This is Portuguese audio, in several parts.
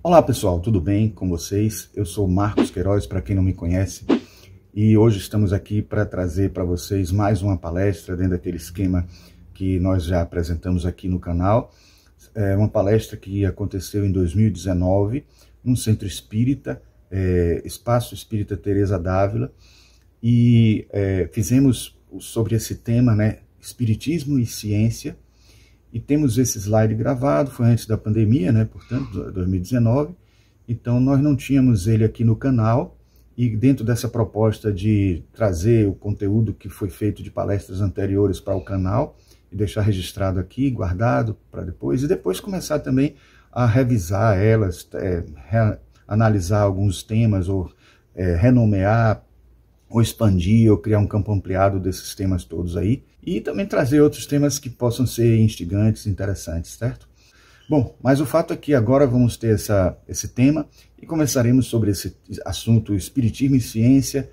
Olá pessoal, tudo bem com vocês? Eu sou Marcos Queiroz, para quem não me conhece, e hoje estamos aqui para trazer para vocês mais uma palestra dentro daquele esquema que nós já apresentamos aqui no canal. É uma palestra que aconteceu em 2019, num centro espírita, Espaço Espírita Teresa d'Ávila, e fizemos sobre esse tema, né, Espiritismo e Ciência. E temos esse slide gravado, foi antes da pandemia, né, portanto, 2019. Então, nós não tínhamos ele aqui no canal. E dentro dessa proposta de trazer o conteúdo que foi feito de palestras anteriores para o canal, e deixar registrado aqui, guardado para depois, e depois começar também a revisar elas, analisar alguns temas, ou renomear, ou expandir, ou criar um campo ampliado desses temas todos aí, e também trazer outros temas que possam ser instigantes, interessantes, certo? Bom, mas o fato é que agora vamos ter esse tema e começaremos sobre esse assunto Espiritismo e Ciência,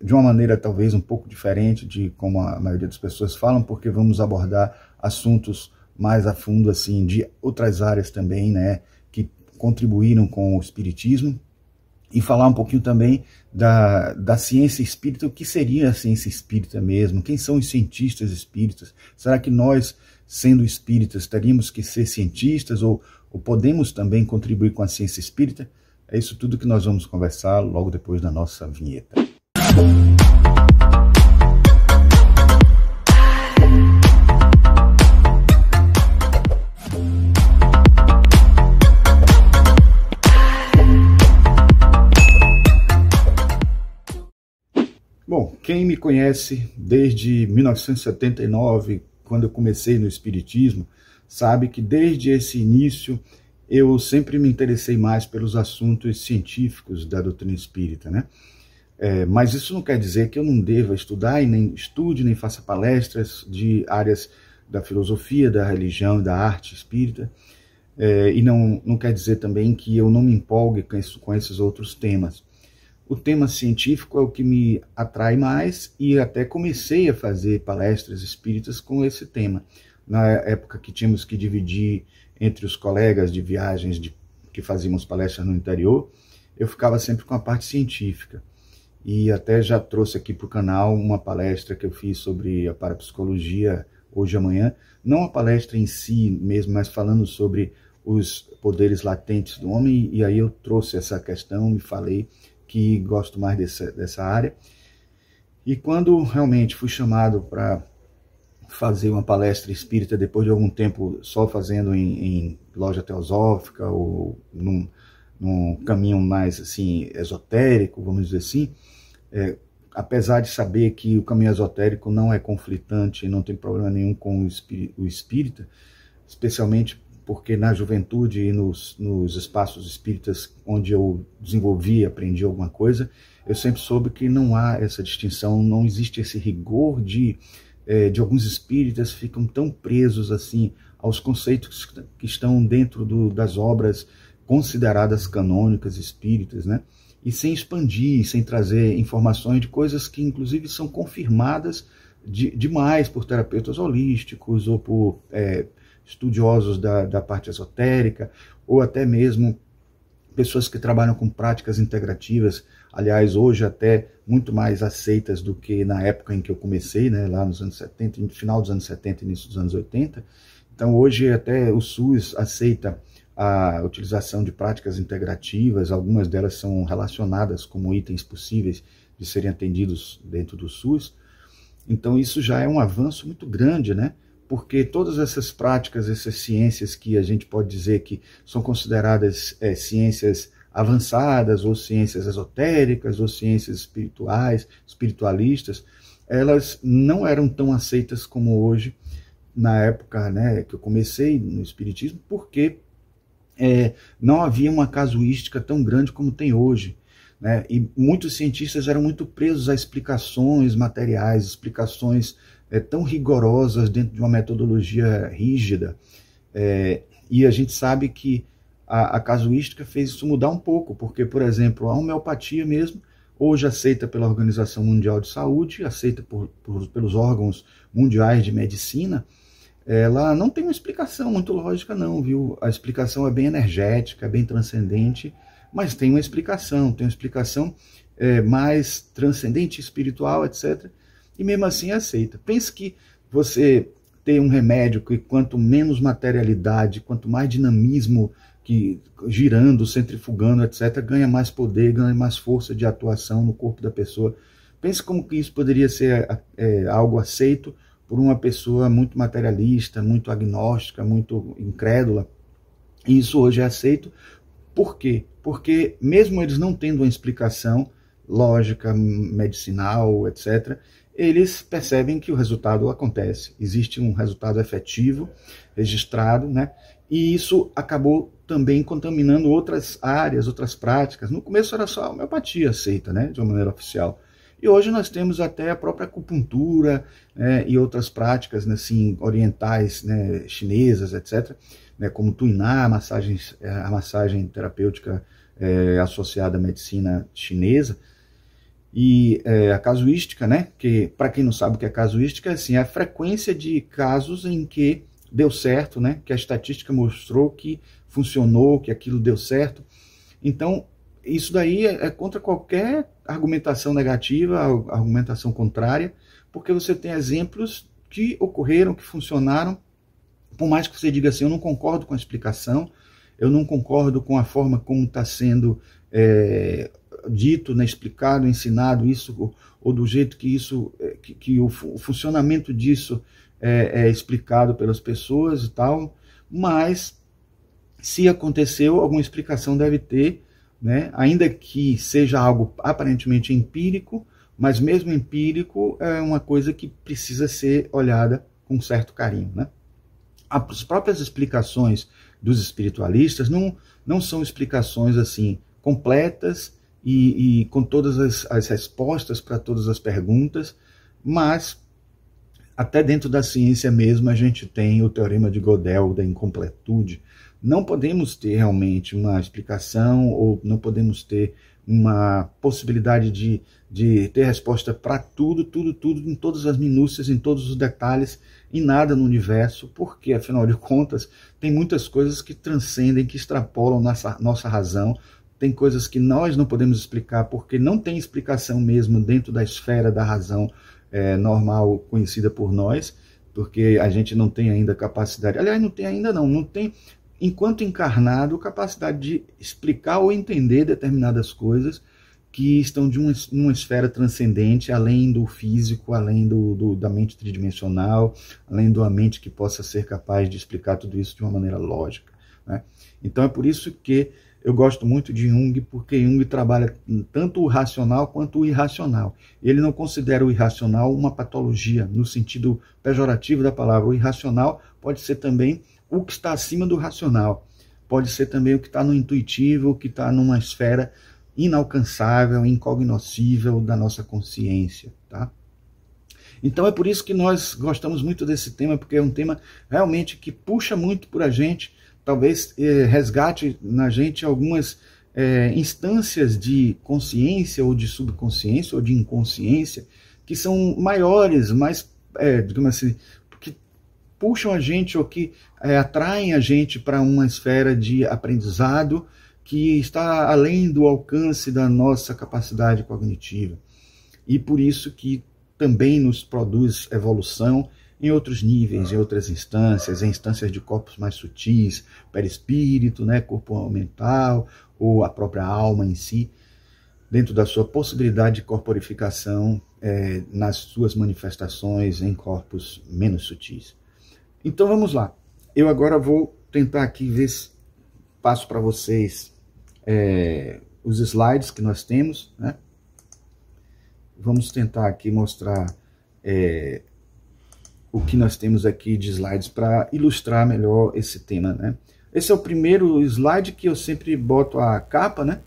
de uma maneira talvez um pouco diferente de como a maioria das pessoas falam, porque vamos abordar assuntos mais a fundo, assim, de outras áreas também, né, que contribuíram com o Espiritismo, e falar um pouquinho também da ciência espírita. O que seria a ciência espírita mesmo? Quem são os cientistas espíritas? Será que nós, sendo espíritas, teríamos que ser cientistas ou podemos também contribuir com a ciência espírita? É isso tudo que nós vamos conversar logo depois da nossa vinheta. Bom, quem me conhece desde 1979, quando eu comecei no Espiritismo, sabe que desde esse início eu sempre me interessei mais pelos assuntos científicos da doutrina espírita, né? Mas isso não quer dizer que eu não deva estudar, e nem estude, nem faça palestras de áreas da filosofia, da religião e da arte espírita, e não quer dizer também que eu não me empolgue com esses outros temas. O tema científico é o que me atrai mais, e até comecei a fazer palestras espíritas com esse tema. Na época que tínhamos que dividir entre os colegas de viagens que fazíamos palestras no interior, eu ficava sempre com a parte científica. E até já trouxe aqui para o canal uma palestra que eu fiz sobre a parapsicologia hoje e amanhã. Não a palestra em si mesmo, mas falando sobre os poderes latentes do homem. E aí eu trouxe essa questão e falei que gosto mais dessa área. E quando realmente fui chamado para fazer uma palestra espírita, depois de algum tempo só fazendo em loja teosófica, ou num caminho mais assim esotérico, vamos dizer assim, apesar de saber que o caminho esotérico não é conflitante e não tem problema nenhum com o espírita, especialmente porque na juventude e nos espaços espíritas onde eu desenvolvi, aprendi alguma coisa, eu sempre soube que não há essa distinção, não existe esse rigor de alguns espíritas ficam tão presos assim aos conceitos que estão dentro das obras consideradas canônicas espíritas, né? E sem expandir, sem trazer informações de coisas que inclusive são confirmadas demais por terapeutas holísticos ou por estudiosos da parte esotérica, ou até mesmo pessoas que trabalham com práticas integrativas, aliás, hoje até muito mais aceitas do que na época em que eu comecei, né, lá nos anos 70, no final dos anos 70 e início dos anos 80. Então hoje até o SUS aceita a utilização de práticas integrativas, algumas delas são relacionadas como itens possíveis de serem atendidos dentro do SUS. Então isso já é um avanço muito grande, né? Porque todas essas práticas, essas ciências que a gente pode dizer que são consideradas ciências avançadas, ou ciências esotéricas, ou ciências espirituais, espiritualistas, elas não eram tão aceitas como hoje, na época, né, que eu comecei no Espiritismo, porque não havia uma casuística tão grande como tem hoje, né? E muitos cientistas eram muito presos a explicações materiais, explicações tão rigorosas dentro de uma metodologia rígida, e a gente sabe que a casuística fez isso mudar um pouco, porque, por exemplo, a homeopatia mesmo, hoje aceita pela Organização Mundial de Saúde, aceita pelos órgãos mundiais de medicina, ela não tem uma explicação muito lógica não, viu? A explicação é bem energética, é bem transcendente, mas tem uma explicação mais transcendente, espiritual, etc. E mesmo assim aceita. Pense que você tem um remédio que quanto menos materialidade, quanto mais dinamismo que girando, centrifugando, etc., ganha mais poder, ganha mais força de atuação no corpo da pessoa. Pense como que isso poderia ser algo aceito por uma pessoa muito materialista, muito agnóstica, muito incrédula. E isso hoje é aceito. Por quê? Porque mesmo eles não tendo uma explicação lógica, medicinal, etc., eles percebem que o resultado acontece. Existe um resultado efetivo, registrado, né? E isso acabou também contaminando outras áreas, outras práticas. No começo era só a homeopatia aceita, né? De uma maneira oficial. E hoje nós temos até a própria acupuntura, né? E outras práticas, né, assim, orientais, né, chinesas, etc., né, como Tuiná, a massagem terapêutica associada à medicina chinesa, e a casuística, né, que para quem não sabe o que é casuística, é assim, a frequência de casos em que deu certo, né, que a estatística mostrou que funcionou, que aquilo deu certo. Então, isso daí é contra qualquer argumentação negativa, argumentação contrária, porque você tem exemplos que ocorreram, que funcionaram, por mais que você diga assim, eu não concordo com a explicação, eu não concordo com a forma como está sendo dito, né, explicado, ensinado isso, ou do jeito que isso, que o funcionamento disso é explicado pelas pessoas e tal, mas se aconteceu, alguma explicação deve ter, né, ainda que seja algo aparentemente empírico, mas mesmo empírico é uma coisa que precisa ser olhada com certo carinho, né? As próprias explicações dos espiritualistas não são explicações assim completas e com todas as respostas para todas as perguntas, mas até dentro da ciência mesmo a gente tem o teorema de Gödel da incompletude. Não podemos ter realmente uma explicação ou não podemos ter uma possibilidade de ter resposta para tudo, em todas as minúcias, em todos os detalhes, em nada no universo, porque, afinal de contas, tem muitas coisas que transcendem, que extrapolam nossa razão, tem coisas que nós não podemos explicar, porque não tem explicação mesmo dentro da esfera da razão normal, conhecida por nós, porque a gente não tem ainda capacidade, aliás, não tem ainda não tem, enquanto encarnado, capacidade de explicar ou entender determinadas coisas que estão de uma esfera transcendente, além do físico, além da mente tridimensional, além da mente que possa ser capaz de explicar tudo isso de uma maneira lógica, né? Então é por isso que eu gosto muito de Jung, porque Jung trabalha tanto o racional quanto o irracional. Ele não considera o irracional uma patologia, no sentido pejorativo da palavra. O irracional pode ser também o que está acima do racional, pode ser também o que está no intuitivo, o que está numa esfera inalcançável, incognoscível da nossa consciência, tá? Então é por isso que nós gostamos muito desse tema, porque é um tema realmente que puxa muito por a gente, talvez resgate na gente algumas instâncias de consciência, ou de subconsciência, ou de inconsciência, que são maiores, mais, digamos assim, que puxam a gente, ou que atraem a gente para uma esfera de aprendizado, que está além do alcance da nossa capacidade cognitiva. E por isso que também nos produz evolução em outros níveis, em outras instâncias, em instâncias de corpos mais sutis, perispírito, né, corpo mental, ou a própria alma em si, dentro da sua possibilidade de corporificação nas suas manifestações em corpos menos sutis. Então vamos lá. Eu agora vou tentar aqui ver se passo para vocês os slides que nós temos, né? Vamos tentar aqui mostrar o que nós temos aqui de slides para ilustrar melhor esse tema, né? Esse é o primeiro slide que eu sempre boto a capa, né?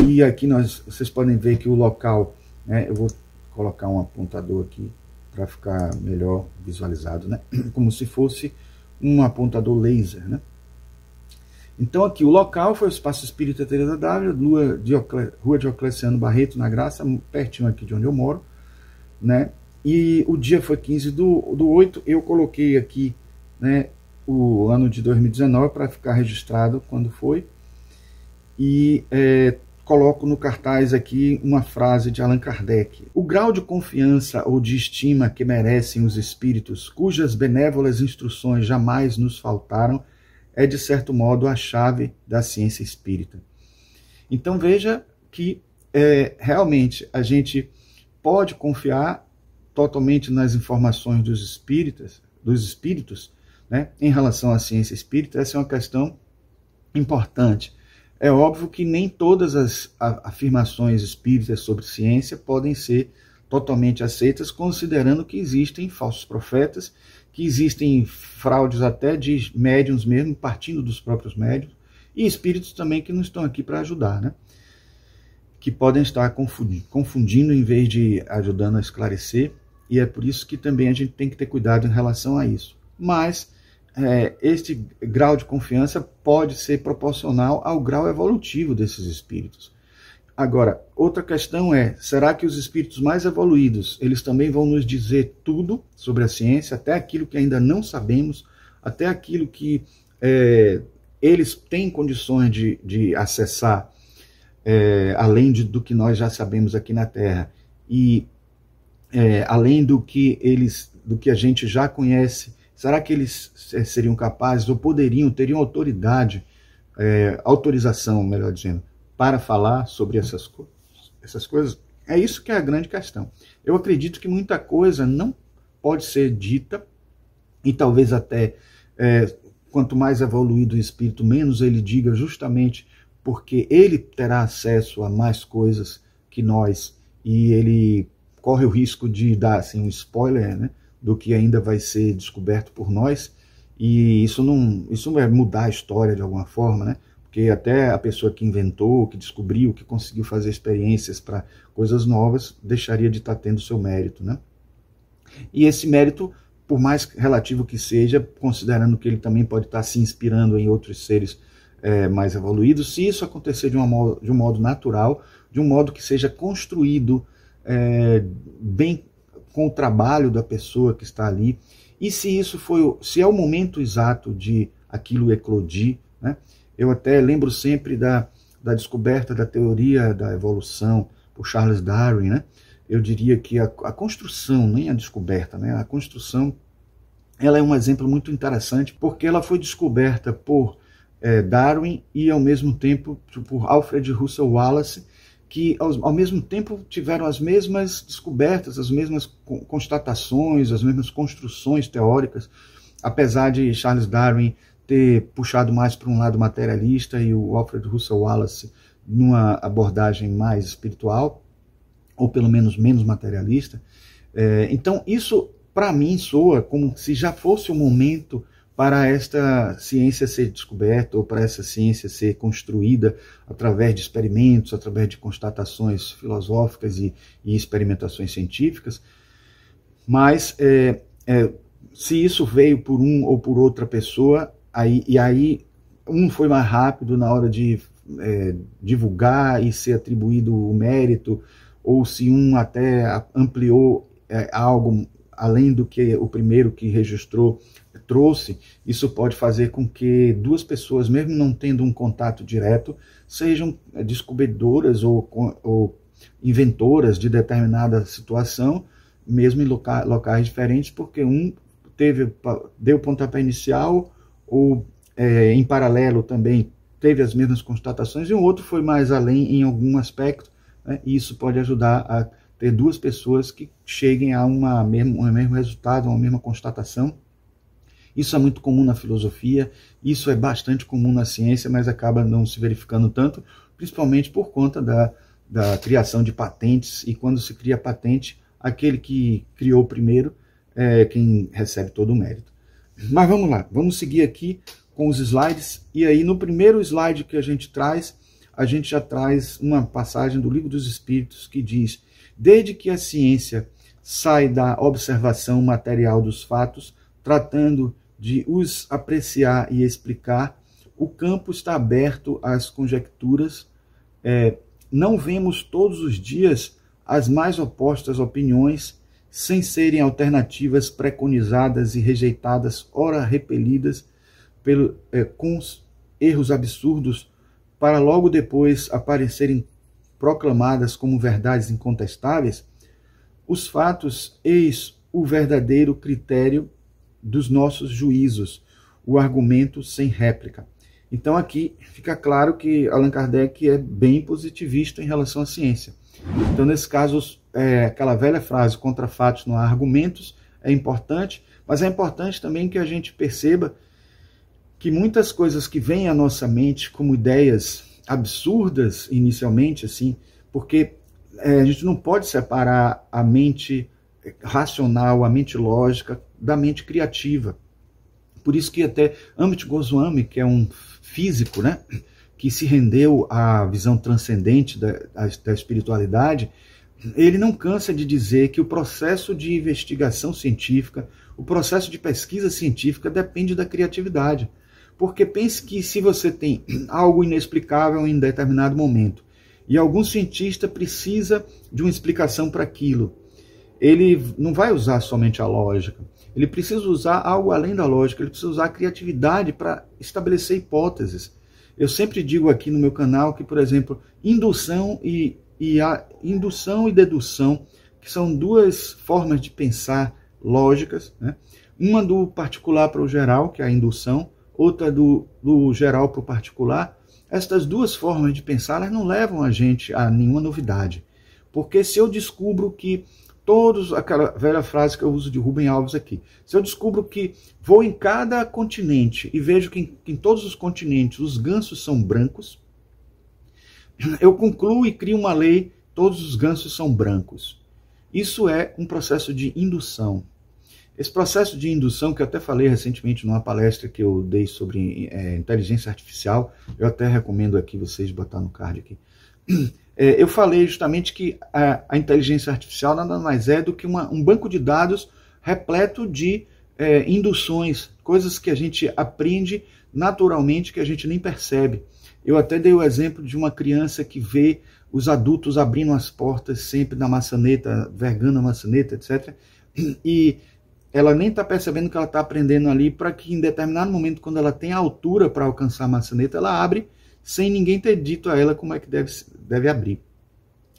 E aqui vocês podem ver que o local, né? Eu vou colocar um apontador aqui para ficar melhor visualizado, né? Como se fosse um apontador laser, né? Então aqui o local foi o Espaço Espírita Teresa d'Ávila, Rua Diocleciano Barreto, na Graça, pertinho aqui de onde eu moro, né? E o dia foi 15 do 8, eu coloquei aqui né, o ano de 2019 para ficar registrado quando foi, e coloco no cartaz aqui uma frase de Allan Kardec. O grau de confiança ou de estima que merecem os espíritos, cujas benévolas instruções jamais nos faltaram, é de certo modo a chave da ciência espírita. Então veja que realmente a gente pode confiar totalmente nas informações dos espíritos, né, em relação à ciência espírita. Essa é uma questão importante. É óbvio que nem todas as afirmações espíritas sobre ciência podem ser totalmente aceitas, considerando que existem falsos profetas, que existem fraudes até de médiuns mesmo, partindo dos próprios médiuns, e espíritos também que não estão aqui para ajudar, né? Que podem estar confundindo em vez de ajudando a esclarecer, e é por isso que também a gente tem que ter cuidado em relação a isso. Mas este grau de confiança pode ser proporcional ao grau evolutivo desses espíritos. Agora, outra questão é, será que os espíritos mais evoluídos, eles também vão nos dizer tudo sobre a ciência, até aquilo que ainda não sabemos, até aquilo que eles têm condições de acessar, além do que nós já sabemos aqui na Terra, e além do que a gente já conhece? Será que eles seriam capazes ou teriam autorização, melhor dizendo, para falar sobre essas coisas? É isso que é a grande questão. Eu acredito que muita coisa não pode ser dita, e talvez até quanto mais evoluído o espírito, menos ele diga, justamente porque ele terá acesso a mais coisas que nós, e ele corre o risco de dar assim, um spoiler, né, do que ainda vai ser descoberto por nós, e isso vai mudar a história de alguma forma, né? Porque até a pessoa que inventou, que descobriu, que conseguiu fazer experiências para coisas novas, deixaria de estar tendo seu mérito, né? E esse mérito, por mais relativo que seja, considerando que ele também pode estar se inspirando em outros seres mais evoluídos, se isso acontecer de um modo natural, de um modo que seja construído bem com o trabalho da pessoa que está ali, e se é o momento exato de aquilo eclodir, né? Eu até lembro sempre da descoberta da teoria da evolução por Charles Darwin, né? Eu diria que a construção, nem a descoberta, né? A construção, ela é um exemplo muito interessante, porque ela foi descoberta por Darwin e ao mesmo tempo por Alfred Russel Wallace, que ao mesmo tempo tiveram as mesmas descobertas, as mesmas constatações, as mesmas construções teóricas, apesar de Charles Darwin ter puxado mais para um lado materialista e o Alfred Russel Wallace numa abordagem mais espiritual, ou pelo menos menos materialista. Então isso, para mim, soa como se já fosse o momento para esta ciência ser descoberta, ou para essa ciência ser construída através de experimentos, através de constatações filosóficas e experimentações científicas. Mas se isso veio por um ou por outra pessoa, aí um foi mais rápido na hora de divulgar e ser atribuído o mérito, ou se um até ampliou algo além do que o primeiro que registrou trouxe, isso pode fazer com que duas pessoas, mesmo não tendo um contato direto, sejam descobridoras ou inventoras de determinada situação, mesmo em locais diferentes, porque um deu o pontapé inicial, ou em paralelo também teve as mesmas constatações, e o outro foi mais além em algum aspecto, né? E isso pode ajudar a ter duas pessoas que cheguem a um mesmo resultado, a uma mesma constatação. Isso é muito comum na filosofia, isso é bastante comum na ciência, mas acaba não se verificando tanto, principalmente por conta da criação de patentes, e quando se cria patente, aquele que criou primeiro é quem recebe todo o mérito. Mas vamos lá, vamos seguir aqui com os slides, e aí no primeiro slide que a gente já traz uma passagem do Livro dos Espíritos que diz: desde que a ciência sai da observação material dos fatos, tratando de os apreciar e explicar, o campo está aberto às conjecturas. Não vemos todos os dias as mais opostas opiniões, sem serem alternativas preconizadas e rejeitadas, ora repelidas com erros absurdos, para logo depois aparecerem proclamadas como verdades incontestáveis, os fatos eis o verdadeiro critério dos nossos juízos, o argumento sem réplica. Então aqui fica claro que Allan Kardec é bem positivista em relação à ciência. Então nesse caso, aquela velha frase, contra fatos não há argumentos, é importante, mas é importante também que a gente perceba que muitas coisas que vêm à nossa mente como ideias absurdas inicialmente, assim, porque a gente não pode separar a mente racional, a mente lógica, da mente criativa. Por isso que até Amit Goswami, que é um físico, né, que se rendeu à visão transcendente da espiritualidade, ele não cansa de dizer que o processo de investigação científica, o processo de pesquisa científica depende da criatividade. Porque pense que se você tem algo inexplicável em determinado momento, e algum cientista precisa de uma explicação para aquilo, ele não vai usar somente a lógica, ele precisa usar algo além da lógica, ele precisa usar a criatividade para estabelecer hipóteses. Eu sempre digo aqui no meu canal que, por exemplo, indução e dedução, que são duas formas de pensar lógicas, né? Uma do particular para o geral, que é a indução, outra do geral para o particular. Estas duas formas de pensar, elas não levam a gente a nenhuma novidade. Porque se eu descubro que aquela velha frase que eu uso de Rubem Alves aqui, se eu descubro que vou em cada continente e vejo que em todos os continentes os gansos são brancos, eu concluo e crio uma lei, todos os gansos são brancos. Isso é um processo de indução. Esse processo de indução, que eu até falei recentemente numa palestra que eu dei sobre inteligência artificial, eu até recomendo aqui vocês botar no card aqui. Eu falei justamente que a inteligência artificial nada mais é do que um banco de dados repleto de induções, coisas que a gente aprende naturalmente, que a gente nem percebe. Eu até dei o exemplo de uma criança que vê os adultos abrindo as portas sempre na maçaneta, vergando a maçaneta, etc. E ela nem está percebendo que ela está aprendendo ali, para que em determinado momento, quando ela tem a altura para alcançar a maçaneta, ela abre sem ninguém ter dito a ela como é que deve abrir.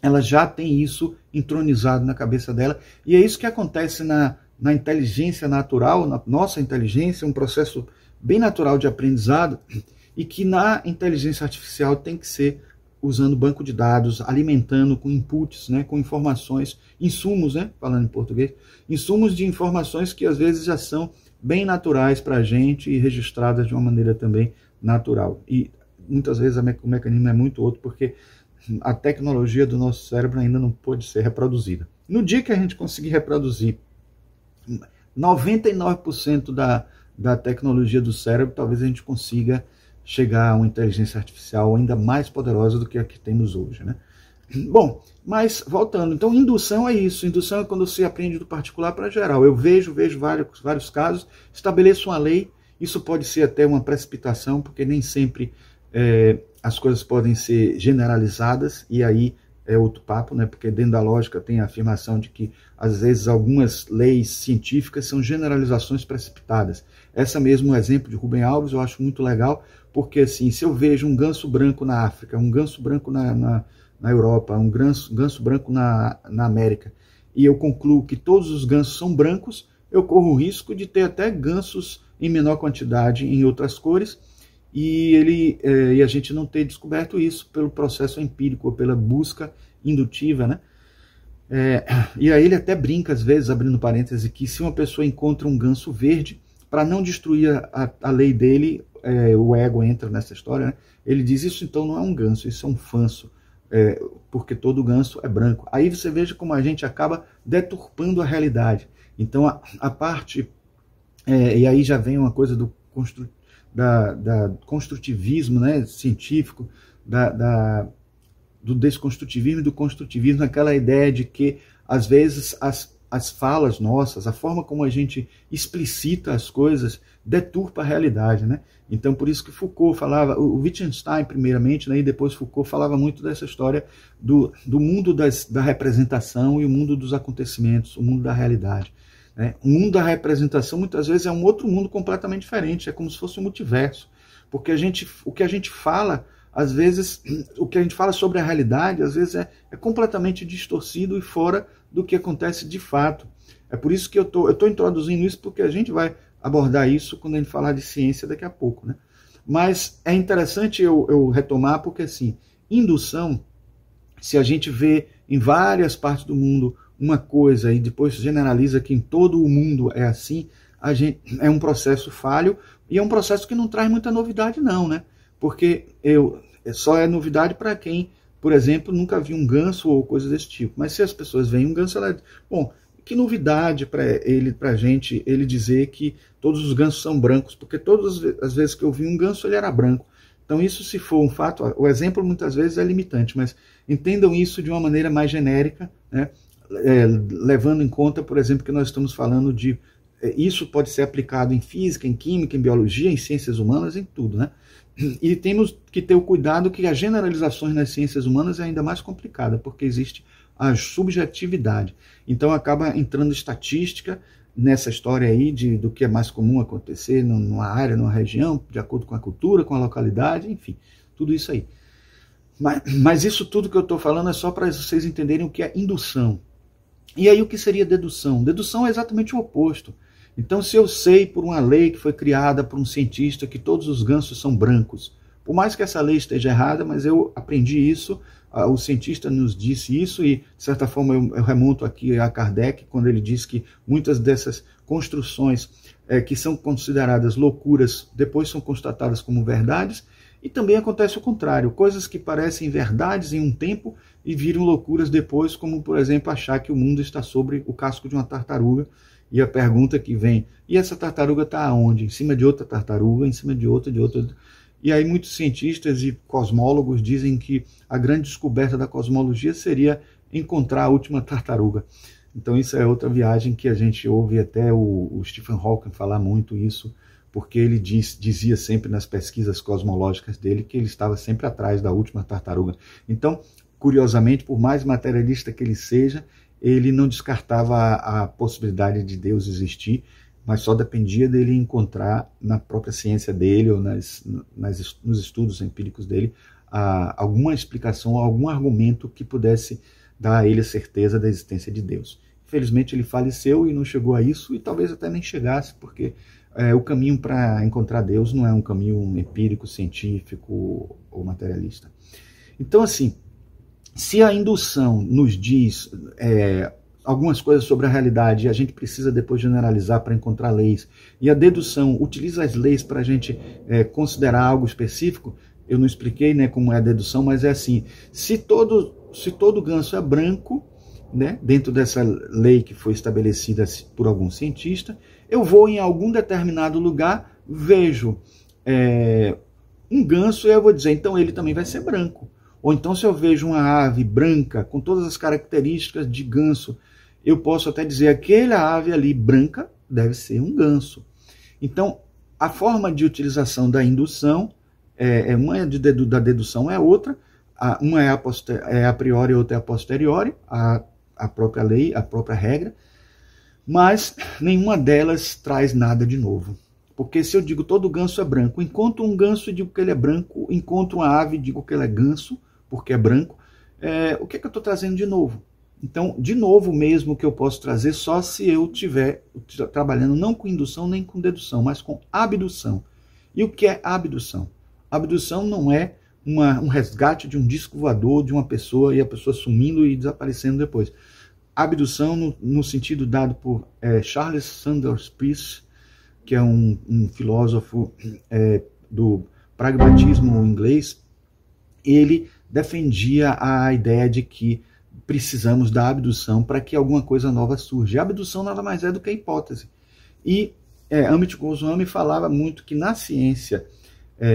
Ela já tem isso entronizado na cabeça dela, e é isso que acontece na inteligência natural, na nossa inteligência, um processo bem natural de aprendizado, e que na inteligência artificial tem que ser usando banco de dados, alimentando com inputs, né, com informações, insumos, né, falando em português, insumos de informações que às vezes já são bem naturais para a gente e registradas de uma maneira também natural. E muitas vezes o mecanismo é muito outro, porque a tecnologia do nosso cérebro ainda não pode ser reproduzida. No dia que a gente conseguir reproduzir 99% da tecnologia do cérebro, talvez a gente consiga chegar a uma inteligência artificial ainda mais poderosa do que a que temos hoje, né? Bom, mas voltando, então indução é isso, indução é quando você aprende do particular para geral. Eu vejo vários casos, estabeleço uma lei, isso pode ser até uma precipitação, porque nem sempre as coisas podem ser generalizadas, e aí é outro papo, né? Porque dentro da lógica tem a afirmação de que às vezes algumas leis científicas são generalizações precipitadas. Essa mesmo exemplo de Rubem Alves eu acho muito legal, porque assim, se eu vejo um ganso branco na África, um ganso branco na Europa, um ganso branco na América, e eu concluo que todos os gansos são brancos, eu corro o risco de ter até gansos em menor quantidade em outras cores, e a gente não ter descoberto isso pelo processo empírico, ou pela busca indutiva, né? E aí ele até brinca, às vezes, abrindo parênteses, que se uma pessoa encontra um ganso verde, para não destruir a lei dele, o ego entra nessa história, né? Ele diz, isso então não é um ganso, isso é um fanço, porque todo ganso é branco. Aí você veja como a gente acaba deturpando a realidade. Então a parte, e aí já vem uma coisa do construtivismo, né, científico, do desconstrutivismo e do construtivismo, aquela ideia de que às vezes as falas nossas, a forma como a gente explicita as coisas, deturpa a realidade, né? Então, por isso que Foucault falava, o Wittgenstein primeiramente, né, e depois Foucault falava muito dessa história do mundo da representação e o mundo dos acontecimentos, o mundo da realidade. Né? O mundo da representação muitas vezes é um outro mundo completamente diferente, é como se fosse um multiverso, porque o que a gente fala, às vezes, o que a gente fala sobre a realidade, às vezes é completamente distorcido e fora do que acontece de fato. É por isso que eu tô introduzindo isso, porque a gente vai abordar isso quando a gente falar de ciência daqui a pouco, né? Mas é interessante eu retomar, porque assim, indução, se a gente vê em várias partes do mundo uma coisa e depois generaliza que em todo o mundo é assim, é um processo falho e é um processo que não traz muita novidade não, né? Porque só é novidade para quem, por exemplo, nunca viu um ganso ou coisa desse tipo. Mas se as pessoas veem um ganso, ela... Bom, que novidade para a gente ele dizer que todos os gansos são brancos, porque todas as vezes que eu vi um ganso ele era branco. Então isso, se for um fato, o exemplo muitas vezes é limitante, mas entendam isso de uma maneira mais genérica, né? Levando em conta, por exemplo, que nós estamos falando de... Isso pode ser aplicado em física, em química, em biologia, em ciências humanas, em tudo, né? E temos que ter o cuidado que as generalizações nas ciências humanas é ainda mais complicada, porque existe a subjetividade. Então acaba entrando estatística nessa história aí do que é mais comum acontecer numa área, numa região, de acordo com a cultura, com a localidade, enfim, tudo isso aí. Mas isso tudo que eu estou falando é só para vocês entenderem o que é indução. E aí o que seria dedução? Dedução é exatamente o oposto. Então, se eu sei por uma lei que foi criada por um cientista que todos os gansos são brancos, por mais que essa lei esteja errada, mas eu aprendi isso, o cientista nos disse isso, e de certa forma eu remonto aqui a Kardec, quando ele diz que muitas dessas construções que são consideradas loucuras, depois são constatadas como verdades, e também acontece o contrário, coisas que parecem verdades em um tempo e viram loucuras depois, como por exemplo achar que o mundo está sobre o casco de uma tartaruga. E a pergunta que vem, e essa tartaruga está aonde? Em cima de outra tartaruga, em cima de outra, de outra. E aí muitos cientistas e cosmólogos dizem que a grande descoberta da cosmologia seria encontrar a última tartaruga. Então isso é outra viagem que a gente ouve até o Stephen Hawking falar muito isso, porque ele dizia sempre nas pesquisas cosmológicas dele que ele estava sempre atrás da última tartaruga. Então, curiosamente, por mais materialista que ele seja, ele não descartava a possibilidade de Deus existir, mas só dependia dele encontrar na própria ciência dele ou nos estudos empíricos dele alguma explicação, algum argumento que pudesse dar a ele a certeza da existência de Deus. Infelizmente ele faleceu e não chegou a isso, e talvez até nem chegasse, porque o caminho para encontrar Deus não é um caminho empírico, científico ou materialista. Então, assim, se a indução nos diz algumas coisas sobre a realidade e a gente precisa depois generalizar para encontrar leis, e a dedução utiliza as leis para a gente considerar algo específico, eu não expliquei, né, como é a dedução, mas é assim, se todo ganso é branco, né, dentro dessa lei que foi estabelecida por algum cientista, eu vou em algum determinado lugar, vejo um ganso e eu vou dizer, então ele também vai ser branco. Ou então, se eu vejo uma ave branca, com todas as características de ganso, eu posso até dizer, aquela ave ali branca deve ser um ganso. Então, a forma de utilização da indução, uma da dedução é outra, uma é a priori, outra é a posteriori, a própria lei, a própria regra, mas nenhuma delas traz nada de novo. Porque se eu digo todo ganso é branco, encontro um ganso e digo que ele é branco, encontro uma ave e digo que ele é ganso, porque é branco, o que é que eu estou trazendo de novo? Então, de novo mesmo que eu posso trazer só se eu estiver trabalhando não com indução nem com dedução, mas com abdução. E o que é abdução? Abdução não é um resgate de um disco voador de uma pessoa e a pessoa sumindo e desaparecendo depois. Abdução, no sentido dado por Charles Sanders Peirce, que é um filósofo do pragmatismo inglês, ele defendia a ideia de que precisamos da abdução para que alguma coisa nova surja. A abdução nada mais é do que a hipótese. E Amit Goswami falava muito que na ciência,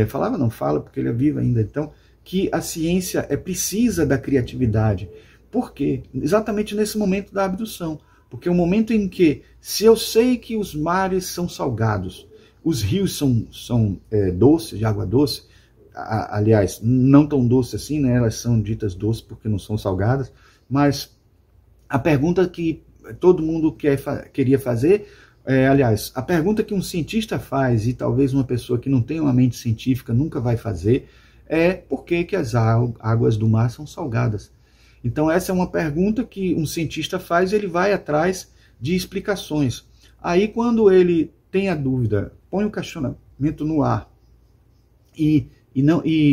fala porque ele é vivo ainda, então, que a ciência precisa da criatividade. Por quê? Exatamente nesse momento da abdução. Porque o momento em que, se eu sei que os mares são salgados, os rios são doces, de água doce, aliás, não tão doces assim, né? Elas são ditas doces porque não são salgadas, mas a pergunta que todo mundo queria fazer, aliás, a pergunta que um cientista faz, e talvez uma pessoa que não tem uma mente científica nunca vai fazer, é por que as águas do mar são salgadas? Então essa é uma pergunta que um cientista faz, ele vai atrás de explicações. Aí quando ele tem a dúvida, põe o questionamento no ar e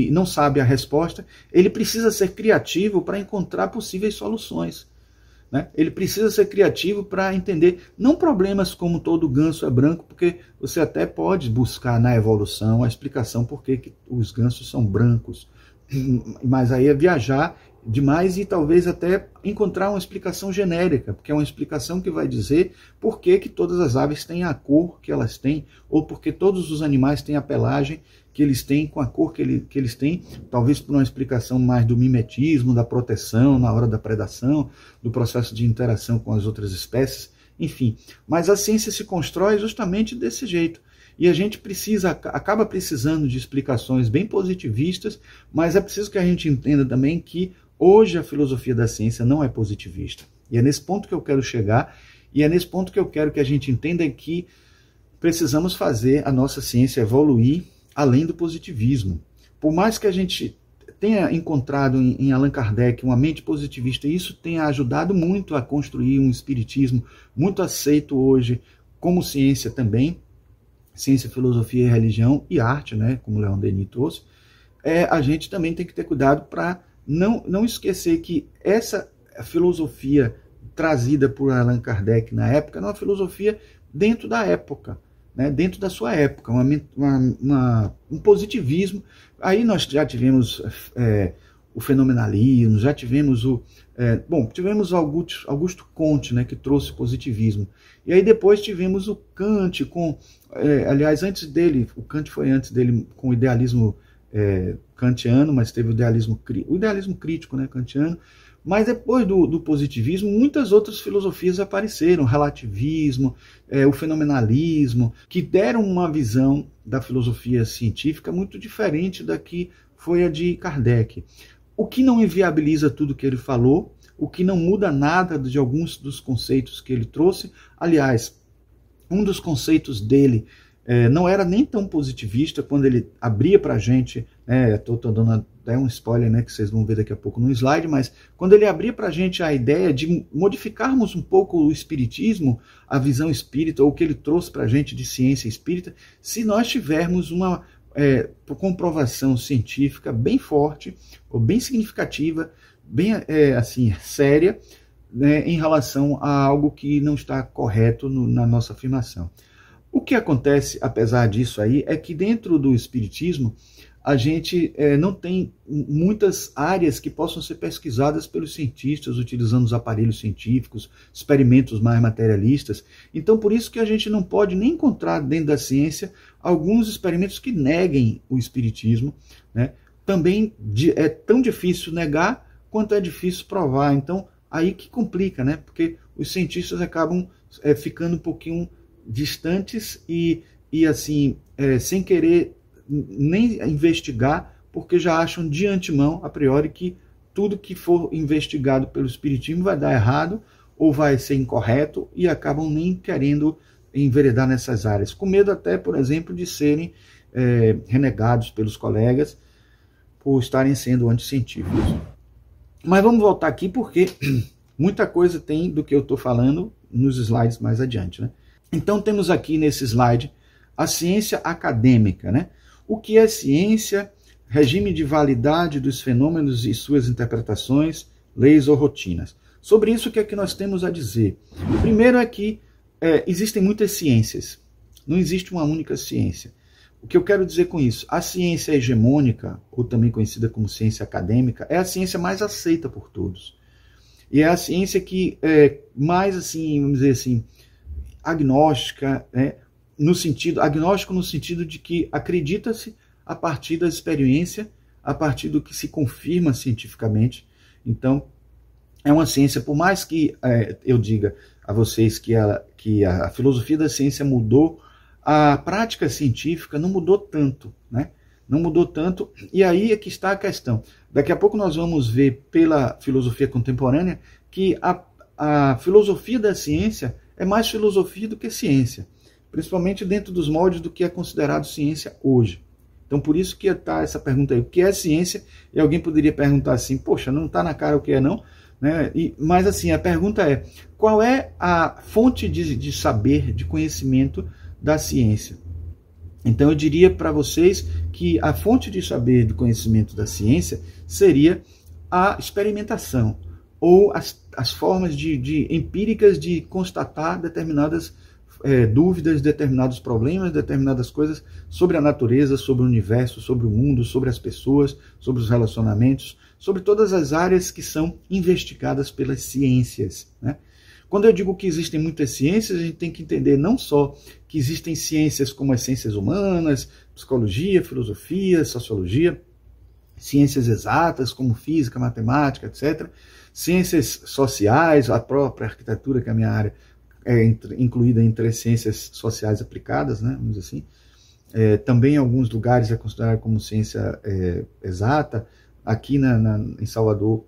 não sabe a resposta, ele precisa ser criativo para encontrar possíveis soluções. Né? Ele precisa ser criativo para entender, não problemas como todo ganso é branco, porque você até pode buscar na evolução a explicação por que os gansos são brancos, mas aí é viajar demais e talvez até encontrar uma explicação genérica, porque é uma explicação que vai dizer por que todas as aves têm a cor que elas têm, ou porque todos os animais têm a pelagem que eles têm, com a cor que eles têm, talvez por uma explicação mais do mimetismo, da proteção na hora da predação, do processo de interação com as outras espécies, enfim. Mas a ciência se constrói justamente desse jeito. E a gente acaba precisando de explicações bem positivistas, mas é preciso que a gente entenda também que hoje a filosofia da ciência não é positivista. E é nesse ponto que eu quero chegar, e é nesse ponto que eu quero que a gente entenda que precisamos fazer a nossa ciência evoluir além do positivismo. Por mais que a gente tenha encontrado em Allan Kardec uma mente positivista, e isso tenha ajudado muito a construir um espiritismo muito aceito hoje como ciência também, ciência, filosofia, religião e arte, né, como Leon Denis trouxe, a gente também tem que ter cuidado para não esquecer que essa filosofia trazida por Allan Kardec na época era uma filosofia dentro da época, né, dentro da sua época, um positivismo. Aí nós já tivemos o fenomenalismo, já tivemos tivemos Augusto Comte, né, que trouxe positivismo. E aí depois tivemos o Kant aliás, antes dele, o Kant foi antes dele com o idealismo kantiano, mas teve o idealismo crítico, né, kantiano. Mas depois do positivismo, muitas outras filosofias apareceram, o relativismo, o fenomenalismo, que deram uma visão da filosofia científica muito diferente da que foi a de Kardec. O que não inviabiliza tudo que ele falou, o que não muda nada de alguns dos conceitos que ele trouxe. Aliás, um dos conceitos dele não era nem tão positivista quando ele abria para a gente, estou dando até um spoiler, né, que vocês vão ver daqui a pouco no slide, mas quando ele abria para a gente a ideia de modificarmos um pouco o espiritismo, a visão espírita, ou o que ele trouxe para a gente de ciência espírita, se nós tivermos uma comprovação científica bem forte, ou bem significativa, bem assim, séria, né, em relação a algo que não está correto na nossa afirmação. O que acontece, apesar disso aí, é que dentro do espiritismo a gente não tem muitas áreas que possam ser pesquisadas pelos cientistas utilizando os aparelhos científicos, experimentos mais materialistas. Então, por isso que a gente não pode nem encontrar dentro da ciência alguns experimentos que neguem o espiritismo, né? Também é tão difícil negar quanto é difícil provar. Então, aí que complica, né? Porque os cientistas acabam ficando um pouquinho distantes e assim, sem querer nem investigar, porque já acham de antemão, a priori, que tudo que for investigado pelo espiritismo vai dar errado ou vai ser incorreto e acabam nem querendo enveredar nessas áreas, com medo até, por exemplo, de serem renegados pelos colegas por estarem sendo anticientíficos. Mas vamos voltar aqui porque muita coisa tem do que eu estou falando nos slides mais adiante, né? Então temos aqui nesse slide a ciência acadêmica, né? O que é ciência, regime de validade dos fenômenos e suas interpretações, leis ou rotinas. Sobre isso, o que é que nós temos a dizer? Primeiro é que existem muitas ciências, não existe uma única ciência. O que eu quero dizer com isso? A ciência hegemônica, ou também conhecida como ciência acadêmica, é a ciência mais aceita por todos. E é a ciência que mais, assim, vamos dizer assim, agnóstica, né? Agnóstico no sentido de que acredita-se a partir da experiência, a partir do que se confirma cientificamente. Então, é uma ciência, por mais que eu diga a vocês que a filosofia da ciência mudou, a prática científica não mudou tanto, né? Não mudou tanto, e aí é que está a questão. Daqui a pouco nós vamos ver pela filosofia contemporânea que a filosofia da ciência é mais filosofia do que ciência, principalmente dentro dos moldes do que é considerado ciência hoje. Então, por isso que está essa pergunta aí, o que é ciência? E alguém poderia perguntar assim, poxa, não está na cara o que é não? Né? Mas assim, a pergunta é, qual é a fonte de saber, de conhecimento da ciência? Então eu diria para vocês que a fonte de saber, de conhecimento da ciência seria a experimentação, ou as formas empíricas de constatar determinadas dúvidas, determinados problemas, determinadas coisas sobre a natureza, sobre o universo, sobre o mundo, sobre as pessoas, sobre os relacionamentos, sobre todas as áreas que são investigadas pelas ciências, né? Quando eu digo que existem muitas ciências, a gente tem que entender não só que existem ciências como as ciências humanas, psicologia, filosofia, sociologia, ciências exatas como física, matemática, etc. Ciências sociais, a própria arquitetura, que é a minha área, é incluída entre as ciências sociais aplicadas, né, vamos dizer assim. Também em alguns lugares é considerado como ciência exata. Aqui em Salvador,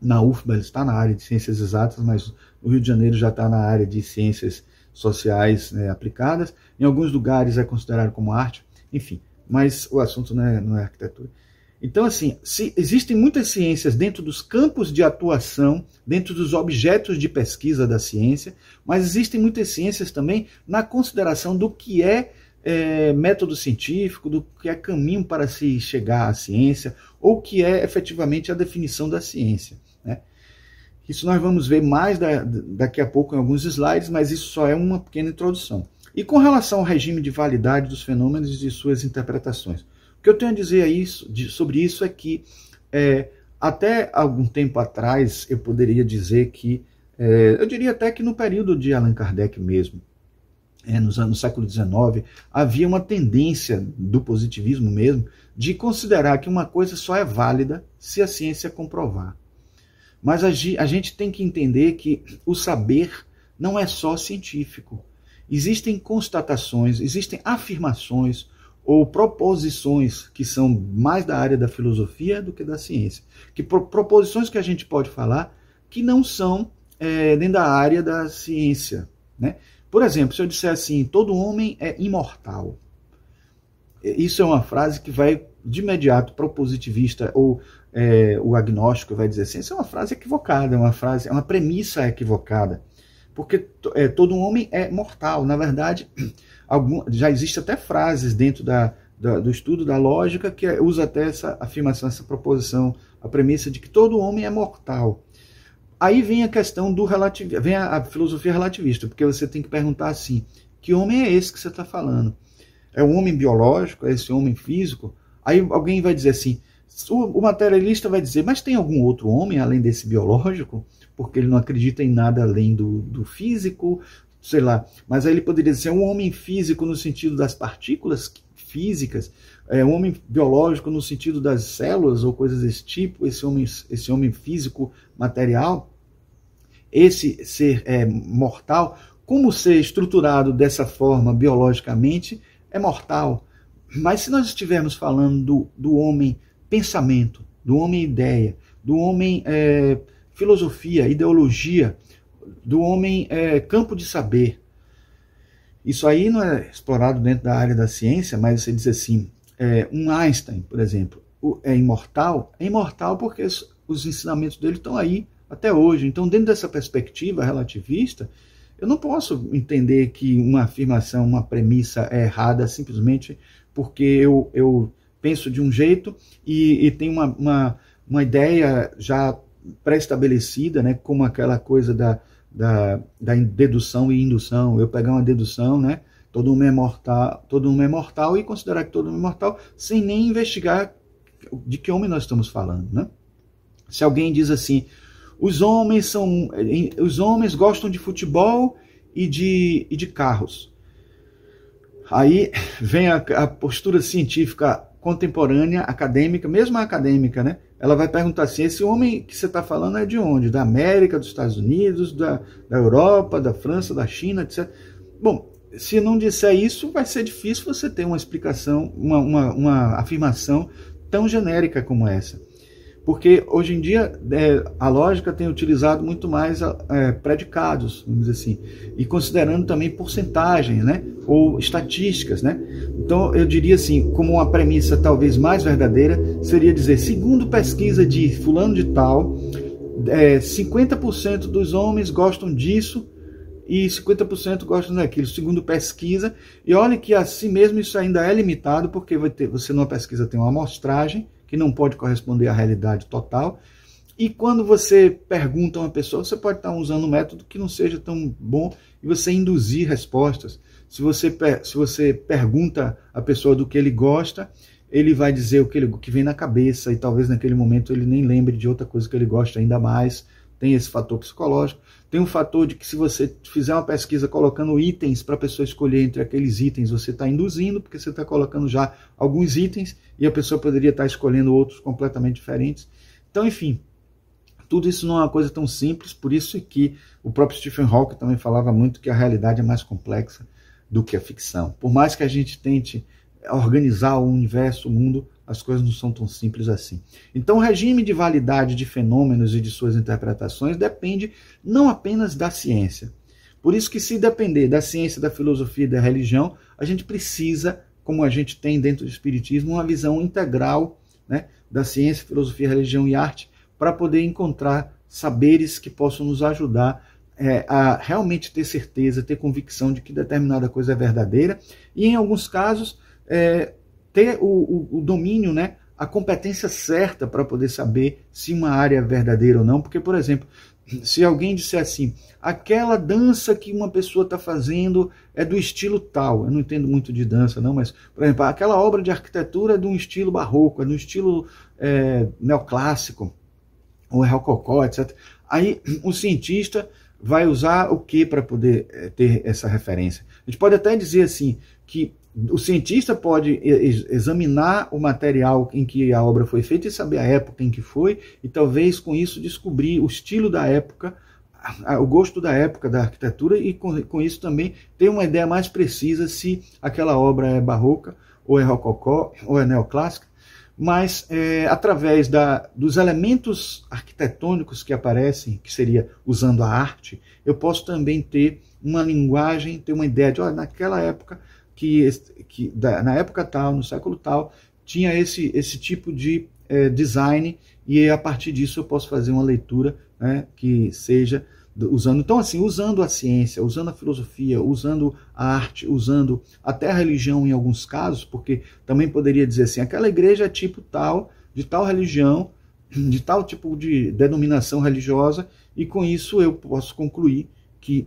na UFBA, ele está na área de ciências exatas, mas no Rio de Janeiro já está na área de ciências sociais, né, aplicadas. Em alguns lugares é considerado como arte, enfim, mas o assunto não é arquitetura. Então, assim, existem muitas ciências dentro dos campos de atuação, dentro dos objetos de pesquisa da ciência, mas existem muitas ciências também na consideração do que é método científico, do que é caminho para se chegar à ciência, ou que é efetivamente a definição da ciência, né? Isso nós vamos ver mais daqui a pouco em alguns slides, mas isso só é uma pequena introdução. E com relação ao regime de validade dos fenômenos e de suas interpretações, o que eu tenho a dizer sobre isso é que até algum tempo atrás eu poderia dizer que, eu diria até que no período de Allan Kardec mesmo, no século XIX, havia uma tendência do positivismo mesmo de considerar que uma coisa só é válida se a ciência comprovar. Mas a gente tem que entender que o saber não é só científico. Existem constatações, existem afirmações ou proposições que são mais da área da filosofia do que da ciência. Proposições que a gente pode falar que não são nem da área da ciência, né? Por exemplo, se eu disser assim, todo homem é imortal. Isso é uma frase que vai de imediato para o positivista ou o agnóstico vai dizer assim, isso é uma frase equivocada, é uma premissa equivocada, porque todo homem é mortal. Na verdade, já existem até frases dentro do estudo da lógica que usa até essa afirmação, essa proposição, a premissa de que todo homem é mortal. Aí vem a questão vem a filosofia relativista, porque você tem que perguntar assim, que homem é esse que você está falando? É um homem biológico? É esse homem físico? Aí alguém vai dizer assim, o materialista vai dizer, mas tem algum outro homem além desse biológico? Porque ele não acredita em nada além do físico, sei lá. Mas aí ele poderia dizer, um homem físico no sentido das partículas físicas, um homem biológico no sentido das células ou coisas desse tipo, esse homem físico material, esse ser mortal, como ser estruturado dessa forma biologicamente é mortal. Mas se nós estivermos falando do homem pensamento, do homem ideia, do homem filosofia, ideologia, do homem campo de saber, isso aí não é explorado dentro da área da ciência, mas você diz assim, um Einstein, por exemplo, é imortal? É imortal porque os ensinamentos dele estão aí até hoje. Então, dentro dessa perspectiva relativista, eu não posso entender que uma afirmação, uma premissa é errada simplesmente porque eu penso de um jeito e tenho uma ideia já pré-estabelecida, né, como aquela coisa da dedução e indução. Eu pegar uma dedução, né, todo homem é mortal e considerar que todo homem é mortal sem nem investigar de que homem nós estamos falando, né? Se alguém diz assim, os homens gostam de futebol e de carros. Aí vem a postura científica contemporânea, acadêmica, mesmo a acadêmica, né? ela vai perguntar assim, esse homem que você está falando é de onde? Da América, dos Estados Unidos, da Europa, da França, da China, etc. Bom, se não disser isso, vai ser difícil você ter uma explicação, uma afirmação tão genérica como essa. Porque hoje em dia a lógica tem utilizado muito mais predicados, vamos dizer assim, e considerando também porcentagens, né, ou estatísticas, né. Então eu diria assim, como uma premissa talvez mais verdadeira, seria dizer, segundo pesquisa de fulano de tal, 50% dos homens gostam disso e 50% gostam daquilo, segundo pesquisa. E olha que assim mesmo isso ainda é limitado, porque você numa pesquisa tem uma amostragem, que não pode corresponder à realidade total. E quando você pergunta a uma pessoa, você pode estar usando um método que não seja tão bom e você induzir respostas. Se você pergunta a pessoa do que ele gosta, ele vai dizer o que vem na cabeça e talvez naquele momento ele nem lembre de outra coisa que ele gosta ainda mais. Tem esse fator psicológico. Tem um fator de que se você fizer uma pesquisa colocando itens para a pessoa escolher entre aqueles itens, você está induzindo, porque você está colocando já alguns itens e a pessoa poderia estar escolhendo outros completamente diferentes. Então, enfim, tudo isso não é uma coisa tão simples, por isso que o próprio Stephen Hawking também falava muito que a realidade é mais complexa do que a ficção. Por mais que a gente tente organizar o universo, o mundo, as coisas não são tão simples assim. Então, o regime de validade de fenômenos e de suas interpretações depende não apenas da ciência. Por isso que, se depender da ciência, da filosofia e da religião, a gente precisa, como a gente tem dentro do espiritismo, uma visão integral, né, da ciência, filosofia, religião e arte, para poder encontrar saberes que possam nos ajudar a realmente ter certeza, ter convicção de que determinada coisa é verdadeira e, em alguns casos, ter o domínio, né, a competência certa para poder saber se uma área é verdadeira ou não. Porque, por exemplo, se alguém disser assim, aquela dança que uma pessoa está fazendo é do estilo tal, eu não entendo muito de dança não, mas, por exemplo, aquela obra de arquitetura é de um estilo barroco, é de um estilo neoclássico, ou rococó, etc. Aí o cientista vai usar o que para poder ter essa referência? A gente pode até dizer assim, que o cientista pode examinar o material em que a obra foi feita e saber a época em que foi, e talvez com isso descobrir o estilo da época, o gosto da época da arquitetura, e com isso também ter uma ideia mais precisa se aquela obra é barroca, ou é rococó, ou é neoclássica. Mas através dos elementos arquitetônicos que aparecem, que seria usando a arte, eu posso também ter uma linguagem, ter uma ideia de, olha, naquela época, na época tal, no século tal, tinha esse tipo de design, e a partir disso eu posso fazer uma leitura, né, que seja usando. Então, assim, usando a ciência, usando a filosofia, usando a arte, usando até a religião em alguns casos, porque também poderia dizer assim, aquela igreja é tipo tal, de tal religião, de tal tipo de denominação religiosa, e com isso eu posso concluir que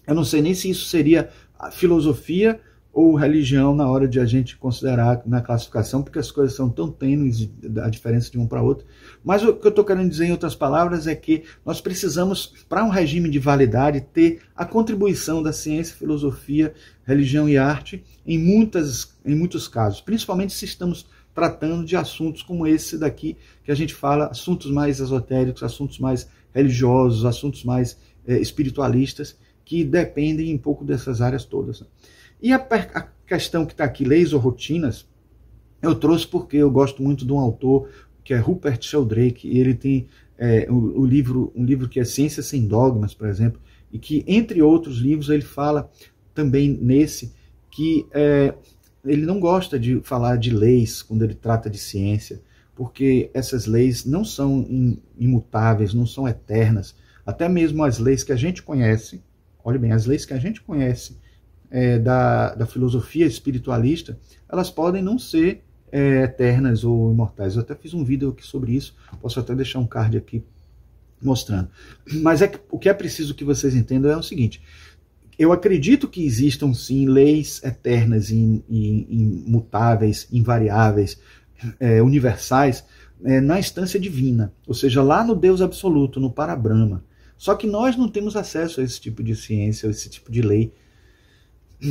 eu não sei nem se isso seria filosofia ou religião na hora de a gente considerar na classificação, porque as coisas são tão tênues, a diferença de um para outro. Mas o que eu estou querendo dizer em outras palavras é que nós precisamos, para um regime de validade, ter a contribuição da ciência, filosofia, religião e arte em muitos casos, principalmente se estamos tratando de assuntos como esse daqui, que a gente fala, assuntos mais esotéricos, assuntos mais religiosos, assuntos mais espiritualistas, que dependem um pouco dessas áreas todas. E a questão que está aqui, leis ou rotinas, eu trouxe porque eu gosto muito de um autor que é Rupert Sheldrake, e ele tem um livro que é Ciência Sem Dogmas, por exemplo, e que, entre outros livros, ele fala também nesse que ele não gosta de falar de leis quando ele trata de ciência, porque essas leis não são imutáveis, não são eternas. Até mesmo as leis que a gente conhece, olha bem, as leis que a gente conhece da filosofia espiritualista, elas podem não ser eternas ou imortais. Eu até fiz um vídeo aqui sobre isso, posso até deixar um card aqui mostrando. Mas o que é preciso que vocês entendam é o seguinte, eu acredito que existam sim leis eternas, imutáveis, invariáveis, universais, na instância divina, ou seja, lá no Deus absoluto, no Parabrahma. Só que nós não temos acesso a esse tipo de ciência, a esse tipo de lei,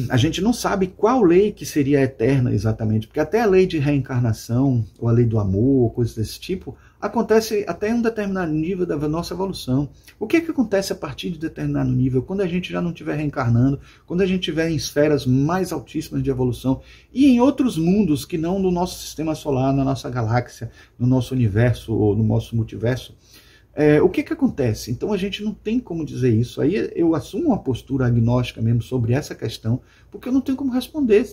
a gente não sabe qual lei que seria eterna exatamente, porque até a lei de reencarnação, ou a lei do amor, coisas desse tipo, acontece até um determinado nível da nossa evolução. O que é que acontece a partir de determinado nível, quando a gente já não estiver reencarnando, quando a gente estiver em esferas mais altíssimas de evolução, e em outros mundos que não no nosso sistema solar, na nossa galáxia, no nosso universo, ou no nosso multiverso? O que acontece? Então a gente não tem como dizer isso. Aí eu assumo uma postura agnóstica mesmo sobre essa questão, porque eu não tenho como responder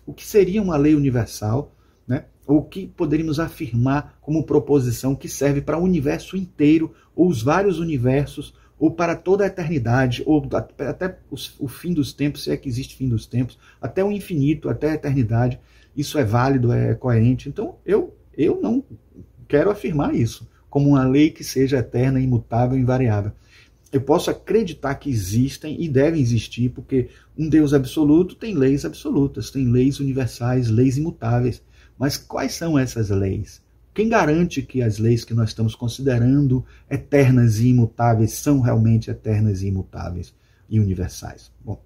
o que seria uma lei universal, né? Ou o que poderíamos afirmar como proposição que serve para o universo inteiro, ou os vários universos, ou para toda a eternidade, ou até o fim dos tempos, se é que existe fim dos tempos, até o infinito, até a eternidade. Isso é válido, é coerente. Então eu não quero afirmar isso como uma lei que seja eterna, imutável, invariável. Eu posso acreditar que existem e devem existir, porque um Deus absoluto tem leis absolutas, tem leis universais, leis imutáveis. Mas quais são essas leis? Quem garante que as leis que nós estamos considerando eternas e imutáveis são realmente eternas e imutáveis e universais? Bom,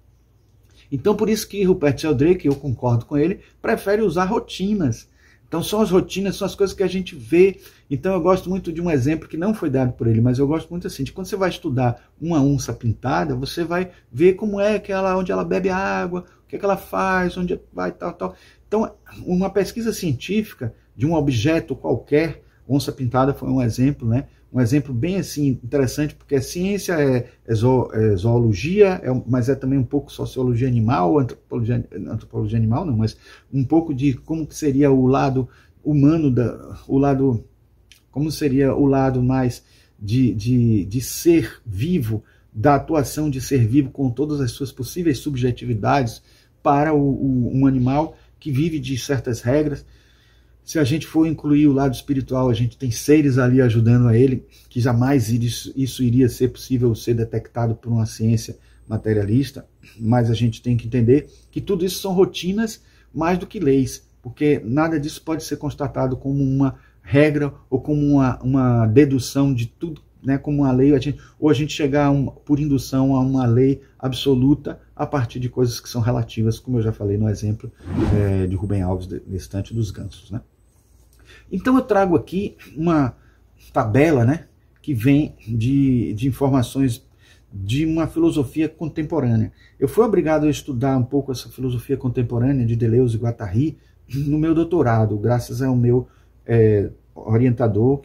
então por isso que Rupert Sheldrake, eu concordo com ele, prefere usar rotinas. Então são as rotinas, são as coisas que a gente vê. Então eu gosto muito de um exemplo que não foi dado por ele, mas eu gosto muito assim, de quando você vai estudar uma onça pintada, você vai ver como é que ela, onde ela bebe água, o que é que ela faz, onde vai, tal. Então uma pesquisa científica de um objeto qualquer, onça pintada foi um exemplo, né? Um exemplo bem assim interessante, porque a ciência é zoologia, mas é também um pouco sociologia animal, antropologia animal não, mas um pouco de como que seria o lado humano, como seria o lado mais de ser vivo, da atuação de ser vivo com todas as suas possíveis subjetividades para um animal que vive de certas regras. Se a gente for incluir o lado espiritual, a gente tem seres ali ajudando a ele, que jamais isso iria ser possível ser detectado por uma ciência materialista, mas a gente tem que entender que tudo isso são rotinas mais do que leis, porque nada disso pode ser constatado como uma regra ou como uma dedução de tudo, né, como uma lei, ou a gente chegar por indução a uma lei absoluta a partir de coisas que são relativas, como eu já falei no exemplo de Rubem Alves, da Estante dos Gansos, né? Então eu trago aqui uma tabela, né, que vem de informações de uma filosofia contemporânea. Eu fui obrigado a estudar um pouco essa filosofia contemporânea de Deleuze e Guattari no meu doutorado, graças ao meu orientador,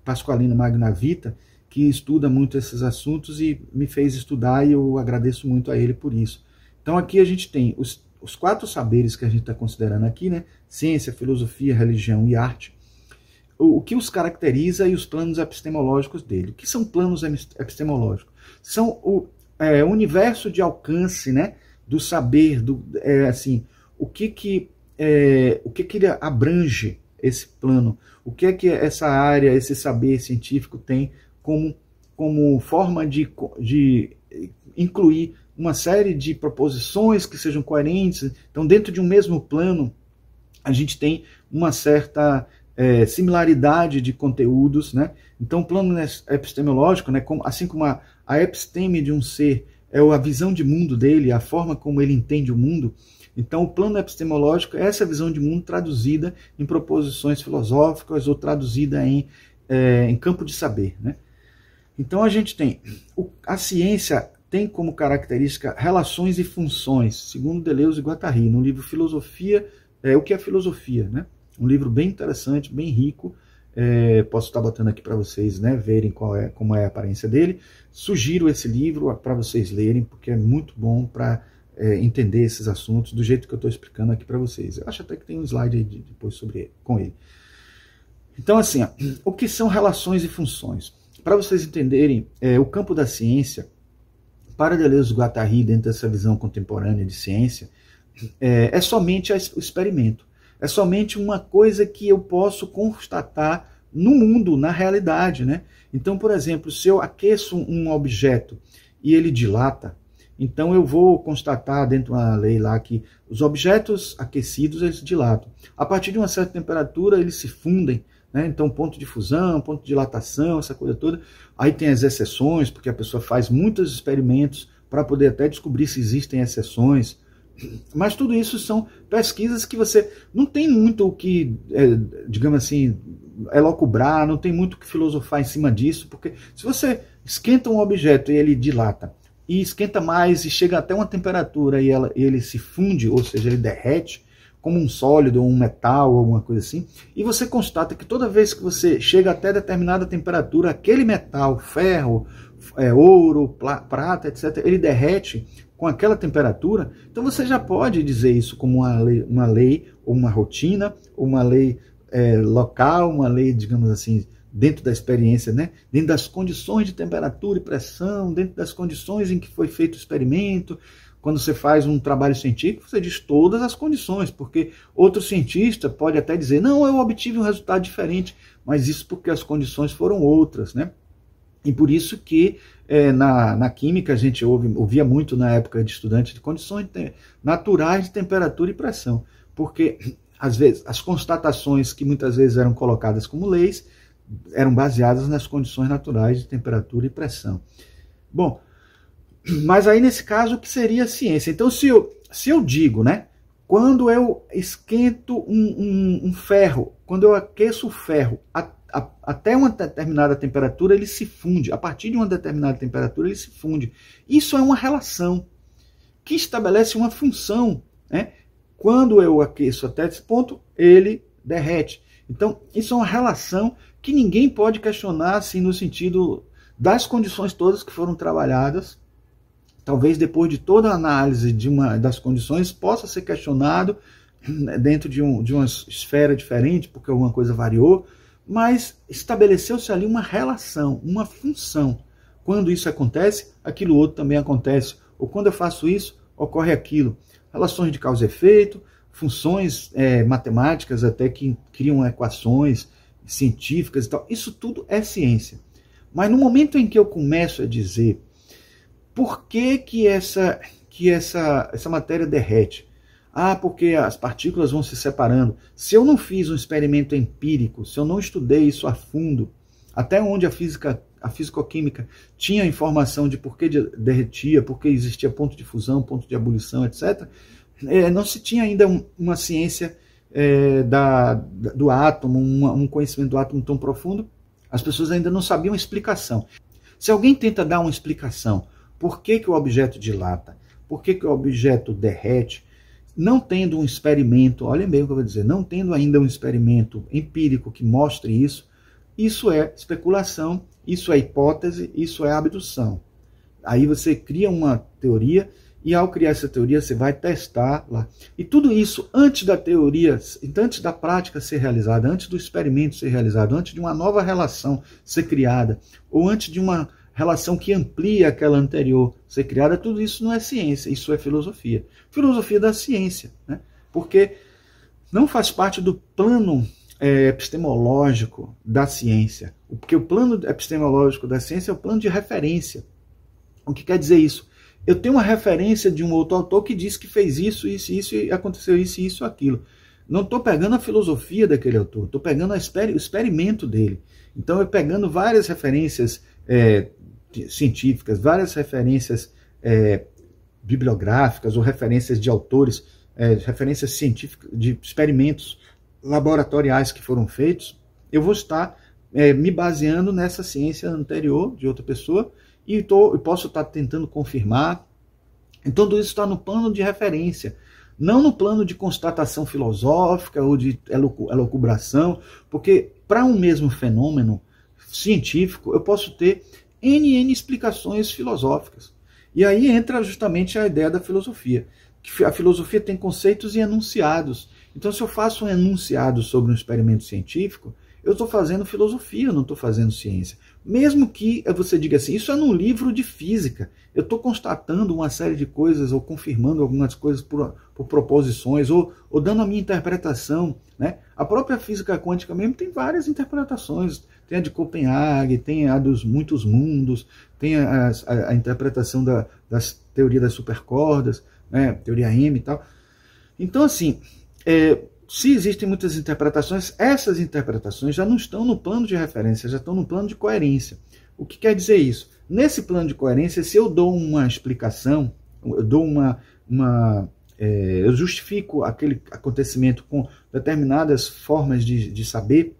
Pasqualino Magnavita, que estuda muito esses assuntos e me fez estudar, e eu agradeço muito a ele por isso. Então aqui a gente tem os 4 saberes que a gente está considerando aqui, né? Ciência, filosofia, religião e arte. O que os caracteriza e os planos epistemológicos dele. O que são planos epistemológicos? São o universo de alcance, né, do saber, o que ele abrange esse plano, o que é que essa área, esse saber científico tem como forma de incluir uma série de proposições que sejam coerentes. Então, dentro de um mesmo plano, a gente tem uma certa similaridade de conteúdos, né? Então, o plano epistemológico, né, assim como a episteme de um ser é a visão de mundo dele, a forma como ele entende o mundo, então o plano epistemológico é essa visão de mundo traduzida em proposições filosóficas ou traduzida em campo de saber, né? Então a gente tem a ciência tem como característica relações e funções, segundo Deleuze e Guattari, no livro Filosofia, o que é filosofia, né? Um livro bem interessante, bem rico. Posso estar botando aqui para vocês, né, verem como é a aparência dele. Sugiro esse livro para vocês lerem, porque é muito bom para entender esses assuntos do jeito que eu estou explicando aqui para vocês. Eu acho até que tem um slide aí depois com ele. Então, assim, o que são relações e funções? Para vocês entenderem, o campo da ciência, para Deleuze e Guattari, dentro dessa visão contemporânea de ciência, é somente o experimento. É somente uma coisa que eu posso constatar no mundo, na realidade, né? Então, por exemplo, se eu aqueço um objeto e ele dilata, então eu vou constatar dentro de uma lei lá que os objetos aquecidos eles dilatam. A partir de uma certa temperatura eles se fundem, né? Então ponto de fusão, ponto de dilatação, essa coisa toda. Aí tem as exceções, porque a pessoa faz muitos experimentos para poder até descobrir se existem exceções. Mas tudo isso são pesquisas que você não tem muito o que, digamos assim, elocubrar, não tem muito o que filosofar em cima disso, porque se você esquenta um objeto e ele dilata, e esquenta mais e chega até uma temperatura e ele se funde, ou seja, ele derrete, como um sólido, ou um metal, ou alguma coisa assim, e você constata que toda vez que você chega até determinada temperatura, aquele metal, ferro, ouro, prata, etc., ele derrete com aquela temperatura, então você já pode dizer isso como uma lei ou uma rotina, ou uma lei local, uma lei, digamos assim, dentro da experiência, né? Dentro das condições de temperatura e pressão, dentro das condições em que foi feito o experimento. Quando você faz um trabalho científico, você diz todas as condições, porque outro cientista pode até dizer, não, eu obtive um resultado diferente, mas isso porque as condições foram outras, né? E por isso que na química a gente ouvia muito na época de estudante de condições naturais de temperatura e pressão, porque às vezes as constatações que muitas vezes eram colocadas como leis eram baseadas nas condições naturais de temperatura e pressão. Bom, mas aí nesse caso o que seria a ciência? Então se eu digo, né, quando eu esquento um ferro, quando eu aqueço o ferro até uma determinada temperatura ele se funde, a partir de uma determinada temperatura ele se funde. Isso é uma relação que estabelece uma função, né? Quando eu aqueço até esse ponto, ele derrete. Então, isso é uma relação que ninguém pode questionar assim, no sentido das condições todas que foram trabalhadas. Talvez depois de toda a análise das condições possa ser questionado dentro de uma esfera diferente, porque alguma coisa variou, mas estabeleceu-se ali uma relação, uma função. Quando isso acontece, aquilo outro também acontece. Ou quando eu faço isso, ocorre aquilo. Relações de causa e efeito, funções matemáticas até que criam equações científicas e tal. Isso tudo é ciência. Mas no momento em que eu começo a dizer por que essa matéria derrete, porque as partículas vão se separando. Se eu não fiz um experimento empírico, se eu não estudei isso a fundo, até onde a fisicoquímica tinha informação de por que derretia, por que existia ponto de fusão, ponto de ebulição, etc., não se tinha ainda uma ciência do átomo, um conhecimento do átomo tão profundo, as pessoas ainda não sabiam a explicação. Se alguém tenta dar uma explicação, por que o objeto dilata, por que o objeto derrete, não tendo um experimento, olhem bem o que eu vou dizer, não tendo ainda um experimento empírico que mostre isso, isso é especulação, isso é hipótese, isso é abdução. Aí você cria uma teoria e ao criar essa teoria você vai testar lá. E tudo isso antes da teoria, antes da prática ser realizada, antes do experimento ser realizado, antes de uma nova relação ser criada, ou antes de uma relação que amplia aquela anterior ser criada, tudo isso não é ciência, isso é filosofia. Filosofia da ciência, né? Porque não faz parte do plano epistemológico da ciência. Porque o plano epistemológico da ciência é o plano de referência. O que quer dizer isso? Eu tenho uma referência de um outro autor que diz que fez isso, e aconteceu isso, isso, aquilo. Não estou pegando a filosofia daquele autor, estou pegando o experimento dele. Então, eu pegando várias referências científicas, várias referências bibliográficas ou referências de autores, referências científicas de experimentos laboratoriais que foram feitos, eu vou estar me baseando nessa ciência anterior de outra pessoa e posso estar tentando confirmar. Então tudo isso está no plano de referência, não no plano de constatação filosófica ou de elucubração, porque para um mesmo fenômeno científico eu posso ter N explicações filosóficas. E aí entra justamente a ideia da filosofia. Que a filosofia tem conceitos e enunciados. Então, se eu faço um enunciado sobre um experimento científico, eu estou fazendo filosofia, eu não estou fazendo ciência. Mesmo que você diga assim, isso é num livro de física. Eu estou constatando uma série de coisas, ou confirmando algumas coisas por proposições, ou dando a minha interpretação, né? A própria física quântica mesmo tem várias interpretações. Tem a de Copenhague, tem a dos muitos mundos, tem a interpretação da teoria das supercordas, né? Teoria M e tal. Então, assim, se existem muitas interpretações, essas interpretações já não estão no plano de referência, já estão no plano de coerência. O que quer dizer isso? Nesse plano de coerência, se eu dou uma explicação, eu dou eu justifico aquele acontecimento com determinadas formas de saber,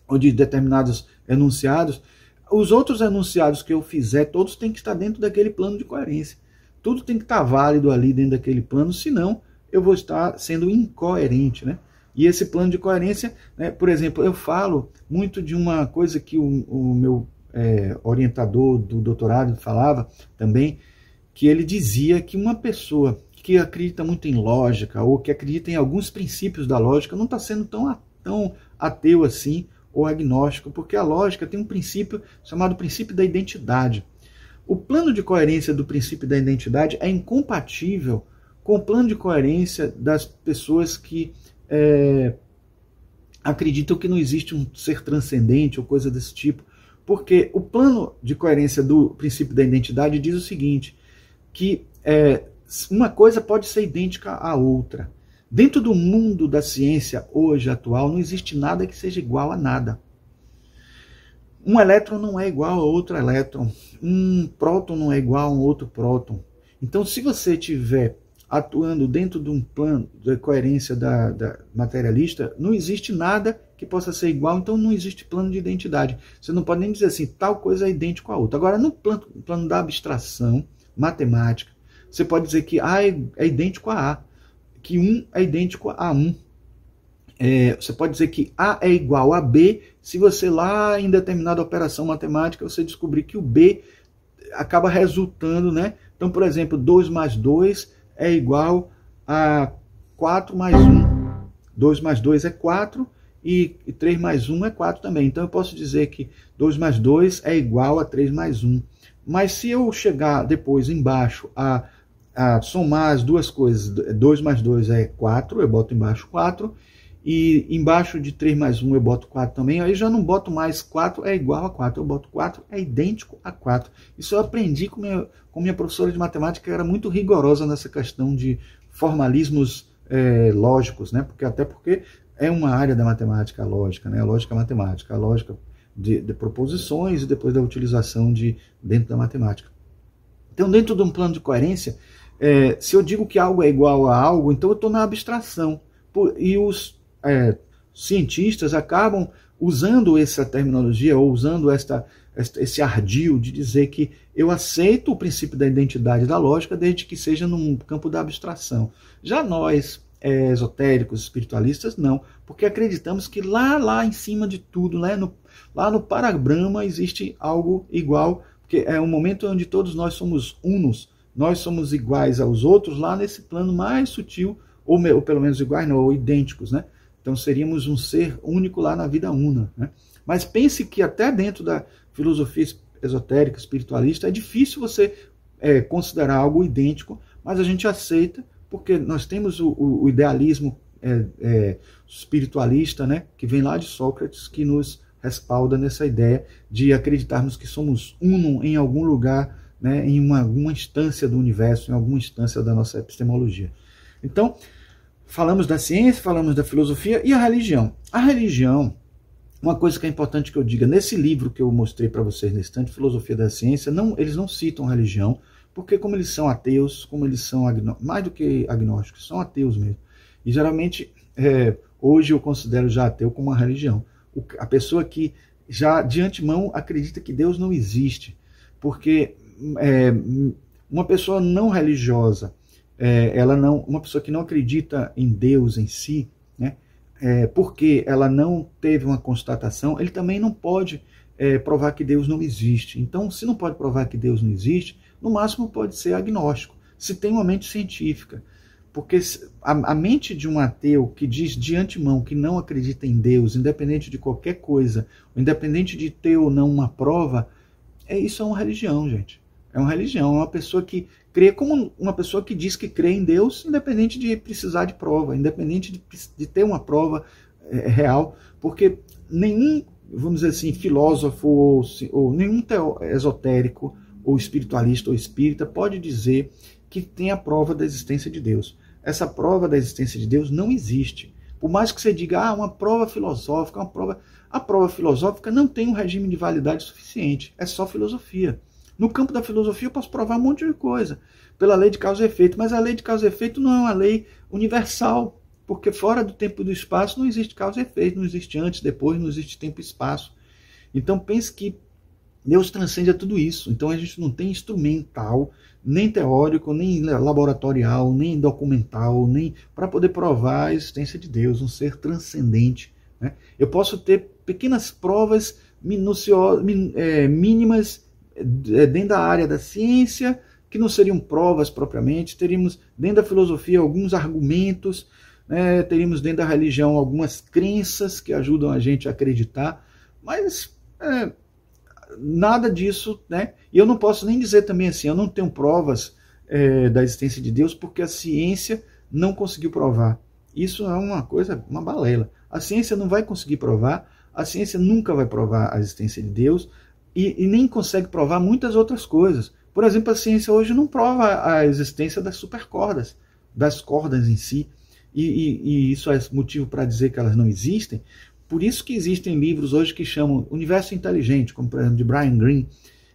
ou de determinados enunciados, os outros enunciados que eu fizer, todos têm que estar dentro daquele plano de coerência. Tudo tem que estar válido ali dentro daquele plano, senão eu vou estar sendo incoerente, né? E esse plano de coerência, né, por exemplo, eu falo muito de uma coisa que o meu orientador do doutorado falava também, que ele dizia que uma pessoa que acredita muito em lógica, ou que acredita em alguns princípios da lógica, não está sendo tão ateu assim, ou agnóstico, porque a lógica tem um princípio chamado princípio da identidade. O plano de coerência do princípio da identidade é incompatível com o plano de coerência das pessoas que acreditam que não existe um ser transcendente ou coisa desse tipo, porque o plano de coerência do princípio da identidade diz o seguinte, que uma coisa pode ser idêntica à outra. Dentro do mundo da ciência hoje atual, não existe nada que seja igual a nada. Um elétron não é igual a outro elétron. Um próton não é igual a um outro próton. Então, se você estiver atuando dentro de um plano de coerência da materialista, não existe nada que possa ser igual, então não existe plano de identidade. Você não pode nem dizer assim, tal coisa é idêntico a outra. Agora, no plano da abstração matemática, você pode dizer que A é idêntico a A, que 1 é idêntico a 1. Você pode dizer que A é igual a B, se você lá em determinada operação matemática você descobrir que o B acaba resultando, né? Então, por exemplo, 2 mais 2 é igual a 4 mais 1. 2 mais 2 é 4 e 3 mais 1 é 4 também. Então, eu posso dizer que 2 mais 2 é igual a 3 mais 1. Mas se eu chegar depois embaixo a somar as duas coisas, 2 mais 2 é 4, eu boto embaixo 4, e embaixo de 3 mais 1 eu boto 4 também, aí já não boto mais 4 é igual a 4, eu boto 4 é idêntico a 4. Isso eu aprendi com minha professora de matemática, que era muito rigorosa nessa questão de formalismos lógicos, né? Até porque é uma área da matemática, a lógica, né? A lógica matemática, a lógica de proposições e depois da utilização dentro da matemática. Então, dentro de um plano de coerência, se eu digo que algo é igual a algo, então eu estou na abstração. E os cientistas acabam usando essa terminologia, ou usando esse ardil de dizer que eu aceito o princípio da identidade da lógica desde que seja no campo da abstração. Já nós, esotéricos, espiritualistas, não, porque acreditamos que lá em cima de tudo, lá no Parabrahma existe algo igual, porque é um momento onde todos nós somos unos, nós somos iguais aos outros lá nesse plano mais sutil, ou pelo menos iguais, não, ou idênticos, né? Então seríamos um ser único lá na vida una, né? Mas pense que até dentro da filosofia esotérica, espiritualista, é difícil você considerar algo idêntico, mas a gente aceita, porque nós temos o idealismo espiritualista, né? Que vem lá de Sócrates, que nos respalda nessa ideia de acreditarmos que somos uno em algum lugar, né, em alguma instância do universo, em alguma instância da nossa epistemologia. Então, falamos da ciência, falamos da filosofia e a religião. A religião, uma coisa que é importante que eu diga, nesse livro que eu mostrei para vocês nesse instante, Filosofia da Ciência, eles não citam religião, porque como eles são ateus, como eles são mais do que agnósticos, são ateus mesmo. E geralmente, hoje eu considero já ateu como uma religião. A pessoa que já de antemão acredita que Deus não existe, porque uma pessoa não religiosa, uma pessoa que não acredita em Deus em si, né, porque ela não teve uma constatação, ele também não pode provar que Deus não existe. Então, se não pode provar que Deus não existe, no máximo pode ser agnóstico, se tem uma mente científica. Porque a mente de um ateu que diz de antemão que não acredita em Deus, independente de qualquer coisa, independente de ter ou não uma prova, isso é uma religião, gente. É uma religião, é uma pessoa que crê como uma pessoa que diz que crê em Deus, independente de precisar de prova, independente de ter uma prova real, porque nenhum, vamos dizer assim, filósofo ou nenhum esotérico ou espiritualista ou espírita pode dizer que tem a prova da existência de Deus. Essa prova da existência de Deus não existe. Por mais que você diga, uma prova filosófica, a prova filosófica não tem um regime de validade suficiente, é só filosofia. No campo da filosofia eu posso provar um monte de coisa, pela lei de causa e efeito, mas a lei de causa e efeito não é uma lei universal, porque fora do tempo e do espaço não existe causa e efeito, não existe antes, depois, não existe tempo e espaço. Então pense que Deus transcende a tudo isso. Então a gente não tem instrumental, nem teórico, nem laboratorial, nem documental, nem para poder provar a existência de Deus, um ser transcendente. Né? Eu posso ter pequenas provas mínimas dentro da área da ciência, que não seriam provas propriamente, teríamos dentro da filosofia alguns argumentos, né? Teríamos dentro da religião algumas crenças que ajudam a gente a acreditar, mas nada disso, né? E eu não posso nem dizer também assim, eu não tenho provas da existência de Deus porque a ciência não conseguiu provar. Isso é uma coisa, uma balela. A ciência não vai conseguir provar, a ciência nunca vai provar a existência de Deus e nem consegue provar muitas outras coisas. Por exemplo, a ciência hoje não prova a existência das supercordas, das cordas em si, e isso é motivo para dizer que elas não existem. Por isso que existem livros hoje que chamam Universo Inteligente, como por exemplo de Brian Greene,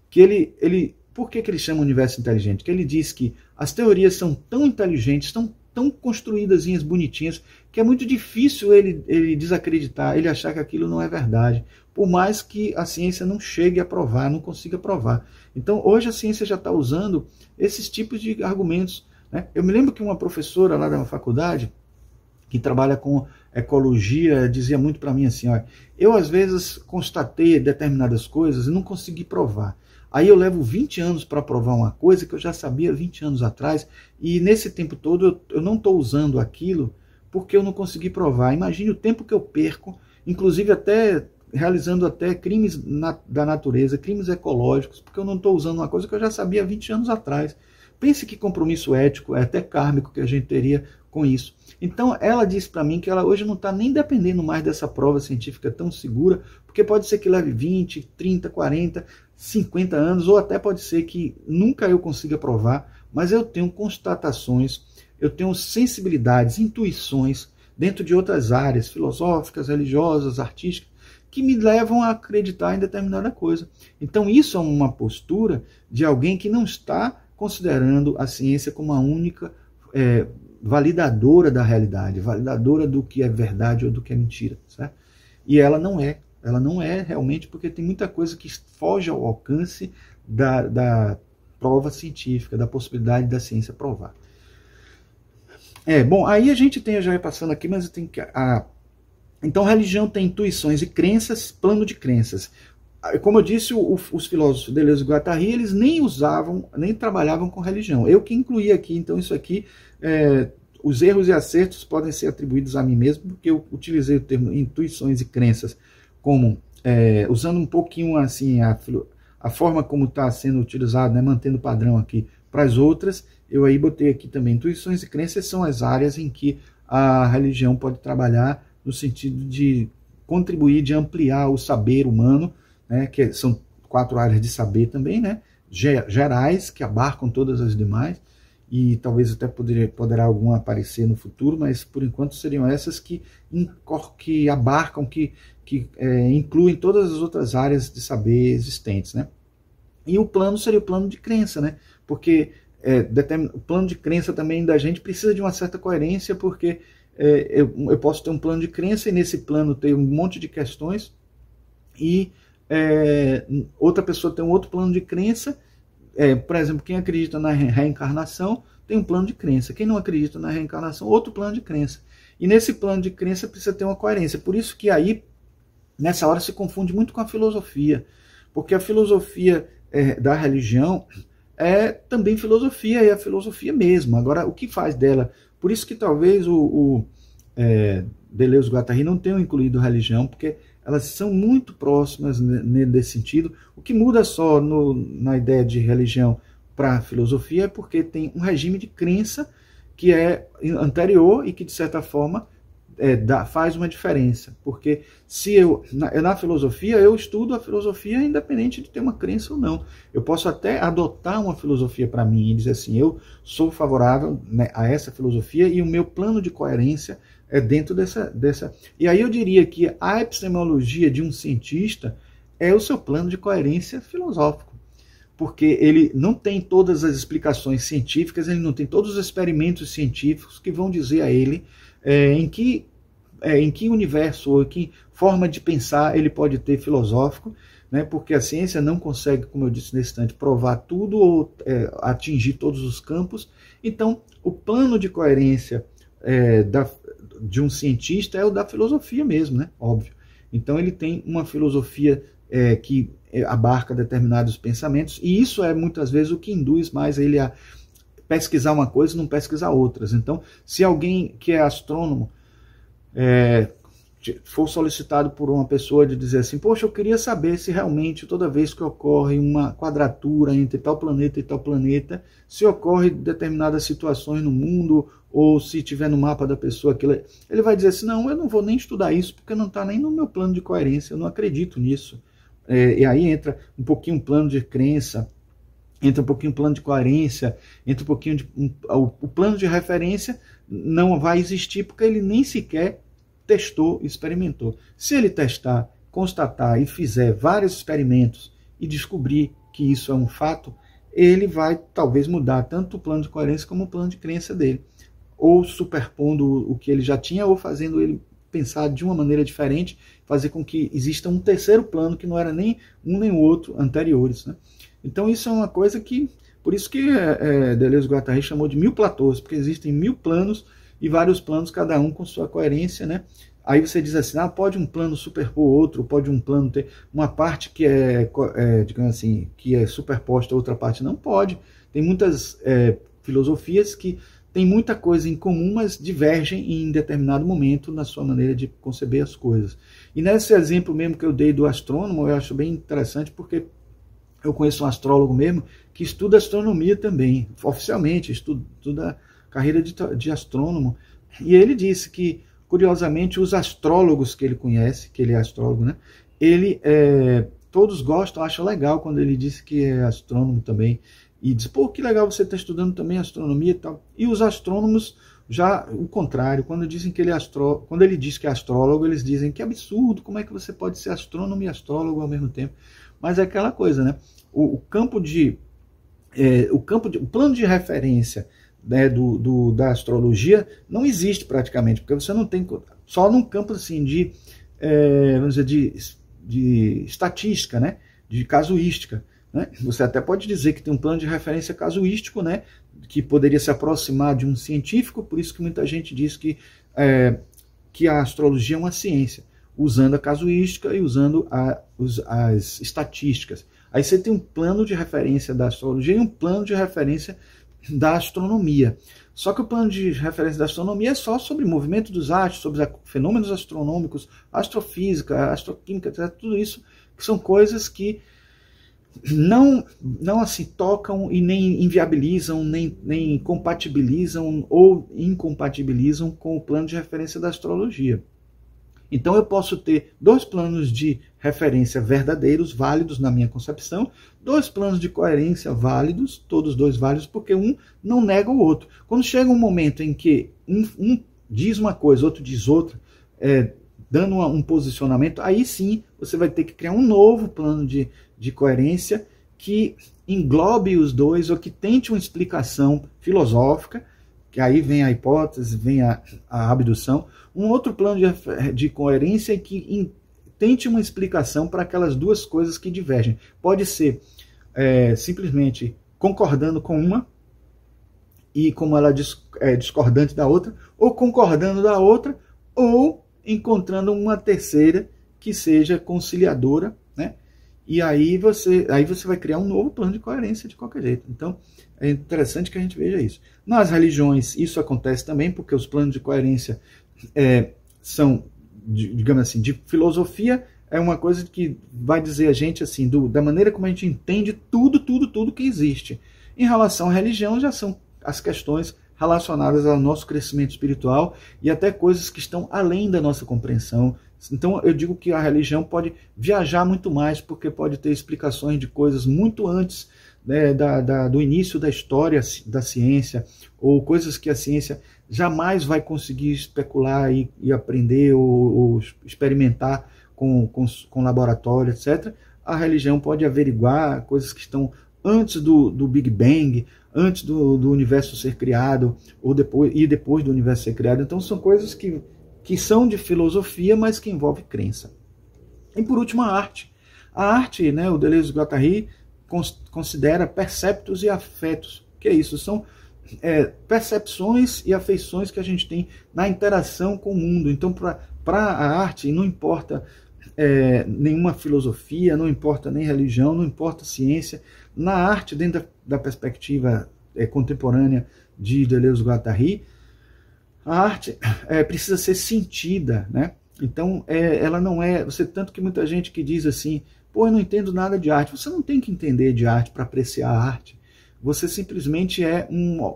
que por que ele chama Universo Inteligente? Que ele diz que as teorias são tão inteligentes, tão construídas, bonitinhas, que é muito difícil ele desacreditar, ele achar que aquilo não é verdade, por mais que a ciência não chegue a provar, não consiga provar. Então hoje a ciência já está usando esses tipos de argumentos. Né? Eu me lembro que uma professora lá da faculdade, que trabalha com ecologia, dizia muito para mim assim, eu às vezes constatei determinadas coisas e não consegui provar. Aí eu levo 20 anos para provar uma coisa que eu já sabia 20 anos atrás, e nesse tempo todo eu não estou usando aquilo porque eu não consegui provar. Imagine o tempo que eu perco, inclusive até realizando até crimes da natureza, crimes ecológicos, porque eu não estou usando uma coisa que eu já sabia 20 anos atrás. Pense que compromisso ético, até kármico que a gente teria com isso. Então ela disse para mim que ela hoje não está nem dependendo mais dessa prova científica tão segura, porque pode ser que leve 20, 30, 40, 50 anos, ou até pode ser que nunca eu consiga provar, mas eu tenho constatações, eu tenho sensibilidades, intuições dentro de outras áreas filosóficas, religiosas, artísticas, que me levam a acreditar em determinada coisa. Então isso é uma postura de alguém que não está considerando a ciência como a única validadora da realidade, validadora do que é verdade ou do que é mentira, certo? E ela não é realmente, porque tem muita coisa que foge ao alcance da prova científica, da possibilidade da ciência provar. Bom, aí a gente tem, já passando aqui, mas eu tenho que... Então, religião tem intuições e crenças, plano de crenças. Como eu disse, os filósofos Deleuze e Guattari, eles nem trabalhavam com religião. Eu que incluí aqui, então isso aqui, os erros e acertos podem ser atribuídos a mim mesmo, porque eu utilizei o termo intuições e crenças como, usando um pouquinho assim a forma como está sendo utilizado, né, mantendo o padrão aqui para as outras. Eu aí botei aqui também intuições e crenças são as áreas em que a religião pode trabalhar no sentido de contribuir, de ampliar o saber humano, né, que são 4 áreas de saber também, né, gerais, que abarcam todas as demais, e talvez até poderá alguma aparecer no futuro, mas por enquanto seriam essas que abarcam, que incluem todas as outras áreas de saber existentes. Né. E o plano seria o plano de crença, né, porque o plano de crença também da gente precisa de uma certa coerência, porque eu posso ter um plano de crença e nesse plano ter um monte de questões, e outra pessoa tem um outro plano de crença. Por exemplo, quem acredita na reencarnação tem um plano de crença, quem não acredita na reencarnação, outro plano de crença, e nesse plano de crença precisa ter uma coerência. Por isso que aí nessa hora se confunde muito com a filosofia, porque a filosofia da religião é também filosofia, e a filosofia mesmo. Agora, o que faz dela? Por isso que talvez o Deleuze e Guattari não tenham incluído religião, porque elas são muito próximas nesse sentido. O que muda só na ideia de religião para a filosofia é porque tem um regime de crença que é anterior e que, de certa forma, faz uma diferença. Porque se na filosofia, eu estudo a filosofia independente de ter uma crença ou não. Eu posso até adotar uma filosofia para mim e dizer assim, eu sou favorável, né, a essa filosofia, e o meu plano de coerência dentro dessa... E aí eu diria que a epistemologia de um cientista é o seu plano de coerência filosófico, porque ele não tem todas as explicações científicas, ele não tem todos os experimentos científicos que vão dizer a ele em que universo ou em que forma de pensar ele pode ter filosófico, né? Porque a ciência não consegue, como eu disse nesse instante, provar tudo ou atingir todos os campos. Então, o plano de coerência de um cientista é o da filosofia mesmo, né? Óbvio. Então, ele tem uma filosofia que abarca determinados pensamentos, e isso é muitas vezes o que induz mais ele a pesquisar uma coisa e não pesquisar outras. Então, se alguém que é astrônomo for solicitado por uma pessoa de dizer assim, poxa, eu queria saber se realmente toda vez que ocorre uma quadratura entre tal planeta e tal planeta, se ocorre determinadas situações no mundo, ou se tiver no mapa da pessoa aquilo, ele vai dizer assim, não, eu não vou nem estudar isso, porque não está nem no meu plano de coerência, eu não acredito nisso. E aí entra um pouquinho o plano de crença, entra um pouquinho o plano de coerência, entra um pouquinho o plano de referência não vai existir, porque ele nem sequer testou, experimentou. Se ele testar, constatar e fizer vários experimentos e descobrir que isso é um fato, ele vai talvez mudar tanto o plano de coerência como o plano de crença dele, ou superpondo o que ele já tinha, ou fazendo ele pensar de uma maneira diferente, fazer com que exista um terceiro plano que não era nem um nem o outro anteriores, né? Então isso é uma coisa que, por isso que Deleuze-Guattari chamou de 1000 platôs, porque existem 1000 planos e vários planos, cada um com sua coerência, né? Aí você diz assim, pode um plano superpor outro, pode um plano ter uma parte que digamos assim, que é superposta a outra parte. Não pode. Tem muitas filosofias que têm muita coisa em comum, mas divergem em determinado momento na sua maneira de conceber as coisas. E nesse exemplo mesmo que eu dei do astrônomo, eu acho bem interessante, porque eu conheço um astrólogo mesmo que estuda astronomia também, oficialmente, estuda carreira de astrônomo, e ele disse que, curiosamente, os astrólogos que ele conhece, que ele é astrólogo, né, todos gostam, acham legal quando ele disse que é astrônomo também, e diz, pô, que legal você está estudando também astronomia e tal. E os astrônomos, já o contrário, quando dizem que quando ele diz que é astrólogo, eles dizem que absurdo, como é que você pode ser astrônomo e astrólogo ao mesmo tempo? Mas é aquela coisa, né? O plano de referência, né, da astrologia não existe praticamente, porque você não tem, só num campo assim vamos dizer, de estatística, né, de casuística, né? Você até pode dizer que tem um plano de referência casuístico, né, que poderia se aproximar de um científico, por isso que muita gente diz que a astrologia é uma ciência, usando a casuística e usando as estatísticas. Aí você tem um plano de referência da astrologia e um plano de referência da astronomia. Só que o plano de referência da astronomia é só sobre movimento dos astros, sobre fenômenos astronômicos, astrofísica, astroquímica, etc. Tudo isso que são coisas que não assim tocam e nem inviabilizam, nem compatibilizam ou incompatibilizam com o plano de referência da astrologia. Então eu posso ter 2 planos de referência verdadeiros, válidos na minha concepção, 2 planos de coerência válidos, todos 2 válidos, porque um não nega o outro. Quando chega um momento em que um diz uma coisa, outro diz outra, dando um posicionamento, aí sim você vai ter que criar um novo plano de coerência que englobe os dois, ou que tente uma explicação filosófica, que aí vem a hipótese, vem a abdução, um outro plano de coerência que tente uma explicação para aquelas 2 coisas que divergem. Pode ser simplesmente concordando com uma, e como ela é discordante da outra, ou concordando da outra, ou encontrando uma terceira que seja conciliadora, né? E aí você vai criar um novo plano de coerência de qualquer jeito. Então, é interessante que a gente veja isso. Nas religiões, isso acontece também, porque os planos de coerência são, digamos assim, de filosofia, é uma coisa que vai dizer a gente, assim, da maneira como a gente entende tudo que existe. Em relação à religião, já são as questões relacionadas ao nosso crescimento espiritual e até coisas que estão além da nossa compreensão. Então eu digo que a religião pode viajar muito mais, porque pode ter explicações de coisas muito antes, né, do início da história da ciência, ou coisas que a ciência jamais vai conseguir especular e aprender ou experimentar com laboratório, etc. A religião pode averiguar coisas que estão antes do Big Bang, antes do universo ser criado, ou depois do universo ser criado. Então são coisas que são de filosofia, mas que envolvem crença. E por último, a arte. A arte, né, o Deleuze-Guattari considera perceptos e afetos. O que é isso? São percepções e afeições que a gente tem na interação com o mundo. Então, para a arte, não importa nenhuma filosofia, não importa nem religião, não importa ciência. Na arte, dentro da perspectiva contemporânea de Deleuze-Guattari, a arte precisa ser sentida, né? Então, ela não é... tanto que muita gente que diz assim, pô, eu não entendo nada de arte. Você não tem que entender de arte para apreciar a arte. Você simplesmente é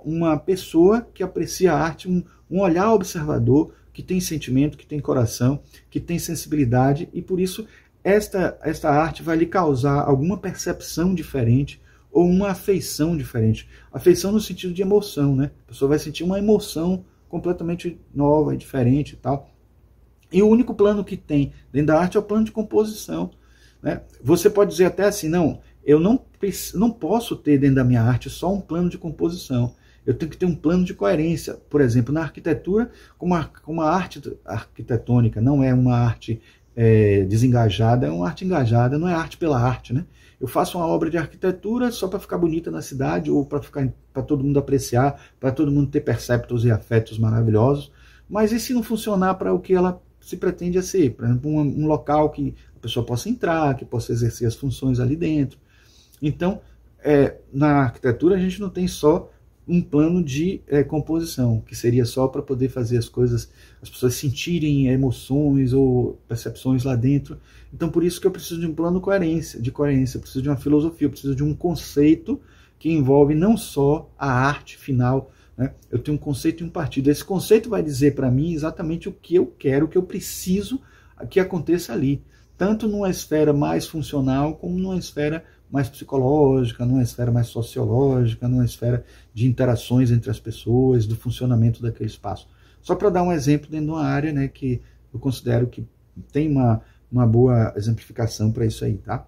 uma pessoa que aprecia a arte, um olhar observador, que tem sentimento, que tem coração, que tem sensibilidade, e por isso esta arte vai lhe causar alguma percepção diferente ou uma afeição diferente. Afeição no sentido de emoção, né? A pessoa vai sentir uma emoção completamente nova e diferente e tal. E o único plano que tem dentro da arte é o plano de composição, né? Você pode dizer até assim, não, eu não posso ter dentro da minha arte só um plano de composição. Eu tenho que ter um plano de coerência. Por exemplo, na arquitetura, como a arte arquitetônica não é uma arte desengajada, é uma arte engajada, não é arte pela arte, né? Eu faço uma obra de arquitetura só para ficar bonita na cidade, ou para todo mundo apreciar, para todo mundo ter perceptos e afetos maravilhosos. Mas e se não funcionar para o que ela se pretende a ser? Por exemplo, um local que a pessoa possa entrar, que possa exercer as funções ali dentro. Então, na arquitetura a gente não tem só um plano de composição, que seria só para poder fazer as coisas, as pessoas sentirem emoções ou percepções lá dentro. Então, por isso que eu preciso de um plano de coerência, eu preciso de uma filosofia, eu preciso de um conceito que envolve não só a arte final, né? Eu tenho um conceito e um partido. Esse conceito vai dizer para mim exatamente o que eu quero, o que eu preciso que aconteça ali, tanto numa esfera mais funcional como numa esfera mais psicológica, numa esfera mais sociológica, numa esfera de interações entre as pessoas, do funcionamento daquele espaço. Só para dar um exemplo dentro de uma área, né, que eu considero que tem uma boa exemplificação para isso aí, tá?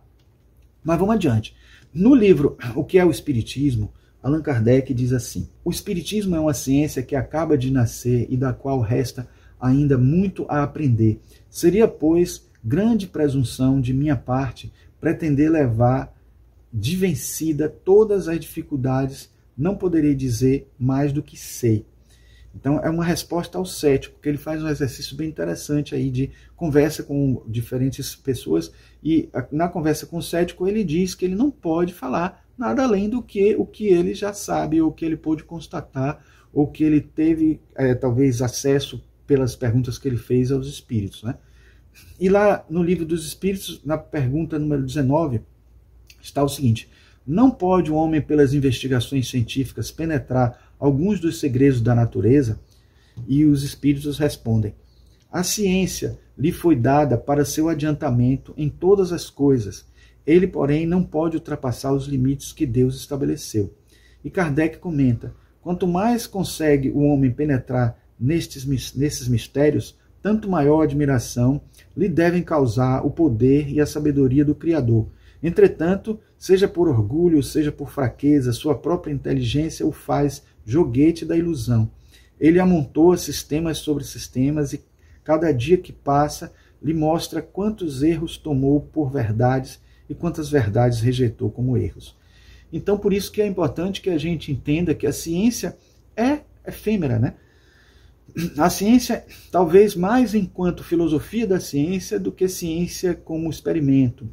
Mas vamos adiante. No livro O que é o Espiritismo, Allan Kardec diz assim: o Espiritismo é uma ciência que acaba de nascer e da qual resta ainda muito a aprender. Seria, pois, grande presunção de minha parte pretender levar de vencida todas as dificuldades, não poderei dizer mais do que sei. Então é uma resposta ao cético, porque ele faz um exercício bem interessante aí de conversa com diferentes pessoas, e na conversa com o cético ele diz que ele não pode falar nada além do que o que ele já sabe, ou que ele pôde constatar, ou que ele teve talvez acesso pelas perguntas que ele fez aos espíritos, né? E lá no Livro dos Espíritos, na pergunta número 19, está o seguinte: não pode o homem, pelas investigações científicas, penetrar alguns dos segredos da natureza? E os espíritos respondem: a ciência lhe foi dada para seu adiantamento em todas as coisas. Ele, porém, não pode ultrapassar os limites que Deus estabeleceu. E Kardec comenta: quanto mais consegue o homem penetrar nesses mistérios, tanto maior admiração lhe devem causar o poder e a sabedoria do Criador. Entretanto, seja por orgulho, seja por fraqueza, sua própria inteligência o faz joguete da ilusão. Ele amontoa sistemas sobre sistemas e cada dia que passa lhe mostra quantos erros tomou por verdades e quantas verdades rejeitou como erros. Então, por isso que é importante que a gente entenda que a ciência é efêmera, né? A ciência, talvez mais enquanto filosofia da ciência do que ciência como experimento.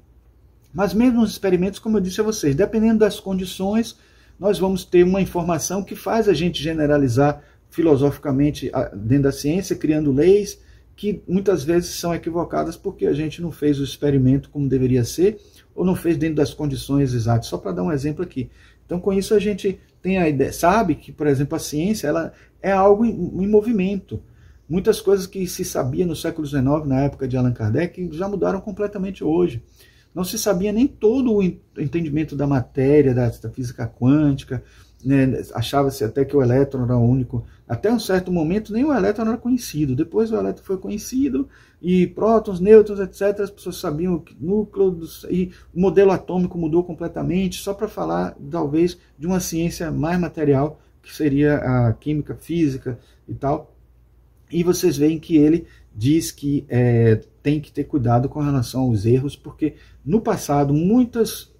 Mas mesmo os experimentos, como eu disse a vocês, dependendo das condições, nós vamos ter uma informação que faz a gente generalizar filosoficamente dentro da ciência, criando leis que muitas vezes são equivocadas porque a gente não fez o experimento como deveria ser, ou não fez dentro das condições exatas. Só para dar um exemplo aqui. Então, com isso a gente tem a ideia, sabe que, por exemplo, a ciência ela é algo em movimento. Muitas coisas que se sabia no século XIX, na época de Allan Kardec, já mudaram completamente hoje. não se sabia nem todo o entendimento da matéria, da física quântica, né? Achava-se até que o elétron era o único. Até um certo momento nem o elétron era conhecido. Depois o elétron foi conhecido, e prótons, nêutrons, etc. As pessoas sabiam que núcleo, e o modelo atômico mudou completamente, só para falar talvez de uma ciência mais material, que seria a química, física e tal. E vocês veem que ele diz que tem que ter cuidado com relação aos erros, porque no passado muitos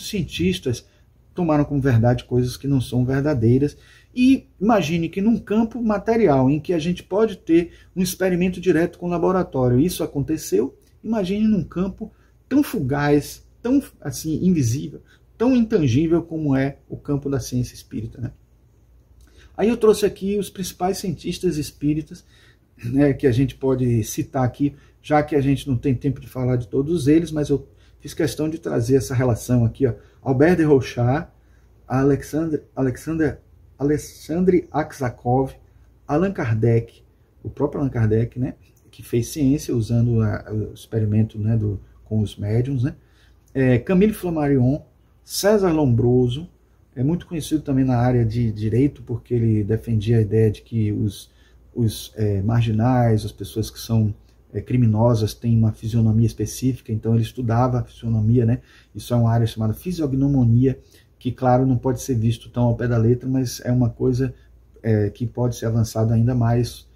cientistas tomaram como verdade coisas que não são verdadeiras. E imagine que num campo material, em que a gente pode ter um experimento direto com o laboratório, isso aconteceu. Imagine num campo tão fugaz, tão assim invisível, tão intangível como é o campo da ciência espírita, né? Aí eu trouxe aqui os principais cientistas espíritas, né, que a gente pode citar aqui, já que a gente não tem tempo de falar de todos eles, mas eu fiz questão de trazer essa relação aqui, ó. Albert de Rochat, Alexandre Aksakov, Allan Kardec, o próprio Allan Kardec, né, que fez ciência usando o experimento, né, com os médiums, né, Camille Flammarion, César Lombroso, é muito conhecido também na área de direito, porque ele defendia a ideia de que os marginais, as pessoas que são criminosas, têm uma fisionomia específica, então ele estudava a fisionomia, né? Isso é uma área chamada fisiognomonia, que, claro, não pode ser visto tão ao pé da letra, mas é uma coisa que pode ser avançada ainda mais,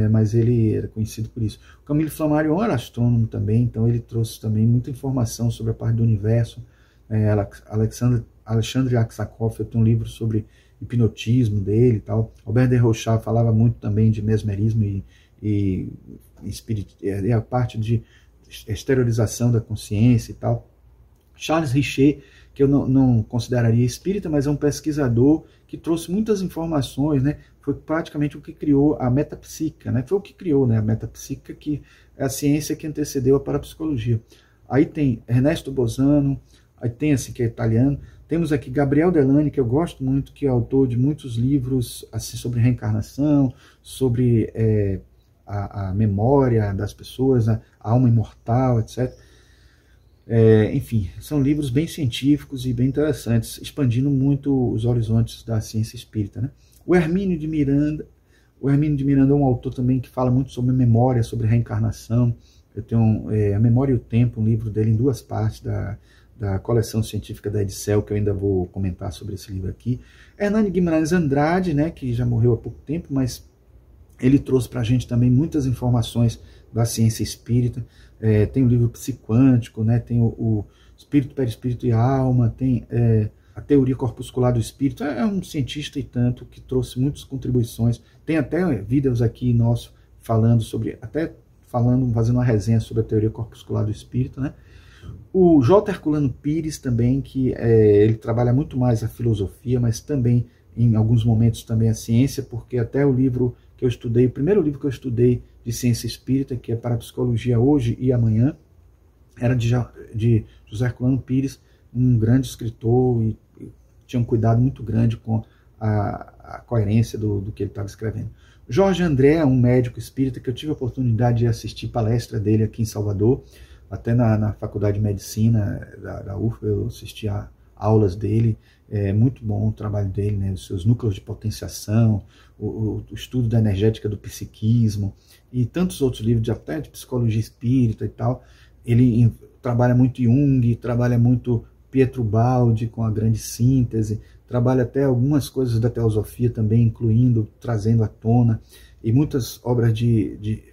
mas ele era conhecido por isso. O Camille Flammarion era astrônomo também, então ele trouxe também muita informação sobre a parte do universo. Alexandre Aksakov tem um livro sobre hipnotismo dele e tal. Albert de Rochat falava muito também de mesmerismo e a parte de exteriorização da consciência e tal. Charles Richer, que eu não consideraria espírita, mas é um pesquisador que trouxe muitas informações, né? Foi praticamente o que criou a metapsíquica, né? Foi o que criou, né, a metapsíquica, que é a ciência que antecedeu a parapsicologia. Aí tem Ernesto Bosano, aí tem assim, que é italiano. Temos aqui Gabriel Delany, que eu gosto muito, que é autor de muitos livros assim, sobre reencarnação, sobre a memória das pessoas, a alma imortal, etc. Enfim, são livros bem científicos e bem interessantes, expandindo muito os horizontes da ciência espírita, né? O Hermínio de Miranda é um autor também que fala muito sobre memória, sobre reencarnação. Eu tenho A Memória e o Tempo, um livro dele em 2 partes, da coleção científica da Edicel, que eu ainda vou comentar sobre esse livro aqui. Hernani Guimarães Andrade, né, que já morreu há pouco tempo, mas ele trouxe para a gente também muitas informações da ciência espírita. Tem o livro Psiquântico, né, tem o Espírito, Perispírito e Alma, tem a Teoria Corpuscular do Espírito. É um cientista e tanto que trouxe muitas contribuições. Tem até vídeos aqui nosso falando sobre, fazendo uma resenha sobre a Teoria Corpuscular do Espírito, né? O J. Herculano Pires também, que ele trabalha muito mais a filosofia, mas também, em alguns momentos, também a ciência, porque até o livro que eu estudei, o primeiro livro que eu estudei de ciência espírita, que é Parapsicologia Hoje e Amanhã, era de José Herculano Pires, um grande escritor, e tinha um cuidado muito grande com a coerência do que ele estava escrevendo. Jorge André é um médico espírita que eu tive a oportunidade de assistir palestra dele aqui em Salvador, até na Faculdade de Medicina da UFBA, eu assisti a aulas dele. É muito bom o trabalho dele, né? Os seus núcleos de potenciação, o estudo da energética do psiquismo e tantos outros livros, até de psicologia espírita e tal. Ele trabalha muito Jung, trabalha muito Pietro Baldi com a grande síntese, trabalha até algumas coisas da teosofia também, incluindo, trazendo à tona, e muitas obras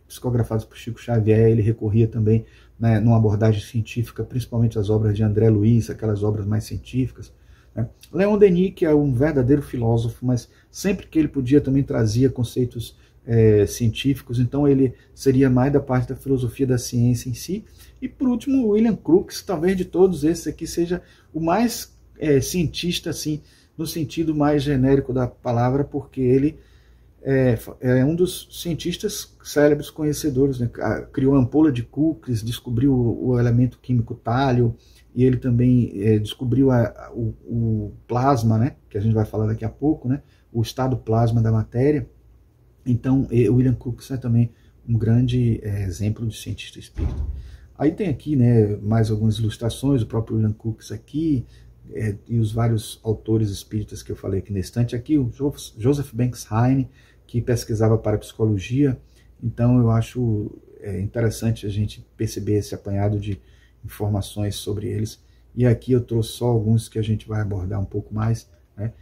psicografadas por Chico Xavier, ele recorria também, né, numa abordagem científica, principalmente as obras de André Luiz, aquelas obras mais científicas, né? Leon Denis, que é um verdadeiro filósofo, mas sempre que ele podia também trazia conceitos científicos, então ele seria mais da parte da filosofia da ciência em si. E por último, William Crookes, talvez de todos esses aqui seja o mais cientista, assim, no sentido mais genérico da palavra, porque ele é um dos cientistas célebres conhecedores, né? Criou a ampola de Crookes, descobriu o elemento químico tálio, e ele também descobriu o plasma, né? Que a gente vai falar daqui a pouco, né? O estado plasma da matéria. Então, William Crookes é também um grande exemplo de cientista espírita. Aí tem aqui, né, mais algumas ilustrações, o próprio William Crookes aqui, e os vários autores espíritas que eu falei aqui nesse instante. Aqui o Joseph Banks Heine, que pesquisava parapsicologia. Então eu acho interessante a gente perceber esse apanhado de informações sobre eles. E aqui eu trouxe só alguns que a gente vai abordar um pouco mais, né?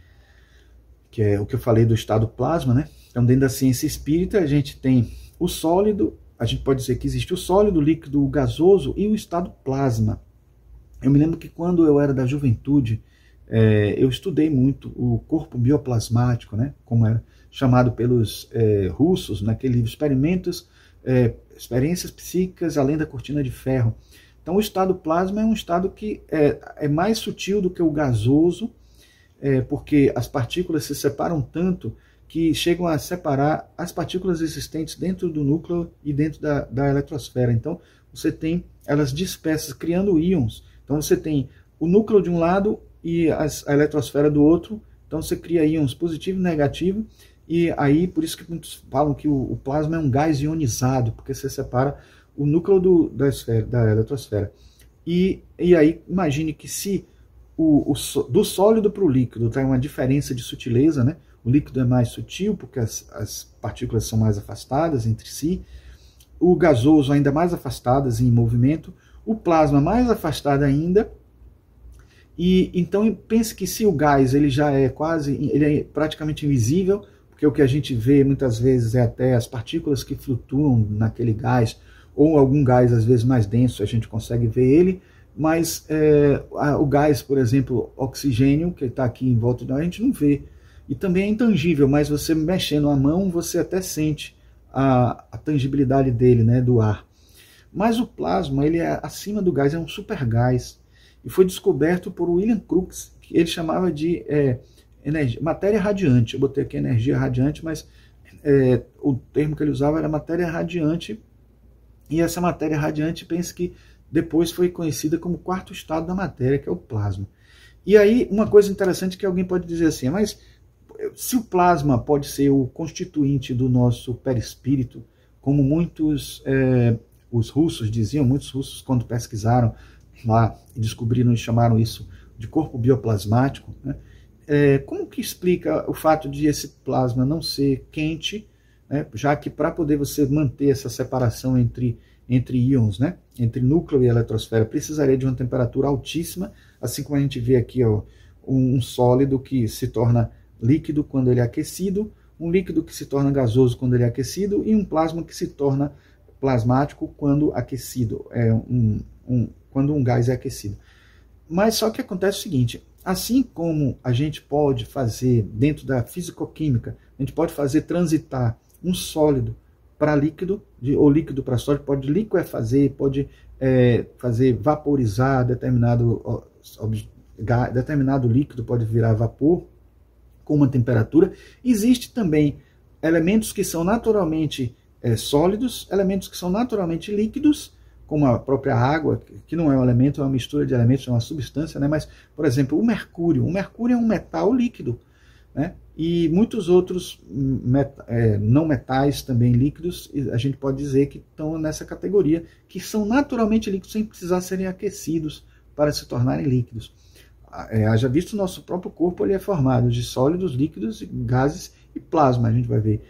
Que é o que eu falei do estado plasma, né? Então, dentro da ciência espírita, a gente tem o sólido, a gente pode dizer que existe o sólido, o líquido, o gasoso e o estado plasma. Eu me lembro que quando eu era da juventude, eu estudei muito o corpo bioplasmático, né? Como era chamado pelos russos, naquele livro Experiências Psíquicas Além da Cortina de Ferro. Então, o estado plasma é um estado que é mais sutil do que o gasoso, porque as partículas se separam tanto que chegam a separar as partículas existentes dentro do núcleo e dentro da eletrosfera. Então, você tem elas dispersas, criando íons. Então, você tem o núcleo de um lado e a eletrosfera do outro. Então, você cria íons positivo e negativo. E aí, por isso que muitos falam que o plasma é um gás ionizado, porque você separa o núcleo da eletrosfera. E aí, imagine que se do sólido para o líquido tem uma diferença de sutileza, né? O líquido é mais sutil, porque as partículas são mais afastadas entre si. O gasoso ainda mais afastadas em movimento. O plasma mais afastado ainda. E então pense que se o gás ele é praticamente invisível, porque o que a gente vê muitas vezes é até as partículas que flutuam naquele gás, ou algum gás às vezes mais denso, a gente consegue ver ele, mas o gás, por exemplo, oxigênio, que está aqui em volta de nós, a gente não vê. E também é intangível, mas você mexendo a mão, você até sente a tangibilidade dele, né, do ar. Mas o plasma, ele é acima do gás, é um supergás. E foi descoberto por William Crookes, que ele chamava de matéria radiante. Eu botei aqui energia radiante, mas o termo que ele usava era matéria radiante. E essa matéria radiante, pense que depois foi conhecida como quarto estado da matéria, que é o plasma. E aí, uma coisa interessante que alguém pode dizer assim, mas se o plasma pode ser o constituinte do nosso perispírito, como muitos os russos diziam, muitos russos quando pesquisaram lá e descobriram e chamaram isso de corpo bioplasmático, né? Como que explica o fato de esse plasma não ser quente, né? Já que para poder você manter essa separação entre íons, né? Entre núcleo e eletrosfera, precisaria de uma temperatura altíssima, assim como a gente vê aqui, ó, um sólido que se torna líquido quando ele é aquecido, um líquido que se torna gasoso quando ele é aquecido e um plasma que se torna plasmático quando aquecido, quando um gás é aquecido. Mas só que acontece o seguinte, assim como a gente pode fazer dentro da fisicoquímica, a gente pode fazer transitar um sólido para líquido, ou líquido para sólido, pode liquefazer, pode fazer vaporizar determinado líquido, pode virar vapor com uma temperatura. Existe também elementos que são naturalmente sólidos, elementos que são naturalmente líquidos, como a própria água, que não é um elemento, é uma mistura de elementos, é uma substância, né? Mas, por exemplo, o mercúrio é um metal líquido, né? E muitos outros não metais também líquidos, a gente pode dizer que estão nessa categoria, que são naturalmente líquidos sem precisar serem aquecidos para se tornarem líquidos. Haja visto, o nosso próprio corpo ele é formado de sólidos, líquidos, gases e plasma, a gente vai ver.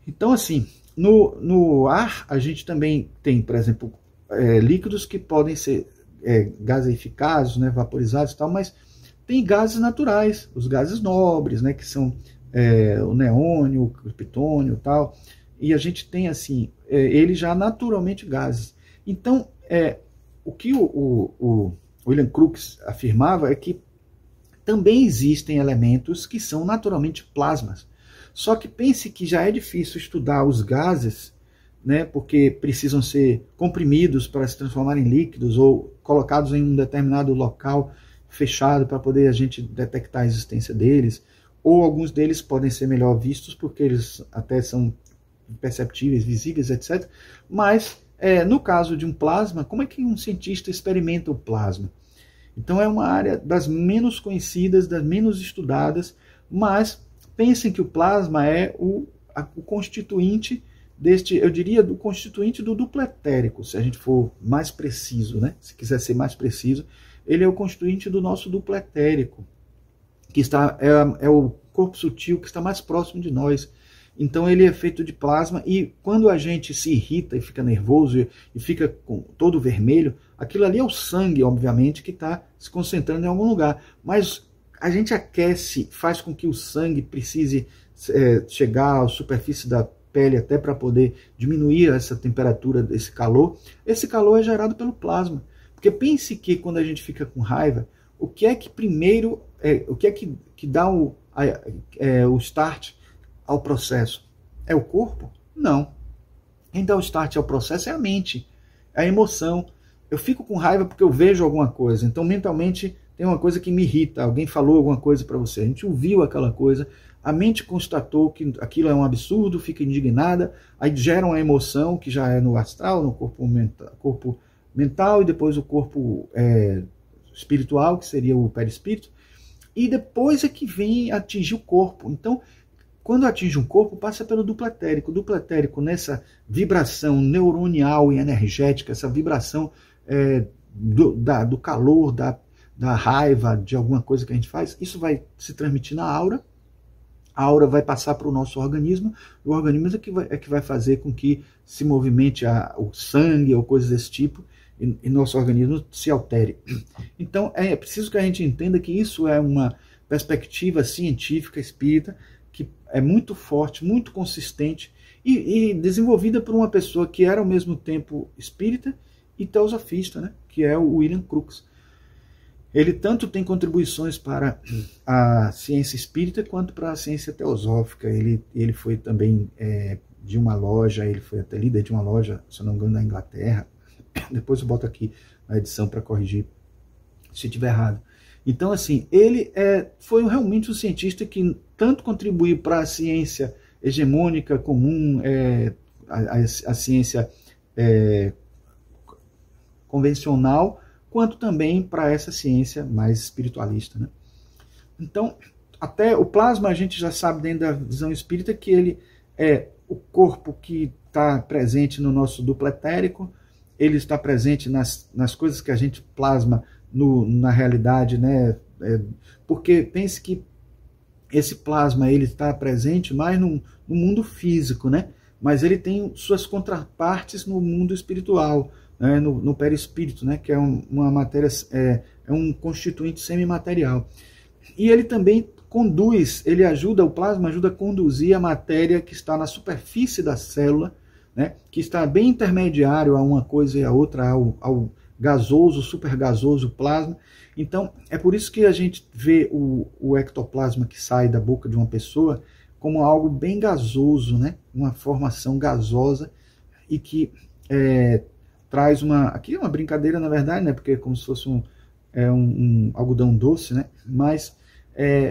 Então, assim, no ar a gente também tem, por exemplo, líquidos que podem ser gaseificados, né, vaporizados e tal, mas tem gases naturais, os gases nobres, né, que são o neônio, o criptônio e tal, e a gente tem, assim, eles já naturalmente gases. Então, o que o William Crookes afirmava é que também existem elementos que são naturalmente plasmas. Só que pense que já é difícil estudar os gases, né, porque precisam ser comprimidos para se transformar em líquidos ou colocados em um determinado local fechado para poder a gente detectar a existência deles, ou alguns deles podem ser melhor vistos porque eles até são perceptíveis, visíveis, etc. Mas, no caso de um plasma, como é que um cientista experimenta o plasma? Então é uma área das menos conhecidas, das menos estudadas, mas pensem que o plasma é o constituinte eu diria, do constituinte do duplo etérico, se a gente for mais preciso, né? Se quiser ser mais preciso, ele é o constituinte do nosso duplo etérico, que é o corpo sutil que está mais próximo de nós. Então ele é feito de plasma, e quando a gente se irrita e fica nervoso e fica todo vermelho, aquilo ali é o sangue, obviamente, que está se concentrando em algum lugar. Mas a gente aquece, faz com que o sangue precise chegar à superfície da pele até para poder diminuir essa temperatura, esse calor. Esse calor é gerado pelo plasma. Porque pense que quando a gente fica com raiva, o que é que primeiro, o que é que dá o start ao processo? É o corpo? Não. Quem dá o start ao processo é a mente, é a emoção. Eu fico com raiva porque eu vejo alguma coisa, então mentalmente tem uma coisa que me irrita, alguém falou alguma coisa para você, a gente ouviu aquela coisa, a mente constatou que aquilo é um absurdo, fica indignada, aí gera uma emoção que já é no astral, no corpo mental, e depois o corpo espiritual, que seria o perispírito, e depois é que vem atingir o corpo. Então, quando atinge um corpo, passa pelo duplo etérico. O duplo etérico, nessa vibração neuronial e energética, essa vibração do calor, da raiva, de alguma coisa que a gente faz, isso vai se transmitir na aura. A aura vai passar para o nosso organismo, e o organismo é que vai fazer com que se movimente o sangue ou coisas desse tipo, e nosso organismo se altere. Então é preciso que a gente entenda que isso é uma perspectiva científica espírita, que é muito forte, muito consistente, e desenvolvida por uma pessoa que era ao mesmo tempo espírita e teosofista, né? Que é o William Crookes. Ele tanto tem contribuições para a ciência espírita quanto para a ciência teosófica. Ele foi também de uma loja, ele foi até líder de uma loja, se não me engano, na Inglaterra. Depois eu boto aqui na edição para corrigir se estiver errado. Então, assim, ele foi realmente um cientista que tanto contribuiu para a ciência hegemônica comum, a ciência convencional, quanto também para essa ciência mais espiritualista, né? Então, até o plasma a gente já sabe dentro da visão espírita que ele é o corpo que está presente no nosso duplo etérico, ele está presente nas coisas que a gente plasma na realidade, né? Porque pense que esse plasma ele está presente mais no mundo físico, né? Mas ele tem suas contrapartes no mundo espiritual, né? no perispírito, né? Que é uma matéria, um constituinte semimaterial. E ele também o plasma ajuda a conduzir a matéria que está na superfície da célula, né? Que está bem intermediário a uma coisa e a outra, ao gasoso, super gasoso plasma. Então, é por isso que a gente vê o ectoplasma que sai da boca de uma pessoa como algo bem gasoso, né? Uma formação gasosa, e que traz aqui é uma brincadeira, na verdade, né? Porque é como se fosse um algodão doce, né? Mas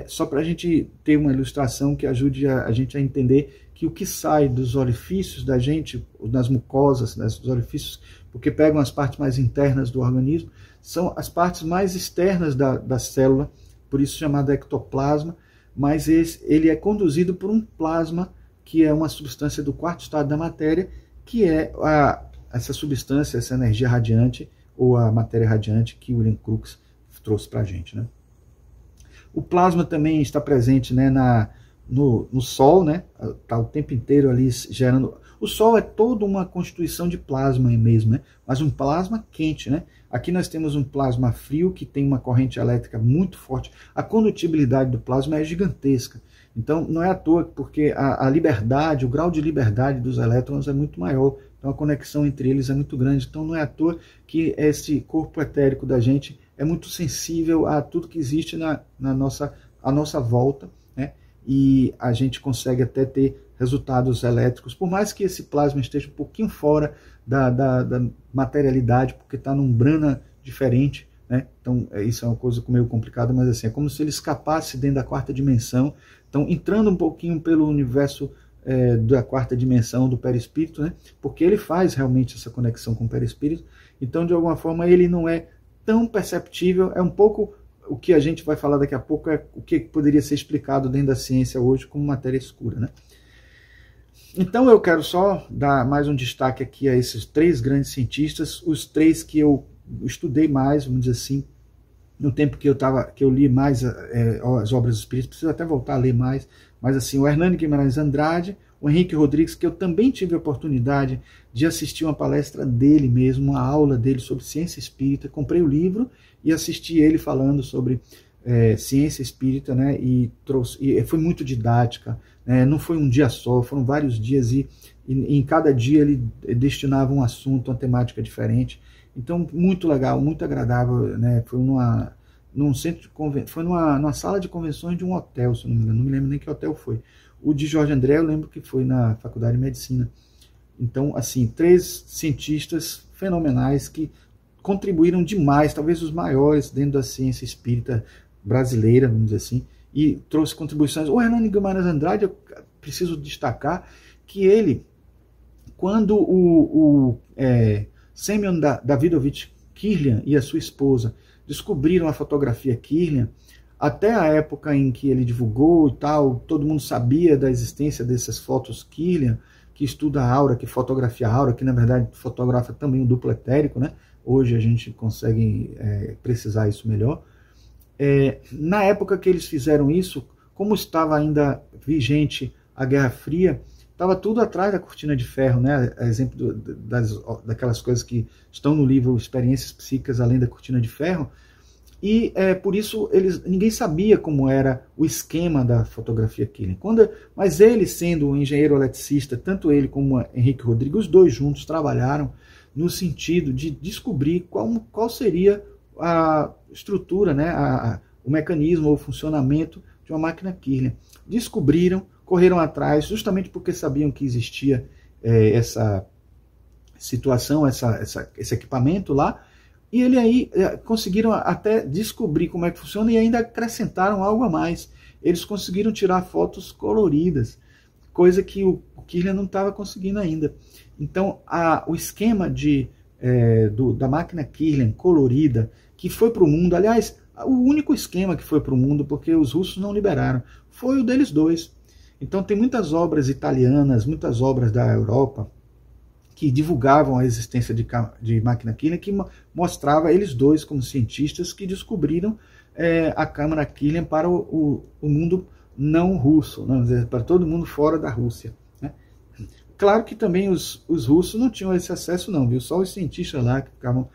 só para a gente ter uma ilustração que ajude a gente a entender que o que sai dos orifícios da gente, das mucosas, dos orifícios, porque pegam as partes mais internas do organismo, são as partes mais externas da célula, por isso chamado ectoplasma, mas ele é conduzido por um plasma, que é uma substância do quarto estado da matéria, que é essa substância, essa energia radiante, ou a matéria radiante que William Crookes trouxe para a gente, né? O plasma também está presente, né, no Sol, né? Está o tempo inteiro ali gerando. O Sol é toda uma constituição de plasma mesmo, né? Mas um plasma quente, né? Aqui nós temos um plasma frio que tem uma corrente elétrica muito forte. A condutibilidade do plasma é gigantesca. Então não é à toa, porque a liberdade, o grau de liberdade dos elétrons é muito maior. Então a conexão entre eles é muito grande. Então não é à toa que esse corpo etérico da gente é muito sensível a tudo que existe à nossa volta, né? E a gente consegue até ter resultados elétricos, por mais que esse plasma esteja um pouquinho fora da materialidade, porque está num brana diferente, né? Então isso é uma coisa meio complicada, mas assim, é como se ele escapasse dentro da quarta dimensão. Então, entrando um pouquinho pelo universo da quarta dimensão do perispírito, né? Porque ele faz realmente essa conexão com o perispírito. Então, de alguma forma, ele não é tão perceptível, é um pouco o que a gente vai falar daqui a pouco, é o que poderia ser explicado dentro da ciência hoje como matéria escura, né? Então eu quero só dar mais um destaque aqui a esses 3 grandes cientistas, os 3 que eu estudei mais, vamos dizer assim, no tempo que eu li mais as obras espíritas, preciso até voltar a ler mais, mas assim, o Hernani Guimarães Andrade, o Henrique Rodrigues, que eu também tive a oportunidade de assistir uma palestra dele mesmo, uma aula dele sobre ciência espírita, comprei o livro e assisti ele falando sobre ciência espírita, né, e foi muito didática, não foi um dia só, foram vários dias e em cada dia ele destinava um assunto, uma temática diferente. Então, muito legal, muito agradável, né? Foi num centro foi numa sala de convenções de um hotel, se não me engano, não me lembro nem que hotel foi. O de Jorge André, eu lembro que foi na Faculdade de Medicina. Então, assim, 3 cientistas fenomenais que contribuíram demais, talvez os maiores dentro da ciência espírita brasileira, vamos dizer assim, e trouxe contribuições. O Hernani Guimarães Andrade, eu preciso destacar que ele, quando o Semyon Davidovich Kirlian e a sua esposa descobriram a fotografia Kirlian, até a época em que ele divulgou e tal, todo mundo sabia da existência dessas fotos Kirlian, que estuda a aura, que fotografia a aura, que na verdade fotografa também o duplo etérico, né? Hoje a gente consegue precisar isso melhor. Na época que eles fizeram isso, como estava ainda vigente a Guerra Fria, estava tudo atrás da cortina de ferro, né? Exemplo daquelas coisas que estão no livro Experiências Psíquicas Além da Cortina de Ferro. E por isso ninguém sabia como era o esquema da fotografia Kirlian. Mas ele, sendo um engenheiro eletricista, tanto ele como Henrique Rodrigues, os 2 juntos trabalharam no sentido de descobrir qual seria a estrutura, né? O mecanismo ou o funcionamento de uma máquina Kirlian. Descobriram, correram atrás, justamente porque sabiam que existia essa situação, esse equipamento lá, e ele aí conseguiram até descobrir como é que funciona e ainda acrescentaram algo a mais. Eles conseguiram tirar fotos coloridas, coisa que o Kirlian não estava conseguindo ainda. Então, o esquema da máquina Kirlian colorida, que foi para o mundo, aliás, o único esquema que foi para o mundo, porque os russos não liberaram, foi o deles 2. Então tem muitas obras italianas, muitas obras da Europa que divulgavam a existência de máquina Kirlian, que mostrava eles 2 como cientistas que descobriram a câmara Kirlian para o mundo não russo, vamos dizer, para todo mundo fora da Rússia, né? Claro que também os russos não tinham esse acesso não, viu? Só os cientistas lá que ficavam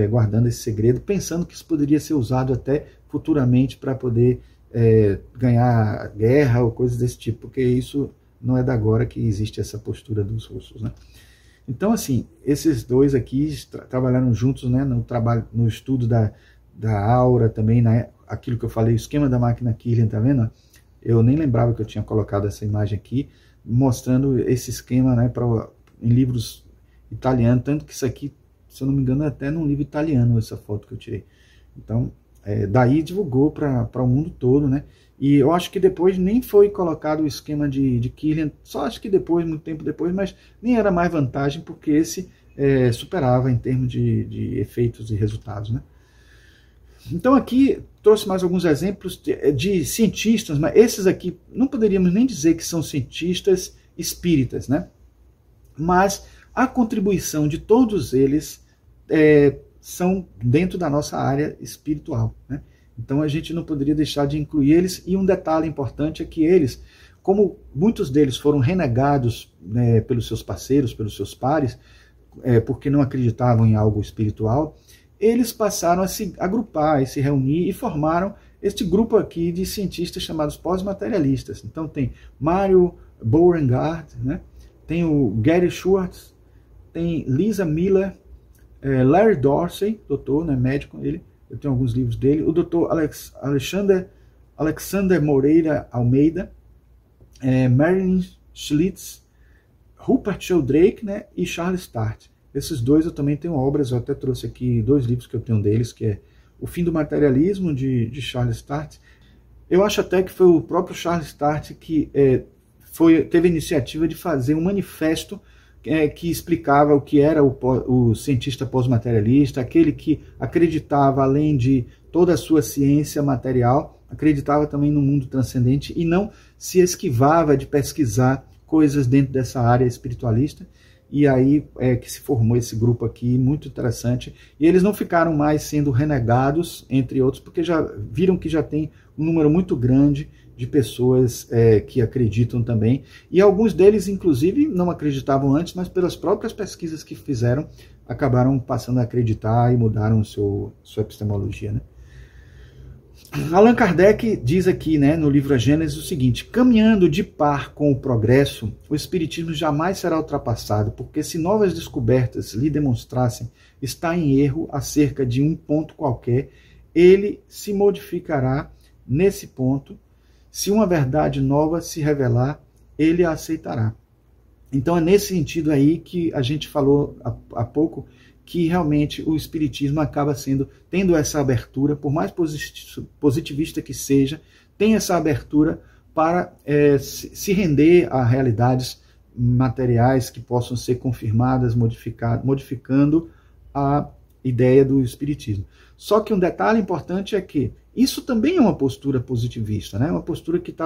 guardando esse segredo, pensando que isso poderia ser usado até futuramente para poder ganhar guerra ou coisas desse tipo, porque isso não é da agora que existe essa postura dos russos, né? Então, assim, esses 2 aqui trabalharam juntos, né, no estudo da aura também, né, aquilo que eu falei, o esquema da máquina Kirlian, tá vendo? Eu nem lembrava que eu tinha colocado essa imagem aqui, mostrando esse esquema, né, em livros italianos, tanto que isso aqui, se eu não me engano, é até num livro italiano essa foto que eu tirei. Então, daí divulgou para o mundo todo, né? E eu acho que depois nem foi colocado o esquema de Kirlian, só acho que depois, muito tempo depois, mas nem era mais vantagem, porque esse superava em termos de efeitos e resultados, né? Então aqui trouxe mais alguns exemplos de cientistas, mas esses aqui não poderíamos nem dizer que são cientistas espíritas, né? Mas a contribuição de todos eles são dentro da nossa área espiritual, né? Então a gente não poderia deixar de incluir eles, e um detalhe importante é que eles, como muitos deles foram renegados, né, pelos seus parceiros, pelos seus pares, porque não acreditavam em algo espiritual, eles passaram a se agrupar e se reunir e formaram este grupo aqui de cientistas chamados pós-materialistas. Então tem Mario Beauregard, né? Tem o Gary Schwartz, tem Lisa Miller, Larry Dorsey, doutor, né, médico, eu tenho alguns livros dele, o doutor Alexander Moreira Almeida, Marilyn Schlitz, Rupert Sheldrake, né, e Charles Start. Esses 2 eu também tenho obras, eu até trouxe aqui 2 livros que eu tenho deles, que é O Fim do Materialismo, de Charles Start. Eu acho até que foi o próprio Charles Start que teve a iniciativa de fazer um manifesto que explicava o que era o cientista pós-materialista, aquele que acreditava, além de toda a sua ciência material, acreditava também no mundo transcendente e não se esquivava de pesquisar coisas dentro dessa área espiritualista, e aí é que se formou esse grupo aqui, muito interessante, e eles não ficaram mais sendo renegados, entre outros, porque já viram que já tem um número muito grande de pessoas que acreditam também, e alguns deles, inclusive, não acreditavam antes, mas pelas próprias pesquisas que fizeram, acabaram passando a acreditar e mudaram sua epistemologia, né? Allan Kardec diz aqui, né, no livro A Gênese, o seguinte: caminhando de par com o progresso, o espiritismo jamais será ultrapassado, porque se novas descobertas lhe demonstrassem estar em erro acerca de um ponto qualquer, ele se modificará nesse ponto. Se uma verdade nova se revelar, ele a aceitará. Então é nesse sentido aí que a gente falou há pouco, que realmente o espiritismo acaba tendo essa abertura, por mais positivista que seja, tem essa abertura para se render a realidades materiais que possam ser confirmadas, modificando a ideia do espiritismo. Só que um detalhe importante é que isso também é uma postura positivista, né? Uma postura que está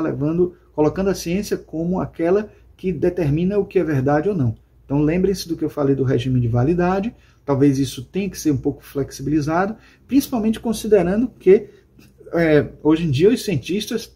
colocando a ciência como aquela que determina o que é verdade ou não. Então lembrem-se do que eu falei do regime de validade. Talvez isso tenha que ser um pouco flexibilizado, principalmente considerando que hoje em dia os cientistas,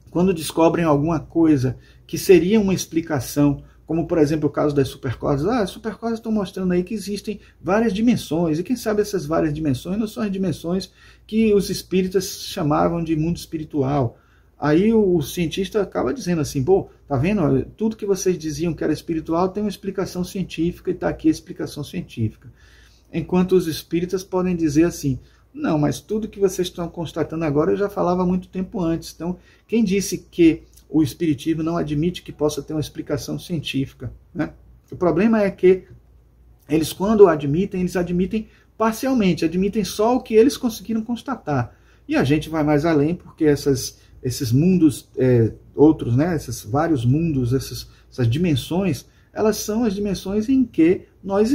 quando descobrem alguma coisa que seria uma explicação, como por exemplo o caso das supercordas, as supercordas estão mostrando aí que existem várias dimensões, e quem sabe essas várias dimensões não são as dimensões que os espíritas chamavam de mundo espiritual. Aí o cientista acaba dizendo assim, pô, tá vendo? Tudo que vocês diziam que era espiritual tem uma explicação científica, e está aqui a explicação científica. Enquanto os espíritas podem dizer assim, não, mas tudo que vocês estão constatando agora eu já falava há muito tempo antes. Então, quem disse que o espiritismo não admite que possa ter uma explicação científica, né? O problema é que eles, quando admitem, eles admitem parcialmente, admitem só o que eles conseguiram constatar. E a gente vai mais além, porque esses mundos outros, né, esses vários mundos, essas dimensões, elas são as dimensões em que nós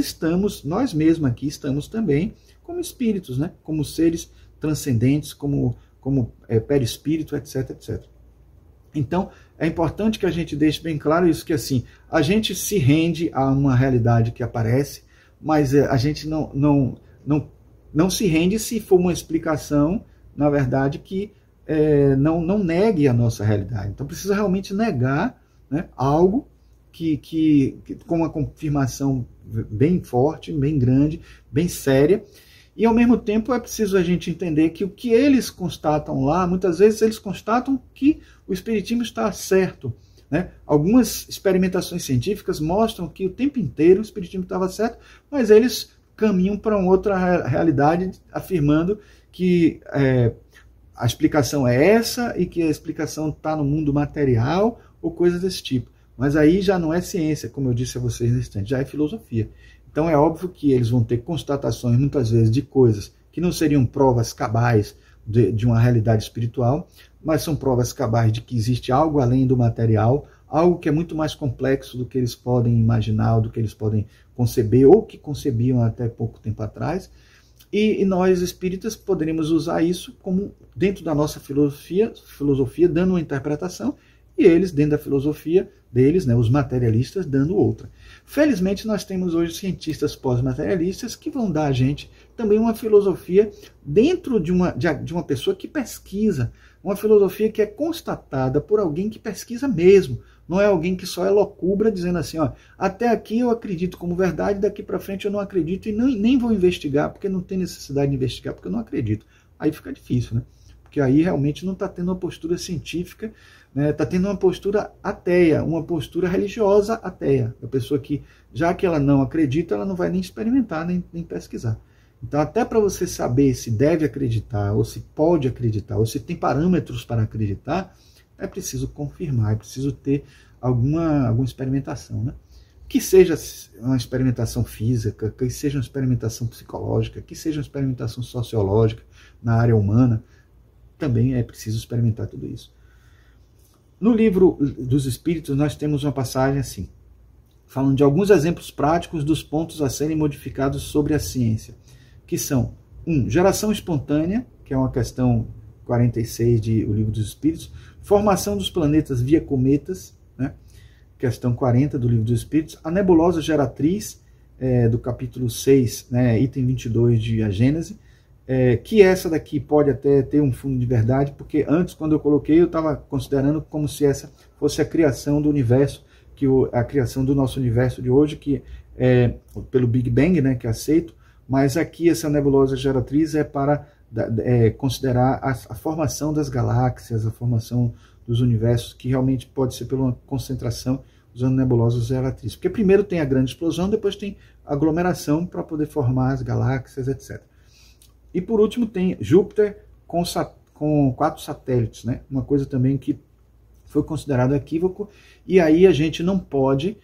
mesmos aqui estamos também como espíritos, né, como seres transcendentes, como perispírito, etc, etc. Então, é importante que a gente deixe bem claro isso, que assim, a gente se rende a uma realidade que aparece, mas a gente não se rende se for uma explicação, na verdade, que não negue a nossa realidade. Então precisa realmente negar, né, algo que com uma confirmação bem forte, bem grande, bem séria, e ao mesmo tempo é preciso a gente entender que o que eles constatam lá, muitas vezes eles constatam que o espiritismo está certo, né? Algumas experimentações científicas mostram que o tempo inteiro o espiritismo estava certo, mas eles caminham para uma outra realidade, afirmando que a explicação é essa e que a explicação está no mundo material ou coisas desse tipo. Mas aí já não é ciência, como eu disse a vocês nesse instante, já é filosofia. Então é óbvio que eles vão ter constatações muitas vezes de coisas que não seriam provas cabais de uma realidade espiritual, mas são provas cabais de que existe algo além do material, algo que é muito mais complexo do que eles podem imaginar, do que eles podem conceber ou que concebiam até pouco tempo atrás. E nós espíritas poderíamos usar isso como dentro da nossa filosofia dando uma interpretação, e eles, dentro da filosofia deles, né, os materialistas, dando outra. Felizmente, nós temos hoje cientistas pós-materialistas que vão dar a gente também uma filosofia dentro de uma pessoa que pesquisa, uma filosofia que é constatada por alguém que pesquisa mesmo. Não é alguém que só elocubra dizendo assim, ó, até aqui eu acredito como verdade, daqui para frente eu não acredito e nem vou investigar, porque não tem necessidade de investigar, porque eu não acredito. Aí fica difícil, né? Porque aí realmente não está tendo uma postura científica, né? Está tendo uma postura ateia, uma postura religiosa ateia. A pessoa que, já que ela não acredita, ela não vai nem experimentar, nem pesquisar. Então, até para você saber se deve acreditar, ou se pode acreditar, ou se tem parâmetros para acreditar, é preciso confirmar, é preciso ter alguma experimentação, né? Que seja uma experimentação física, que seja uma experimentação psicológica, que seja uma experimentação sociológica na área humana, também é preciso experimentar tudo isso. No livro dos Espíritos, nós temos uma passagem assim, falando de alguns exemplos práticos dos pontos a serem modificados sobre a ciência, que são, 1. Geração espontânea, que é uma questão 46 do Livro dos Espíritos, formação dos planetas via cometas, né? questão 40 do Livro dos Espíritos, a nebulosa geratriz, do capítulo 6, né, item 22 de A Gênese, que essa daqui pode até ter um fundo de verdade, porque antes, quando eu coloquei, eu estava considerando como se essa fosse a criação do universo, a criação do nosso universo de hoje, que é pelo Big Bang, né, que é aceito, mas aqui essa nebulosa geratriz é para considerar a formação das galáxias, a formação dos universos, que realmente pode ser pela concentração usando nebulosas geratrizes. Porque primeiro tem a grande explosão, depois tem aglomeração para poder formar as galáxias, etc. E por último tem Júpiter com 4 satélites, né? Uma coisa também que foi considerado equívoco, e aí a gente não pode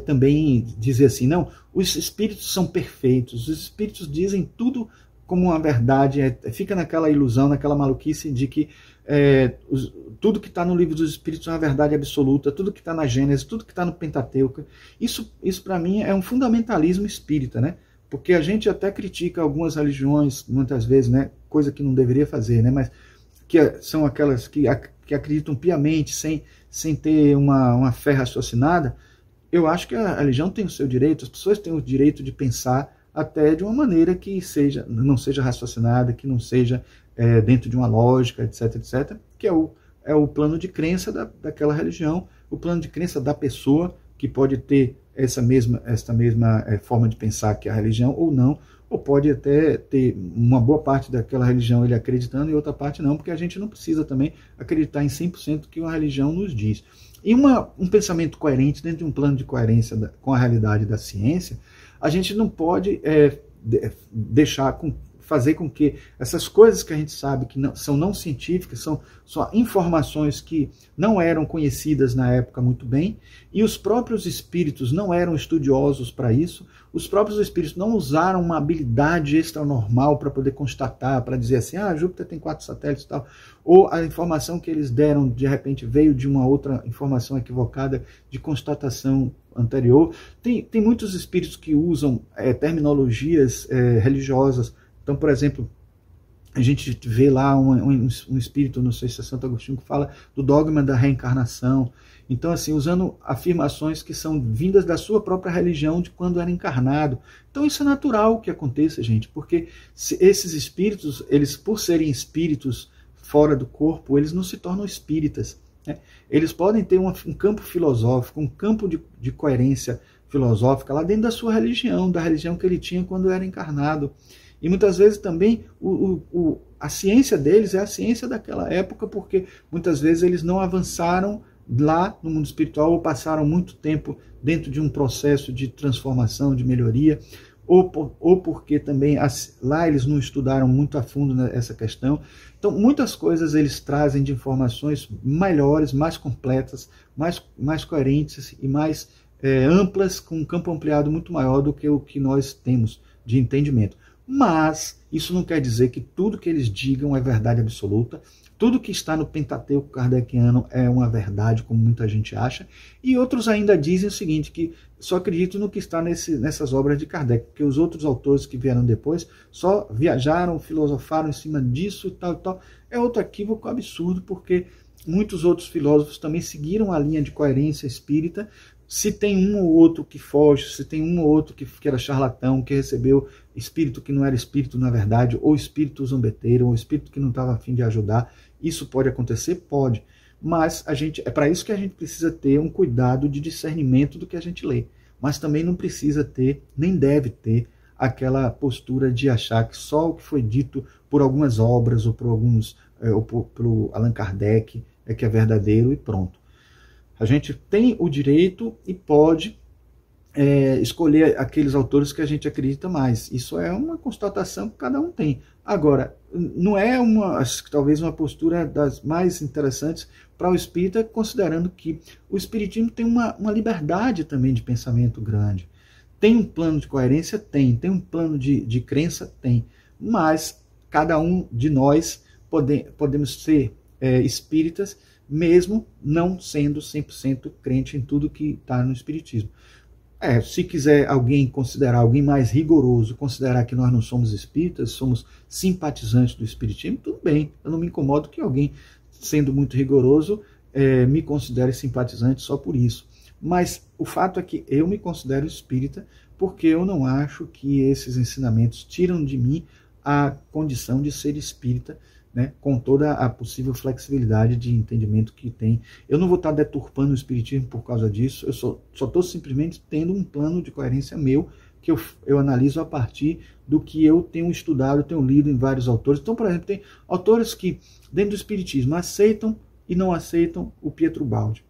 também dizer assim, não, os espíritos são perfeitos, os espíritos dizem tudo como uma verdade, fica naquela ilusão, naquela maluquice de que tudo que está no Livro dos Espíritos é uma verdade absoluta, tudo que está na Gênesis, tudo que está no Pentateuco. Isso para mim é um fundamentalismo espírita, né? Porque a gente até critica algumas religiões, muitas vezes, né? Coisa que não deveria fazer, né? Mas que são aquelas que acreditam piamente, sem ter uma fé raciocinada. Eu acho que a religião tem o seu direito, as pessoas têm o direito de pensar até de uma maneira que não seja raciocinada, que não seja dentro de uma lógica, etc, etc, que é o plano de crença daquela religião, o plano de crença da pessoa, que pode ter esta mesma forma de pensar que a religião ou não, ou pode até ter uma boa parte daquela religião ele acreditando e outra parte não, porque a gente não precisa também acreditar em 100% que uma religião nos diz. E um pensamento coerente dentro de um plano de coerência com a realidade da ciência, a gente não pode fazer com que essas coisas que a gente sabe que são não científicas, são só informações que não eram conhecidas na época muito bem, e os próprios espíritos não eram estudiosos para isso, os próprios espíritos não usaram uma habilidade extranormal para poder constatar, para dizer assim, Júpiter tem 4 satélites e tal, ou a informação que eles deram, de repente, veio de uma outra informação equivocada de constatação anterior. Tem muitos espíritos que usam terminologias religiosas. Então, por exemplo, a gente vê lá um espírito, não sei se é Santo Agostinho, que fala do dogma da reencarnação. Então, assim, usando afirmações que são vindas da sua própria religião de quando era encarnado. Então, isso é natural que aconteça, gente, porque esses espíritos, eles, por serem espíritos fora do corpo, eles não se tornam espíritas, né? Eles podem ter um campo filosófico, um campo de coerência filosófica lá dentro da sua religião, da religião que ele tinha quando era encarnado. E muitas vezes também a ciência deles é a ciência daquela época, porque muitas vezes eles não avançaram lá no mundo espiritual ou passaram muito tempo dentro de um processo de transformação, de melhoria, ou porque também lá eles não estudaram muito a fundo essa questão. Então, muitas coisas eles trazem de informações melhores, mais completas, mais coerentes e mais amplas, com um campo ampliado muito maior do que o que nós temos de entendimento. Mas isso não quer dizer que tudo que eles digam é verdade absoluta, tudo que está no Pentateuco kardeciano é uma verdade, como muita gente acha, e outros ainda dizem o seguinte, que só acreditam no que está nessas obras de Kardec, porque os outros autores que vieram depois só viajaram, filosofaram em cima disso e tal e tal. É outro equívoco absurdo, porque muitos outros filósofos também seguiram a linha de coerência espírita. Se tem um ou outro que foge, se tem um ou outro que era charlatão, que recebeu espírito que não era espírito na verdade, ou espírito zombeteiro, ou espírito que não estava a fim de ajudar, isso pode acontecer? Pode. Mas é para isso que a gente precisa ter um cuidado de discernimento do que a gente lê. Mas também não precisa ter, nem deve ter, aquela postura de achar que só o que foi dito por algumas obras, ou por Allan Kardec, é que é verdadeiro e pronto. A gente tem o direito e pode escolher aqueles autores que a gente acredita mais. Isso é uma constatação que cada um tem. Agora, não é talvez uma postura das mais interessantes para o espírita, considerando que o espiritismo tem uma liberdade também de pensamento grande. Tem um plano de coerência? Tem um plano de crença? Tem. Mas cada um de nós podemos ser espíritas, mesmo não sendo 100% crente em tudo que está no espiritismo. Se quiser alguém mais rigoroso, considerar que nós não somos espíritas, somos simpatizantes do espiritismo, tudo bem. Eu não me incomodo que alguém, sendo muito rigoroso, me considere simpatizante só por isso. Mas o fato é que eu me considero espírita porque eu não acho que esses ensinamentos tiram de mim a condição de ser espírita, né, com toda a possível flexibilidade de entendimento que tem. Eu não vou estar deturpando o espiritismo por causa disso, eu só estou simplesmente tendo um plano de coerência meu, que eu analiso a partir do que eu tenho estudado, tenho lido em vários autores. Então, por exemplo, tem autores que, dentro do espiritismo, aceitam e não aceitam o Pietro Baldi.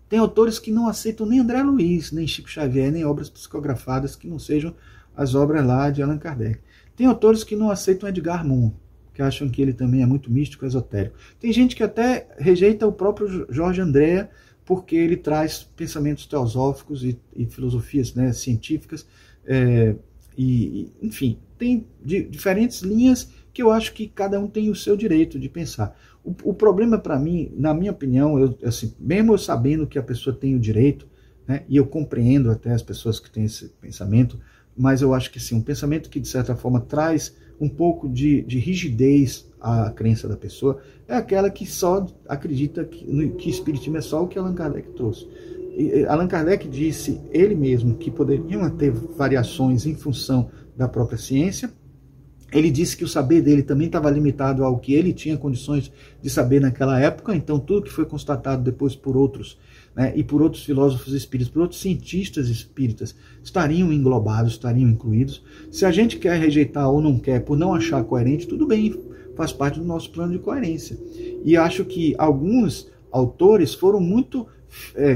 Tem autores que não aceitam nem André Luiz, nem Chico Xavier, nem obras psicografadas que não sejam as obras lá de Allan Kardec. Tem autores que não aceitam Edgar Moon, que acham que ele também é muito místico, esotérico. Tem gente que até rejeita o próprio Jorge Andréa, porque ele traz pensamentos teosóficos e filosofias, né, científicas, enfim, tem diferentes linhas que eu acho que cada um tem o seu direito de pensar. O problema para mim, na minha opinião, assim, mesmo eu sabendo que a pessoa tem o direito, né, e eu compreendo até as pessoas que têm esse pensamento, mas eu acho que sim, um pensamento que de certa forma traz um pouco de rigidez à crença da pessoa, é aquela que só acredita que espiritismo é só o que Allan Kardec trouxe. Allan Kardec disse ele mesmo que poderiam ter variações em função da própria ciência. Ele disse que o saber dele também estava limitado ao que ele tinha condições de saber naquela época, então tudo que foi constatado depois por outros, né, e por outros filósofos espíritas, por outros cientistas espíritas, estariam englobados, estariam incluídos. Se a gente quer rejeitar ou não quer, por não achar coerente, tudo bem, faz parte do nosso plano de coerência. E acho que alguns autores foram muito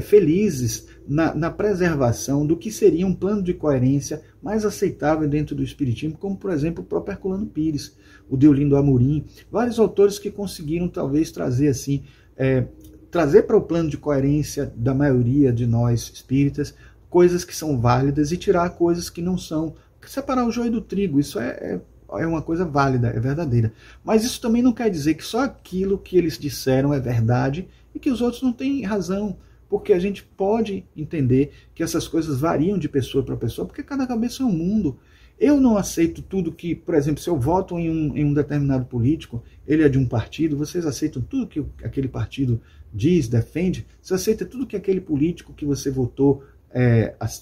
felizes na preservação do que seria um plano de coerência mais aceitável dentro do espiritismo, como, por exemplo, o próprio Herculano Pires, o Deolindo Amorim, vários autores que conseguiram, talvez, trazer assim, trazer para o plano de coerência da maioria de nós espíritas coisas que são válidas e tirar coisas que não são, separar o joio do trigo. Isso é uma coisa válida, é verdadeira. Mas isso também não quer dizer que só aquilo que eles disseram é verdade e que os outros não têm razão, porque a gente pode entender que essas coisas variam de pessoa para pessoa, porque cada cabeça é um mundo. Eu não aceito tudo que, por exemplo, se eu voto em um determinado político, ele é de um partido, vocês aceitam tudo que aquele partido diz, defende? Você aceita tudo que aquele político que você votou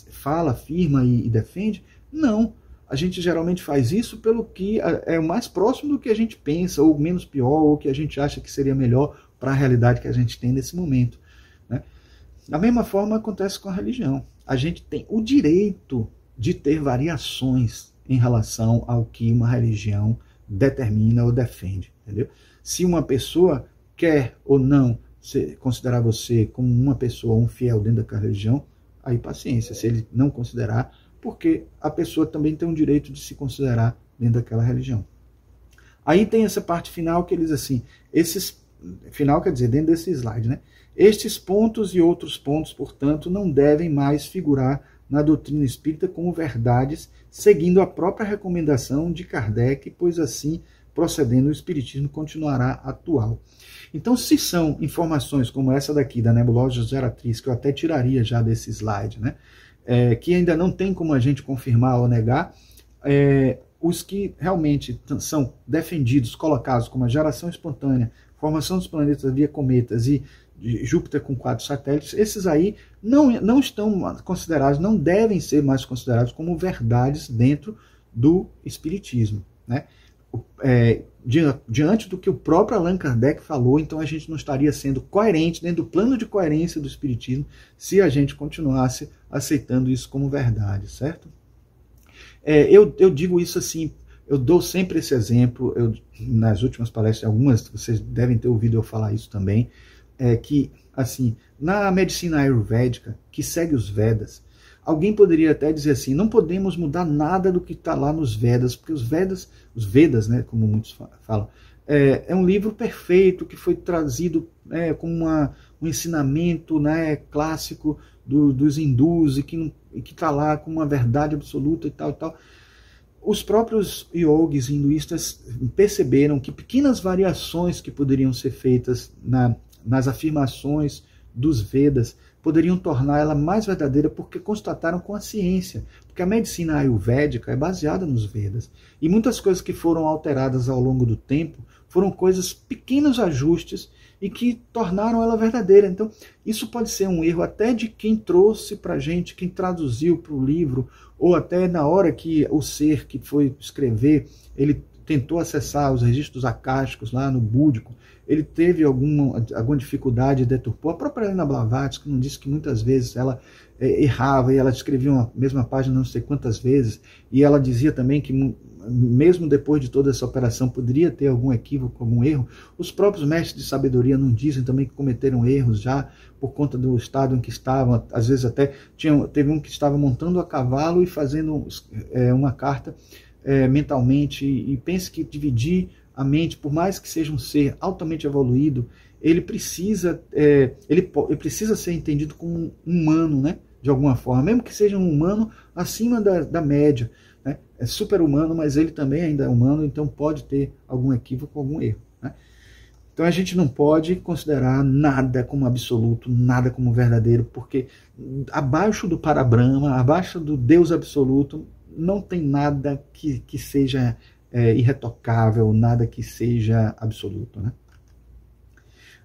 fala, afirma e defende? Não. A gente geralmente faz isso pelo que é o mais próximo do que a gente pensa, ou menos pior, ou que a gente acha que seria melhor para a realidade que a gente tem nesse momento, né? Da mesma forma acontece com a religião. A gente tem o direito de ter variações em relação ao que uma religião determina ou defende, entendeu? Se uma pessoa quer ou não considerar você como uma pessoa, um fiel dentro daquela religião, aí paciência. Se ele não considerar, porque a pessoa também tem o direito de se considerar dentro daquela religião. Aí tem essa parte final que eles assim, final quer dizer, dentro desse slide, né? Estes pontos e outros pontos, portanto, não devem mais figurar na doutrina espírita como verdades, seguindo a própria recomendação de Kardec, pois assim, procedendo, o espiritismo continuará atual. Então, se são informações como essa daqui, da nebulosa geratriz, que eu até tiraria já desse slide, né? Que ainda não tem como a gente confirmar ou negar, os que realmente são defendidos, colocados como a geração espontânea, formação dos planetas via cometas e Júpiter com 4 satélites, esses aí não estão considerados, não devem ser mais considerados como verdades dentro do espiritismo, né? Diante do que o próprio Allan Kardec falou, então a gente não estaria sendo coerente dentro do plano de coerência do espiritismo se a gente continuasse aceitando isso como verdade, certo? Eu digo isso assim, eu dou sempre esse exemplo, nas últimas palestras, algumas vocês devem ter ouvido eu falar isso também, que assim, na medicina ayurvédica, que segue os Vedas, alguém poderia até dizer assim, não podemos mudar nada do que está lá nos Vedas, porque os Vedas, né, como muitos falam, é um livro perfeito, que foi trazido como um ensinamento, né, clássico dos hindus, e que está lá com uma verdade absoluta e tal, e tal. Os próprios yogis hinduístas perceberam que pequenas variações que poderiam ser feitas nas afirmações dos Vedas poderiam tornar ela mais verdadeira, porque constataram com a ciência, porque a medicina ayurvédica é baseada nos Vedas, e muitas coisas que foram alteradas ao longo do tempo foram coisas, pequenos ajustes, e que tornaram ela verdadeira. Então, isso pode ser um erro até de quem trouxe para a gente, quem traduziu para o livro, ou até na hora que o ser que foi escrever, ele tentou acessar os registros acásticos lá no búdico, ele teve alguma dificuldade, deturpou. A própria Helena Blavatsky não disse que muitas vezes ela errava, e ela escrevia uma mesma página não sei quantas vezes, e ela dizia também que mesmo depois de toda essa operação poderia ter algum equívoco, algum erro. Os próprios mestres de sabedoria não dizem também que cometeram erros já por conta do estado em que estavam. Às vezes até teve um que estava montando a cavalo e fazendo uma carta mentalmente, e pense que dividir a mente, por mais que seja um ser altamente evoluído, ele precisa ser entendido como um humano, né? De alguma forma, mesmo que seja um humano acima da média, né? É super-humano, mas ele também ainda é humano, então pode ter algum equívoco, algum erro, né? Então a gente não pode considerar nada como absoluto, nada como verdadeiro, porque abaixo do Parabrahma, abaixo do Deus absoluto, não tem nada que seja irretocável, nada que seja absoluto, né?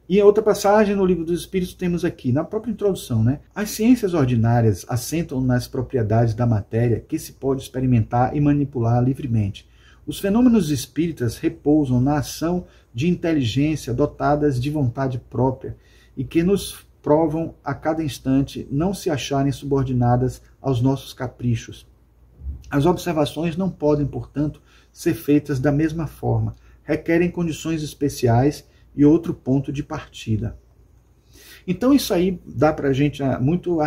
E em outra passagem no Livro dos Espíritos temos aqui, na própria introdução, né? As ciências ordinárias assentam nas propriedades da matéria que se pode experimentar e manipular livremente. Os fenômenos espíritas repousam na ação de inteligência dotadas de vontade própria e que nos provam a cada instante não se acharem subordinadas aos nossos caprichos. As observações não podem, portanto, ser feitas da mesma forma, requerem condições especiais e outro ponto de partida. Então isso aí dá para a gente muito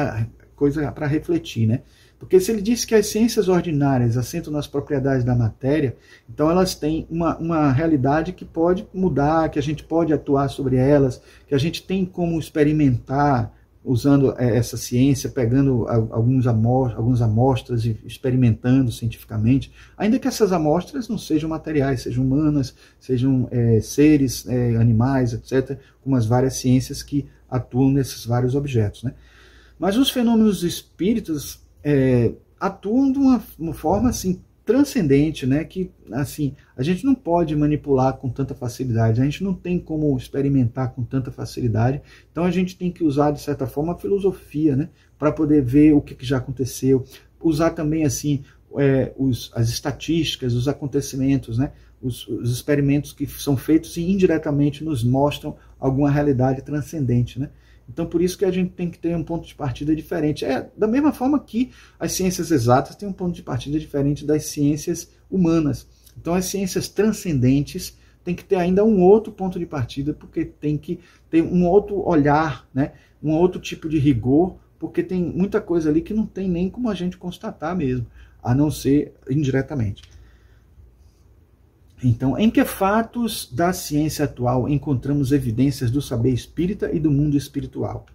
coisa para refletir, né? Porque se ele diz que as ciências ordinárias assentam nas propriedades da matéria, então elas têm uma realidade que pode mudar, que a gente pode atuar sobre elas, que a gente tem como experimentar usando essa ciência, pegando algumas amostras e experimentando cientificamente, ainda que essas amostras não sejam materiais, sejam humanas, sejam seres, animais, etc., como as várias ciências que atuam nesses vários objetos, né? Mas os fenômenos espíritas atuam de uma forma assim, transcendente, né? Que assim, a gente não pode manipular com tanta facilidade, a gente não tem como experimentar com tanta facilidade, então a gente tem que usar de certa forma a filosofia, né? Para poder ver o que já aconteceu, usar também assim as estatísticas, os acontecimentos, né? Os experimentos que são feitos e indiretamente nos mostram alguma realidade transcendente, né? Então, por isso que a gente tem que ter um ponto de partida diferente. Da mesma forma que as ciências exatas têm um ponto de partida diferente das ciências humanas. Então, as ciências transcendentes têm que ter ainda um outro ponto de partida, porque tem que ter um outro olhar, né? Um outro tipo de rigor, porque tem muita coisa ali que não tem nem como a gente constatar mesmo, a não ser indiretamente. Então, em que fatos da ciência atual encontramos evidências do saber espírita e do mundo espiritual?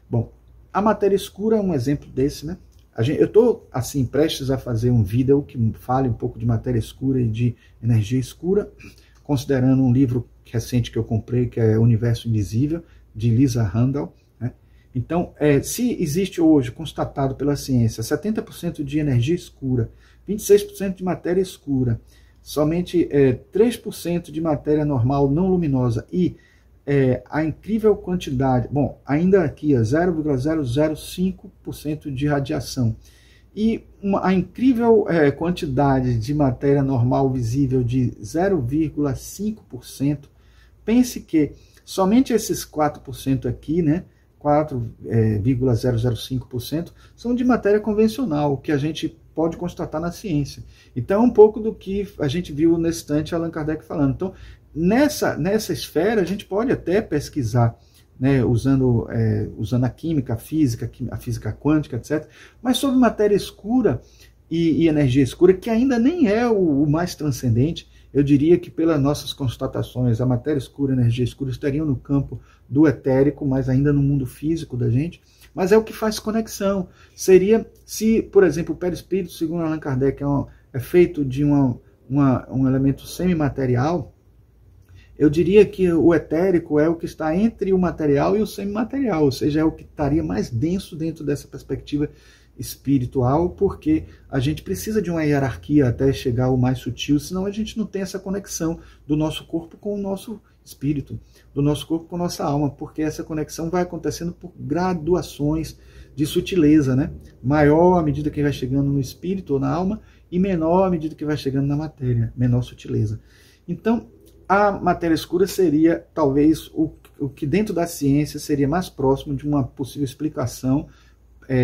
Bom, a matéria escura é um exemplo desse, né? Eu estou, assim, prestes a fazer um vídeo que fale um pouco de matéria escura e de energia escura, considerando um livro recente que eu comprei, que é Universo Invisível, de Lisa Randall, né? Então, se existe hoje, constatado pela ciência, 70% de energia escura, 26% de matéria escura, somente 3% de matéria normal não luminosa e a incrível quantidade, bom, ainda aqui 0,005% de radiação e a incrível quantidade de matéria normal visível de 0,5%, pense que somente esses 4% aqui, né, 4,005% são de matéria convencional, que a gente pode constatar na ciência. Então é um pouco do que a gente viu nesse instante Allan Kardec falando. Então, nessa esfera, a gente pode até pesquisar, né, usando a química, a física quântica, etc. Mas sobre matéria escura e energia escura, que ainda nem é o mais transcendente, eu diria que pelas nossas constatações, a matéria escura e a energia escura estariam no campo do etérico, mas ainda no mundo físico da gente. Mas é o que faz conexão. Seria se, por exemplo, o perispírito, segundo Allan Kardec, é feito de um elemento semimaterial, eu diria que o etérico é o que está entre o material e o semimaterial, ou seja, é o que estaria mais denso dentro dessa perspectiva espiritual, porque a gente precisa de uma hierarquia até chegar ao mais sutil, senão a gente não tem essa conexão do nosso corpo com o nosso espírito, do nosso corpo com a nossa alma, porque essa conexão vai acontecendo por graduações de sutileza, né? Maior à medida que vai chegando no espírito ou na alma, e menor à medida que vai chegando na matéria, menor sutileza. Então, a matéria escura seria talvez o que dentro da ciência seria mais próximo de uma possível explicação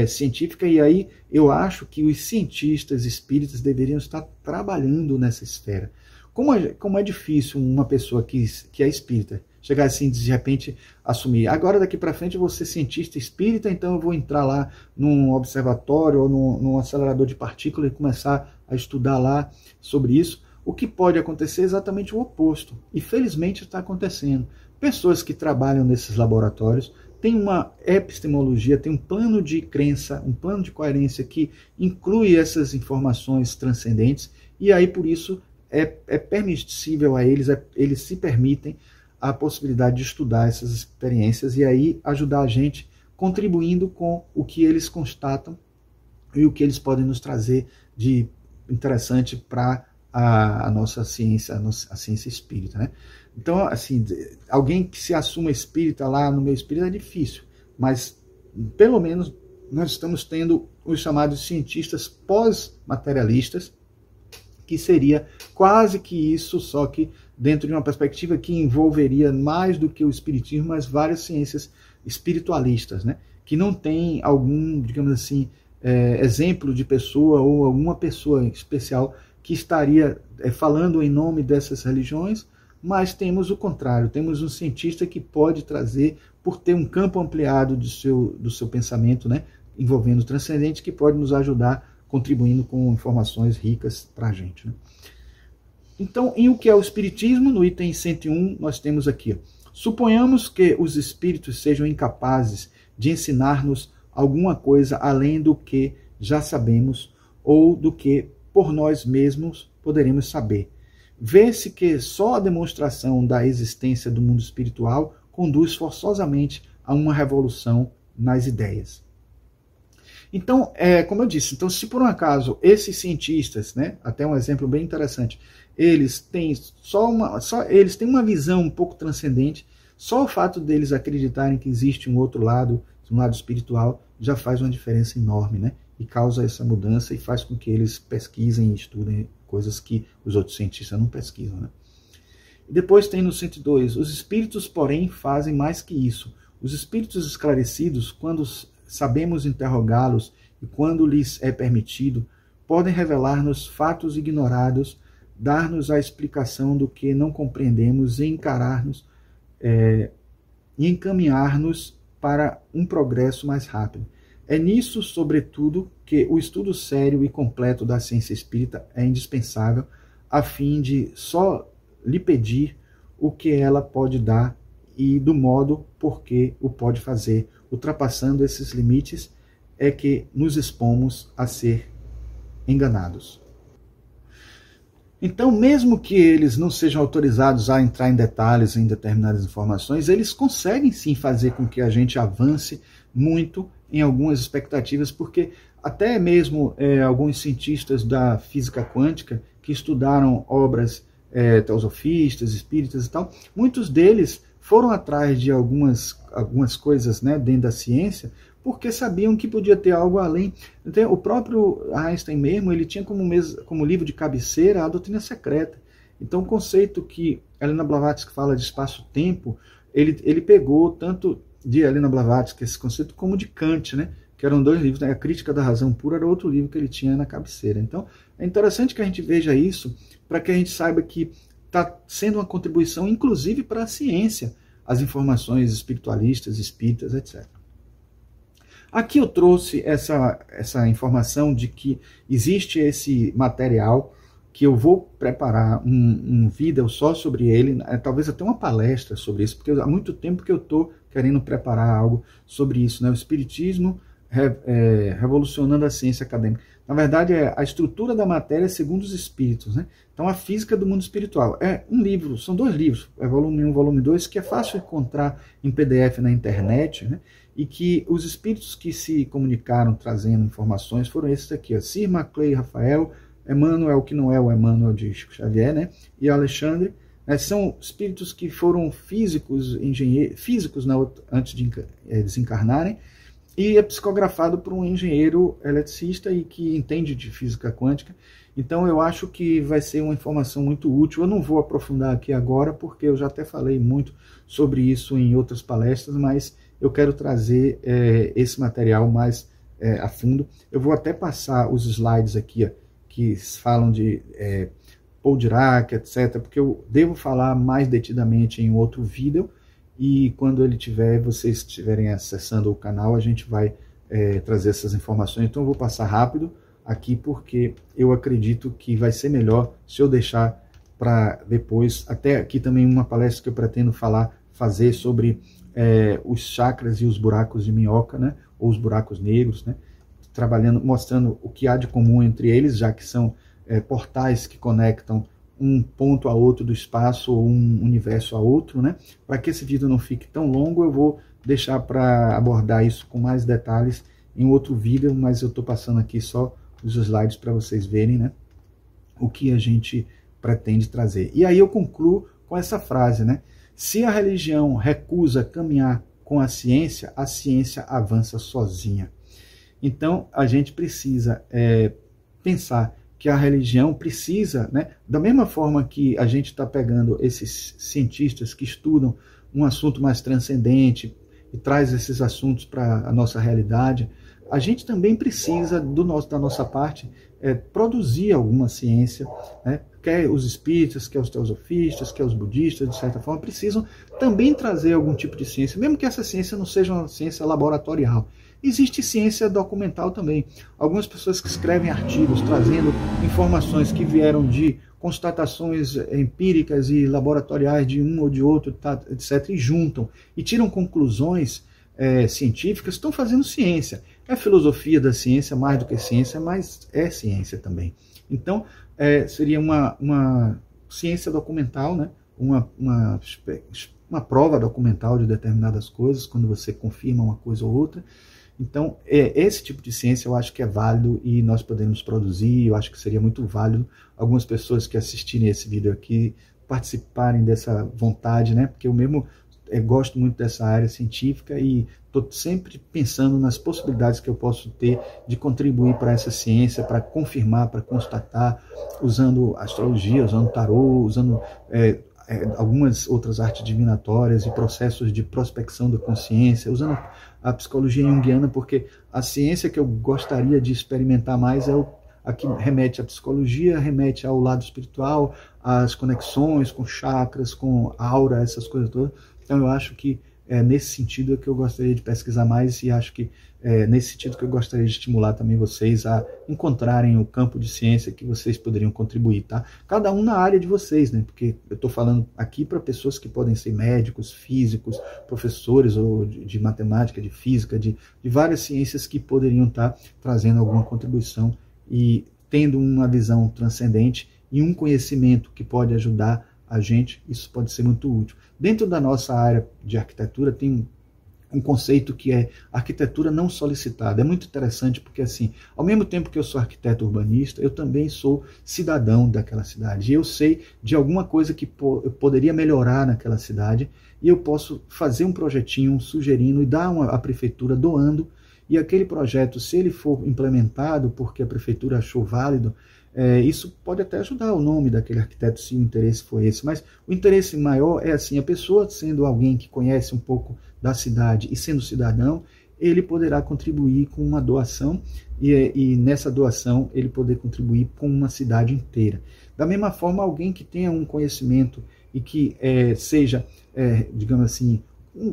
científica, e aí eu acho que os cientistas espíritas deveriam estar trabalhando nessa esfera. Como é difícil uma pessoa que é espírita chegar assim, de repente, assumir, agora daqui para frente eu vou ser cientista espírita, então eu vou entrar lá num observatório ou num acelerador de partículas e começar a estudar lá sobre isso. O que pode acontecer é exatamente o oposto, e felizmente está acontecendo. Pessoas que trabalham nesses laboratórios têm uma epistemologia, têm um plano de crença, um plano de coerência que inclui essas informações transcendentes, e aí por isso é permissível a eles, eles se permitem a possibilidade de estudar essas experiências e aí ajudar a gente contribuindo com o que eles constatam e o que eles podem nos trazer de interessante para a nossa ciência, a ciência espírita, né? Então, assim, alguém que se assuma espírita lá no meio espírita é difícil, mas pelo menos nós estamos tendo os chamados cientistas pós-materialistas, que seria quase que isso, só que dentro de uma perspectiva que envolveria mais do que o espiritismo, mas várias ciências espiritualistas, né? Que não tem algum, digamos assim, exemplo de pessoa ou alguma pessoa especial que estaria falando em nome dessas religiões, mas temos o contrário, temos um cientista que pode trazer, por ter um campo ampliado do seu pensamento, né, envolvendo o transcendente, que pode nos ajudar, contribuindo com informações ricas para a gente, né? Então, em o que é o Espiritismo, no item 101, nós temos aqui: suponhamos que os espíritos sejam incapazes de ensinar-nos alguma coisa além do que já sabemos ou do que por nós mesmos poderemos saber. Vê-se que só a demonstração da existência do mundo espiritual conduz forçosamente a uma revolução nas ideias. Então, como eu disse, então, se por um acaso esses cientistas, né, até um exemplo bem interessante, eles têm eles têm uma visão um pouco transcendente, só o fato deles acreditarem que existe um outro lado, um lado espiritual, já faz uma diferença enorme, né? E causa essa mudança e faz com que eles pesquisem e estudem coisas que os outros cientistas não pesquisam, né? E depois tem no 102, os espíritos, porém, fazem mais que isso. Os espíritos esclarecidos, quando sabemos interrogá-los e quando lhes é permitido, podem revelar-nos fatos ignorados, dar-nos a explicação do que não compreendemos e encarar-nos e encaminhar-nos para um progresso mais rápido. É nisso, sobretudo, que o estudo sério e completo da ciência espírita é indispensável, a fim de só lhe pedir o que ela pode dar e do modo por que o pode fazer. Ultrapassando esses limites é que nos expomos a ser enganados. Então, mesmo que eles não sejam autorizados a entrar em detalhes em determinadas informações, eles conseguem sim fazer com que a gente avance muito em algumas expectativas, porque até mesmo alguns cientistas da física quântica que estudaram obras teosofistas, espíritas e tal, muitos deles foram atrás de algumas coisas, né, dentro da ciência, porque sabiam que podia ter algo além. Então, o próprio Einstein mesmo, ele tinha como livro de cabeceira a doutrina secreta. Então, o conceito que Helena Blavatsky fala de espaço-tempo, ele pegou tanto de Helena Blavatsky esse conceito como de Kant, né, que eram dois livros, né? A Crítica da Razão Pura era outro livro que ele tinha na cabeceira. Então, é interessante que a gente veja isso, para que a gente saiba que está sendo uma contribuição, inclusive para a ciência, as informações espiritualistas, espíritas, etc. Aqui eu trouxe essa informação de que existe esse material que eu vou preparar um vídeo só sobre ele, talvez até uma palestra sobre isso, porque há muito tempo que eu estou querendo preparar algo sobre isso, né? O Espiritismo revolucionando a ciência acadêmica. Na verdade, é a estrutura da matéria segundo os espíritos, né? Então, a física do mundo espiritual. É um livro, são 2 livros, é volume 1 e volume 2, que é fácil encontrar em PDF na internet, né? E que os espíritos que se comunicaram trazendo informações foram esses aqui, ó, Sir Maclay Rafael, Emmanuel, que não é o Emmanuel de Chico Xavier, né? E Alexandre, né? São espíritos que foram físicos, físicos antes de desencarnarem, e é psicografado por um engenheiro eletricista e que entende de física quântica. Então eu acho que vai ser uma informação muito útil. Eu não vou aprofundar aqui agora, porque eu já até falei muito sobre isso em outras palestras, mas eu quero trazer esse material mais a fundo. Eu vou até passar os slides aqui, ó, que falam de Paul Dirac, etc., porque eu devo falar mais detidamente em outro vídeo, e quando ele tiver, vocês estiverem acessando o canal, a gente vai trazer essas informações. Então eu vou passar rápido aqui, porque eu acredito que vai ser melhor se eu deixar para depois. Até aqui também uma palestra que eu pretendo fazer sobre os chakras e os buracos de minhoca, né? Ou os buracos negros, né? Trabalhando, mostrando o que há de comum entre eles, já que são portais que conectam um ponto a outro do espaço, ou um universo a outro, né? Para que esse vídeo não fique tão longo, eu vou deixar para abordar isso com mais detalhes em outro vídeo, mas eu estou passando aqui só os slides para vocês verem, né? O que a gente pretende trazer. E aí eu concluo com essa frase, né? Se a religião recusa caminhar com a ciência avança sozinha. Então, a gente precisa pensar que a religião precisa, né, da mesma forma que a gente está pegando esses cientistas que estudam um assunto mais transcendente e traz esses assuntos para a nossa realidade, a gente também precisa, da nossa parte, produzir alguma ciência, né, quer os espíritas, quer os teosofistas, quer os budistas, de certa forma, precisam também trazer algum tipo de ciência, mesmo que essa ciência não seja uma ciência laboratorial. Existe ciência documental também. Algumas pessoas que escrevem artigos trazendo informações que vieram de constatações empíricas e laboratoriais de um ou de outro, etc., e juntam e tiram conclusões científicas, estão fazendo ciência. É filosofia da ciência, mais do que ciência, mas é ciência também. Então, seria uma ciência documental, né? Uma prova documental de determinadas coisas, quando você confirma uma coisa ou outra. Então, esse tipo de ciência eu acho que é válido e nós podemos produzir. Eu acho que seria muito válido algumas pessoas que assistirem esse vídeo aqui participarem dessa vontade, né? Porque eu mesmo gosto muito dessa área científica e estou sempre pensando nas possibilidades que eu posso ter de contribuir para essa ciência, para confirmar, para constatar, usando astrologia, usando tarô, usando algumas outras artes divinatórias e processos de prospecção da consciência, usando a psicologia junguiana, porque a ciência que eu gostaria de experimentar mais é a que remete à psicologia, remete ao lado espiritual, às conexões com chakras, com aura, essas coisas todas. Então eu acho que nesse sentido é que eu gostaria de pesquisar mais, e acho que nesse sentido que eu gostaria de estimular também vocês a encontrarem o campo de ciência que vocês poderiam contribuir, tá? Cada um na área de vocês, né? Porque eu estou falando aqui para pessoas que podem ser médicos, físicos, professores ou de matemática, de física, de várias ciências que poderiam estar trazendo alguma contribuição e tendo uma visão transcendente e um conhecimento que pode ajudar a gente. Isso pode ser muito útil. Dentro da nossa área de arquitetura tem um conceito que é arquitetura não solicitada. É muito interessante porque, assim, ao mesmo tempo que eu sou arquiteto urbanista, eu também sou cidadão daquela cidade. E eu sei de alguma coisa que eu poderia melhorar naquela cidade, e eu posso fazer um projetinho sugerindo e dar à prefeitura doando, e aquele projeto, se ele for implementado porque a prefeitura achou válido, isso pode até ajudar o nome daquele arquiteto, se o interesse for esse. Mas o interesse maior é assim, a pessoa sendo alguém que conhece um pouco da cidade e sendo cidadão, ele poderá contribuir com uma doação, e nessa doação ele poder contribuir com uma cidade inteira. Da mesma forma, alguém que tenha um conhecimento e que seja, digamos assim,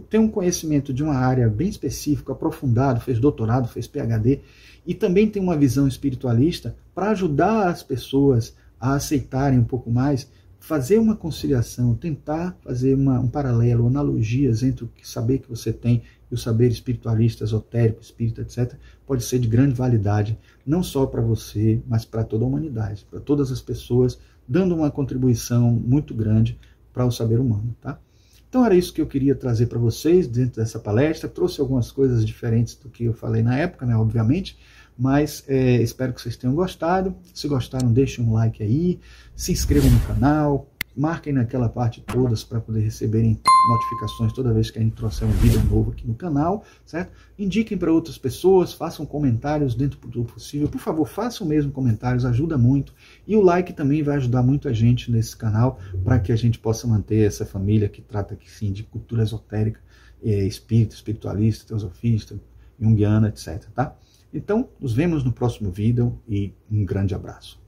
tem um conhecimento de uma área bem específica, aprofundado, fez doutorado, fez PhD, e também tem uma visão espiritualista para ajudar as pessoas a aceitarem um pouco mais, fazer uma conciliação, tentar fazer um paralelo, analogias entre o saber que você tem e o saber espiritualista, esotérico, espírita, etc., pode ser de grande validade, não só para você, mas para toda a humanidade, para todas as pessoas, dando uma contribuição muito grande para o saber humano, tá? Então era isso que eu queria trazer para vocês dentro dessa palestra. Trouxe algumas coisas diferentes do que eu falei na época, né, obviamente, mas espero que vocês tenham gostado. Se gostaram, deixem um like aí, se inscrevam no canal, marquem naquela parte todas para poder receberem notificações toda vez que a gente trouxer um vídeo novo aqui no canal, certo? Indiquem para outras pessoas, façam comentários dentro do possível. Por favor, façam mesmo comentários, ajuda muito. E o like também vai ajudar muito a gente nesse canal para que a gente possa manter essa família que trata aqui sim de cultura esotérica, espírita, espiritualista, teosofista, junguiana, etc. Tá? Então, nos vemos no próximo vídeo e um grande abraço.